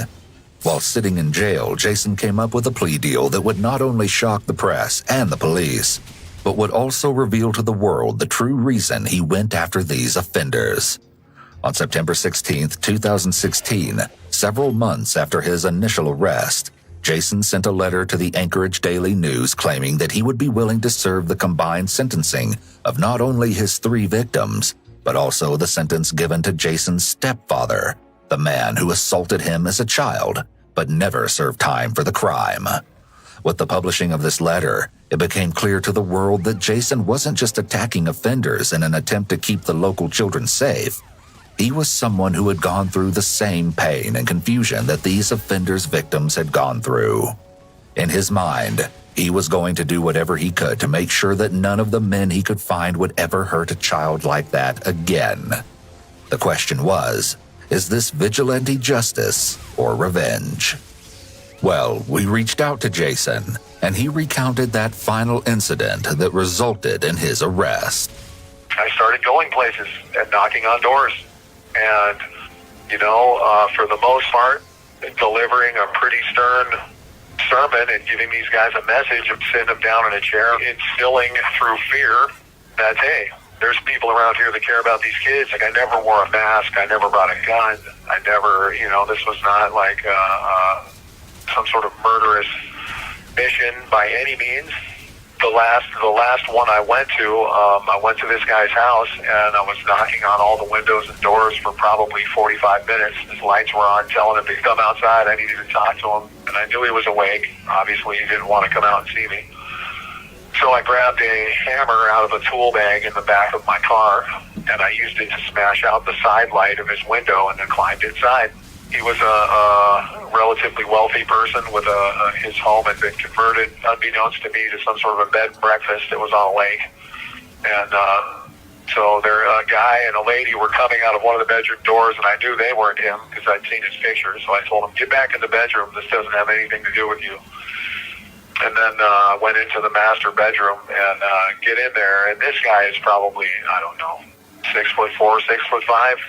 [SPEAKER 1] While sitting in jail, Jason came up with a plea deal that would not only shock the press and the police, but would also reveal to the world the true reason he went after these offenders. On September 16, 2016, several months after his initial arrest, Jason sent a letter to the Anchorage Daily News claiming that he would be willing to serve the combined sentencing of not only his 3 victims, but also the sentence given to Jason's stepfather, the man who assaulted him as a child, but never served time for the crime. With the publishing of this letter, it became clear to the world that Jason wasn't just attacking offenders in an attempt to keep the local children safe. He was someone who had gone through the same pain and confusion that these offenders' victims had gone through. In his mind, he was going to do whatever he could to make sure that none of the men he could find would ever hurt a child like that again. The question was, is this vigilante justice or revenge? Well, we reached out to Jason, and he recounted that final incident that resulted in his arrest.
[SPEAKER 2] I started going places and knocking on doors. And, for the most part, delivering a pretty stern sermon and giving these guys a message of sitting them down in a chair, instilling through fear that, hey, there's people around here that care about these kids. Like, I never wore a mask. I never brought a gun. I never, this was not like some sort of murderous mission by any means. The last one I went to this guy's house, and I was knocking on all the windows and doors for probably 45 minutes. His lights were on, telling him to come outside. I needed to talk to him, and I knew he was awake. Obviously, he didn't want to come out and see me. So I grabbed a hammer out of a tool bag in the back of my car, and I used it to smash out the side light of his window and then climbed inside. He was a relatively wealthy person with his home had been converted, unbeknownst to me, to some sort of a bed and breakfast that was on a lake. And so a guy and a lady were coming out of one of the bedroom doors, and I knew they weren't him because I'd seen his picture. So I told him, get back in the bedroom. This doesn't have anything to do with you. And then I went into the master bedroom and get in there. And this guy is probably, 6'4", 6'5",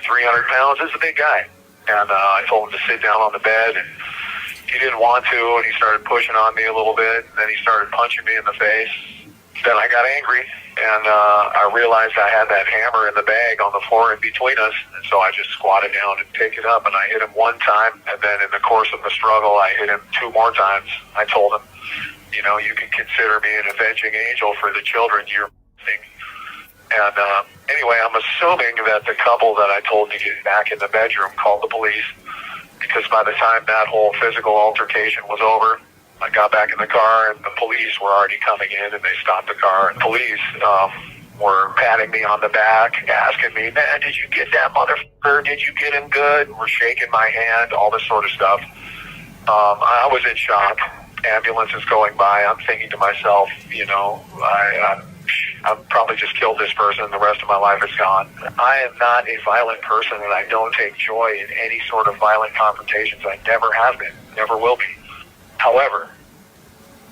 [SPEAKER 2] 300 pounds. This is a big guy. And I told him to sit down on the bed, and he didn't want to, and he started pushing on me a little bit, and then he started punching me in the face. Then I got angry, and I realized I had that hammer in the bag on the floor in between us, and so I just squatted down and picked it up, and I hit him one time, and then in the course of the struggle, I hit him 2 more times. I told him, you can consider me an avenging angel for the children you're missing. And anyway, I'm assuming that the couple that I told to get back in the bedroom called the police, because by the time that whole physical altercation was over, I got back in the car and the police were already coming in, and they stopped the car. And police were patting me on the back, asking me, man, did you get that motherfucker? Did you get him good? Were shaking my hand, all this sort of stuff. I was in shock. Ambulance is going by. I'm thinking to myself, I've probably just killed this person and the rest of my life is gone. I am not a violent person, and I don't take joy in any sort of violent confrontations. I never have been, never will be. However,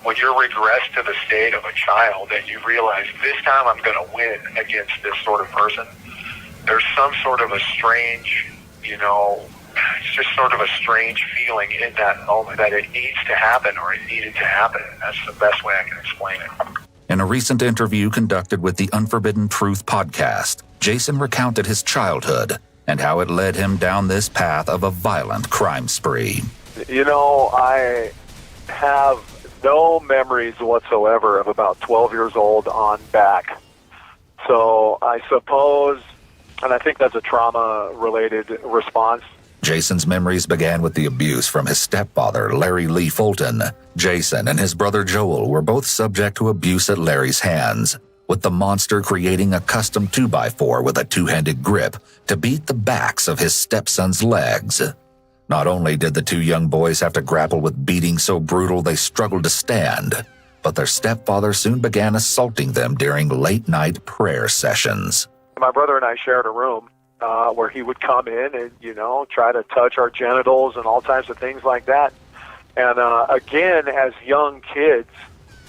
[SPEAKER 2] when you're regressed to the state of a child and you realize this time I'm going to win against this sort of person, there's some sort of a strange, it's just sort of a strange feeling in that moment that it needs to happen, or it needed to happen. That's the best way I can explain it.
[SPEAKER 1] In a recent interview conducted with the Unforbidden Truth podcast, Jason recounted his childhood and how it led him down this path of a violent crime spree.
[SPEAKER 2] I have no memories whatsoever of about 12 years old on back. So I suppose, and I think that's a trauma-related response.
[SPEAKER 1] Jason's memories began with the abuse from his stepfather, Larry Lee Fulton. Jason and his brother Joel were both subject to abuse at Larry's hands, with the monster creating a custom 2x4 with a 2-handed grip to beat the backs of his stepson's legs. Not only did the 2 young boys have to grapple with beating so brutal they struggled to stand, but their stepfather soon began assaulting them during late-night prayer sessions.
[SPEAKER 2] My brother and I shared a room where he would come in and, try to touch our genitals and all types of things like that. And again, as young kids,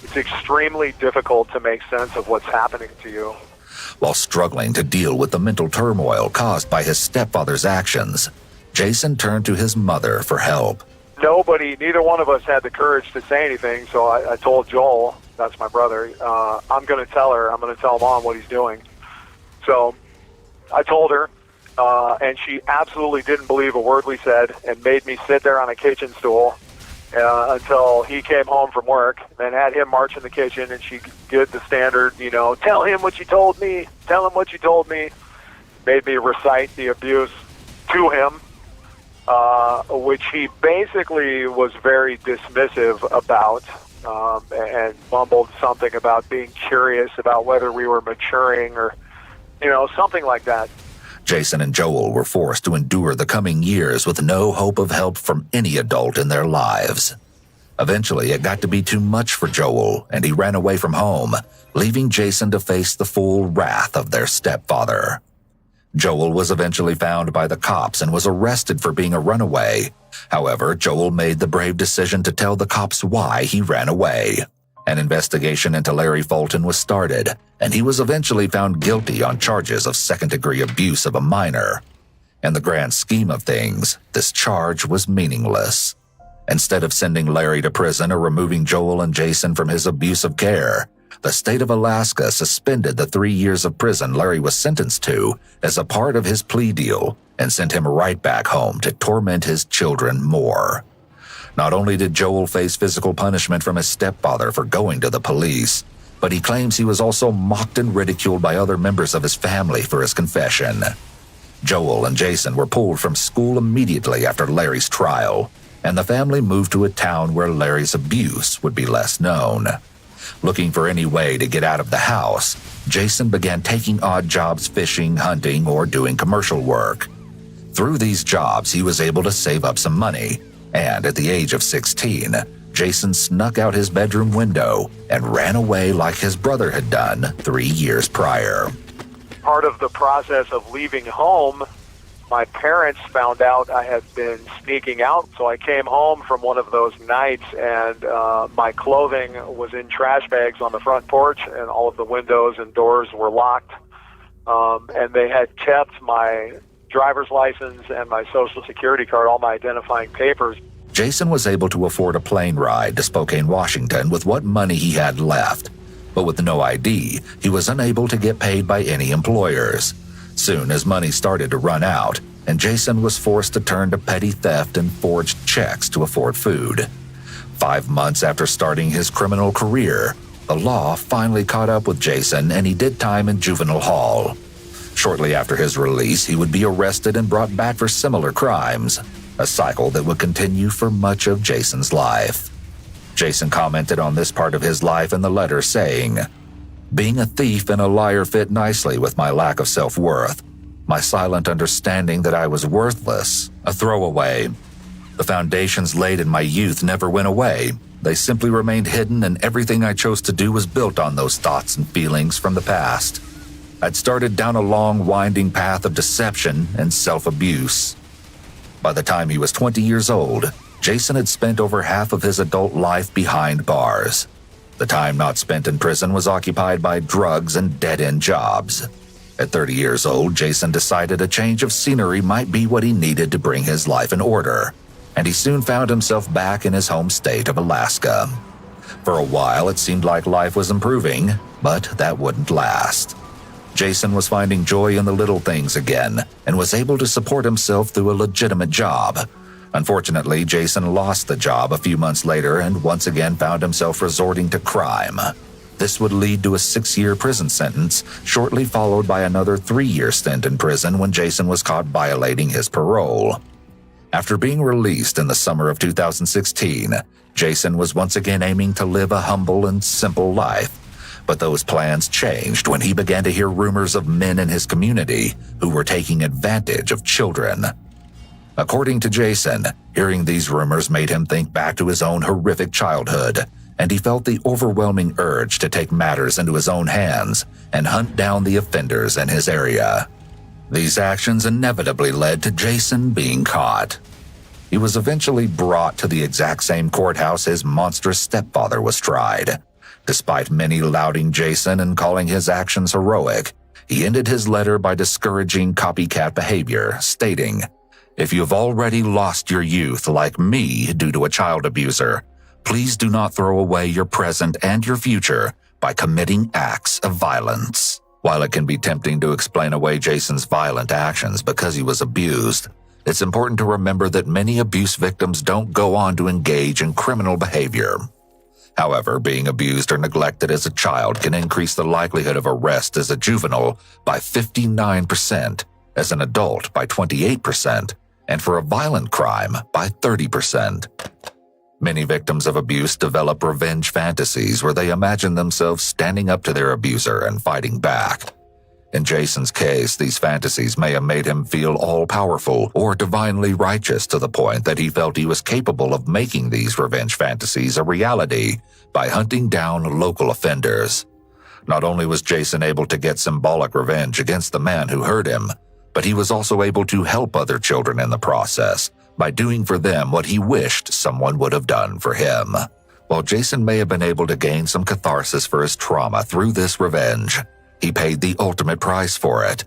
[SPEAKER 2] it's extremely difficult to make sense of what's happening to you.
[SPEAKER 1] While struggling to deal with the mental turmoil caused by his stepfather's actions, Jason turned to his mother for help.
[SPEAKER 2] Neither one of us had the courage to say anything, so I told Joel, that's my brother, I'm going to tell Mom what he's doing. So I told her, and she absolutely didn't believe a word we said and made me sit there on a kitchen stool until he came home from work, and had him march in the kitchen, and she did the standard, tell him what you told me, tell him what you told me. Made me recite the abuse to him, which he basically was very dismissive about, and mumbled something about being curious about whether we were maturing or, something like that.
[SPEAKER 1] Jason and Joel were forced to endure the coming years with no hope of help from any adult in their lives. Eventually, it got to be too much for Joel, and he ran away from home, leaving Jason to face the full wrath of their stepfather. Joel was eventually found by the cops and was arrested for being a runaway. However, Joel made the brave decision to tell the cops why he ran away. An investigation into Larry Fulton was started, and he was eventually found guilty on charges of second-degree abuse of a minor. In the grand scheme of things, this charge was meaningless. Instead of sending Larry to prison or removing Joel and Jason from his abusive care, the state of Alaska suspended the 3 years of prison Larry was sentenced to as a part of his plea deal and sent him right back home to torment his children more. Not only did Joel face physical punishment from his stepfather for going to the police, but he claims he was also mocked and ridiculed by other members of his family for his confession. Joel and Jason were pulled from school immediately after Larry's trial, and the family moved to a town where Larry's abuse would be less known. Looking for any way to get out of the house, Jason began taking odd jobs fishing, hunting, or doing commercial work. Through these jobs, he was able to save up some money, and at the age of 16, Jason snuck out his bedroom window and ran away like his brother had done 3 years prior.
[SPEAKER 2] Part of the process of leaving home, my parents found out I had been sneaking out, so I came home from one of those nights, and my clothing was in trash bags on the front porch, and all of the windows and doors were locked, and they had kept my driver's license and my social security card, all my identifying papers.
[SPEAKER 1] Jason was able to afford a plane ride to Spokane, Washington with what money he had left, but with no ID, he was unable to get paid by any employers. Soon his money started to run out, and Jason was forced to turn to petty theft and forged checks to afford food. 5 months after starting his criminal career, the law finally caught up with Jason, and he did time in juvenile hall. Shortly after his release, he would be arrested and brought back for similar crimes, a cycle that would continue for much of Jason's life. Jason commented on this part of his life in the letter, saying, "Being a thief and a liar fit nicely with my lack of self-worth, my silent understanding that I was worthless, a throwaway. The foundations laid in my youth never went away. They simply remained hidden, and everything I chose to do was built on those thoughts and feelings from the past. I'd started down a long, winding path of deception and self-abuse." By the time he was 20 years old, Jason had spent over half of his adult life behind bars. The time not spent in prison was occupied by drugs and dead-end jobs. At 30 years old, Jason decided a change of scenery might be what he needed to bring his life in order, and he soon found himself back in his home state of Alaska. For a while, it seemed like life was improving, but that wouldn't last. Jason was finding joy in the little things again and was able to support himself through a legitimate job. Unfortunately, Jason lost the job a few months later and once again found himself resorting to crime. This would lead to a 6-year prison sentence, shortly followed by another 3-year stint in prison when Jason was caught violating his parole. After being released in the summer of 2016, Jason was once again aiming to live a humble and simple life. But those plans changed when he began to hear rumors of men in his community who were taking advantage of children. According to Jason, hearing these rumors made him think back to his own horrific childhood, and he felt the overwhelming urge to take matters into his own hands and hunt down the offenders in his area. These actions inevitably led to Jason being caught. He was eventually brought to the exact same courthouse his monstrous stepfather was tried. Despite many lauding Jason and calling his actions heroic, he ended his letter by discouraging copycat behavior, stating, "If you've already lost your youth like me due to a child abuser, please do not throw away your present and your future by committing acts of violence." While it can be tempting to explain away Jason's violent actions because he was abused, it's important to remember that many abuse victims don't go on to engage in criminal behavior. However, being abused or neglected as a child can increase the likelihood of arrest as a juvenile by 59%, as an adult by 28%, and for a violent crime by 30%. Many victims of abuse develop revenge fantasies where they imagine themselves standing up to their abuser and fighting back. In Jason's case, these fantasies may have made him feel all-powerful or divinely righteous to the point that he felt he was capable of making these revenge fantasies a reality by hunting down local offenders. Not only was Jason able to get symbolic revenge against the man who hurt him, but he was also able to help other children in the process by doing for them what he wished someone would have done for him. While Jason may have been able to gain some catharsis for his trauma through this revenge, he paid the ultimate price for it.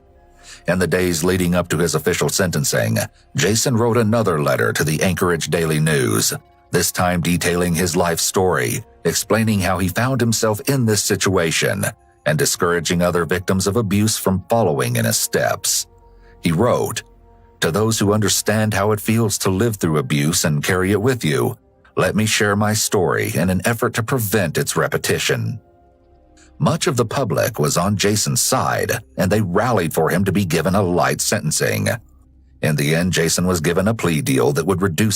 [SPEAKER 1] In the days leading up to his official sentencing, Jason wrote another letter to the Anchorage Daily News, this time detailing his life story, explaining how he found himself in this situation and discouraging other victims of abuse from following in his steps. He wrote, "To those who understand how it feels to live through abuse and carry it with you, let me share my story in an effort to prevent its repetition." Much of the public was on Jason's side, and they rallied for him to be given a light sentencing. In the end, Jason was given a plea deal that would reduce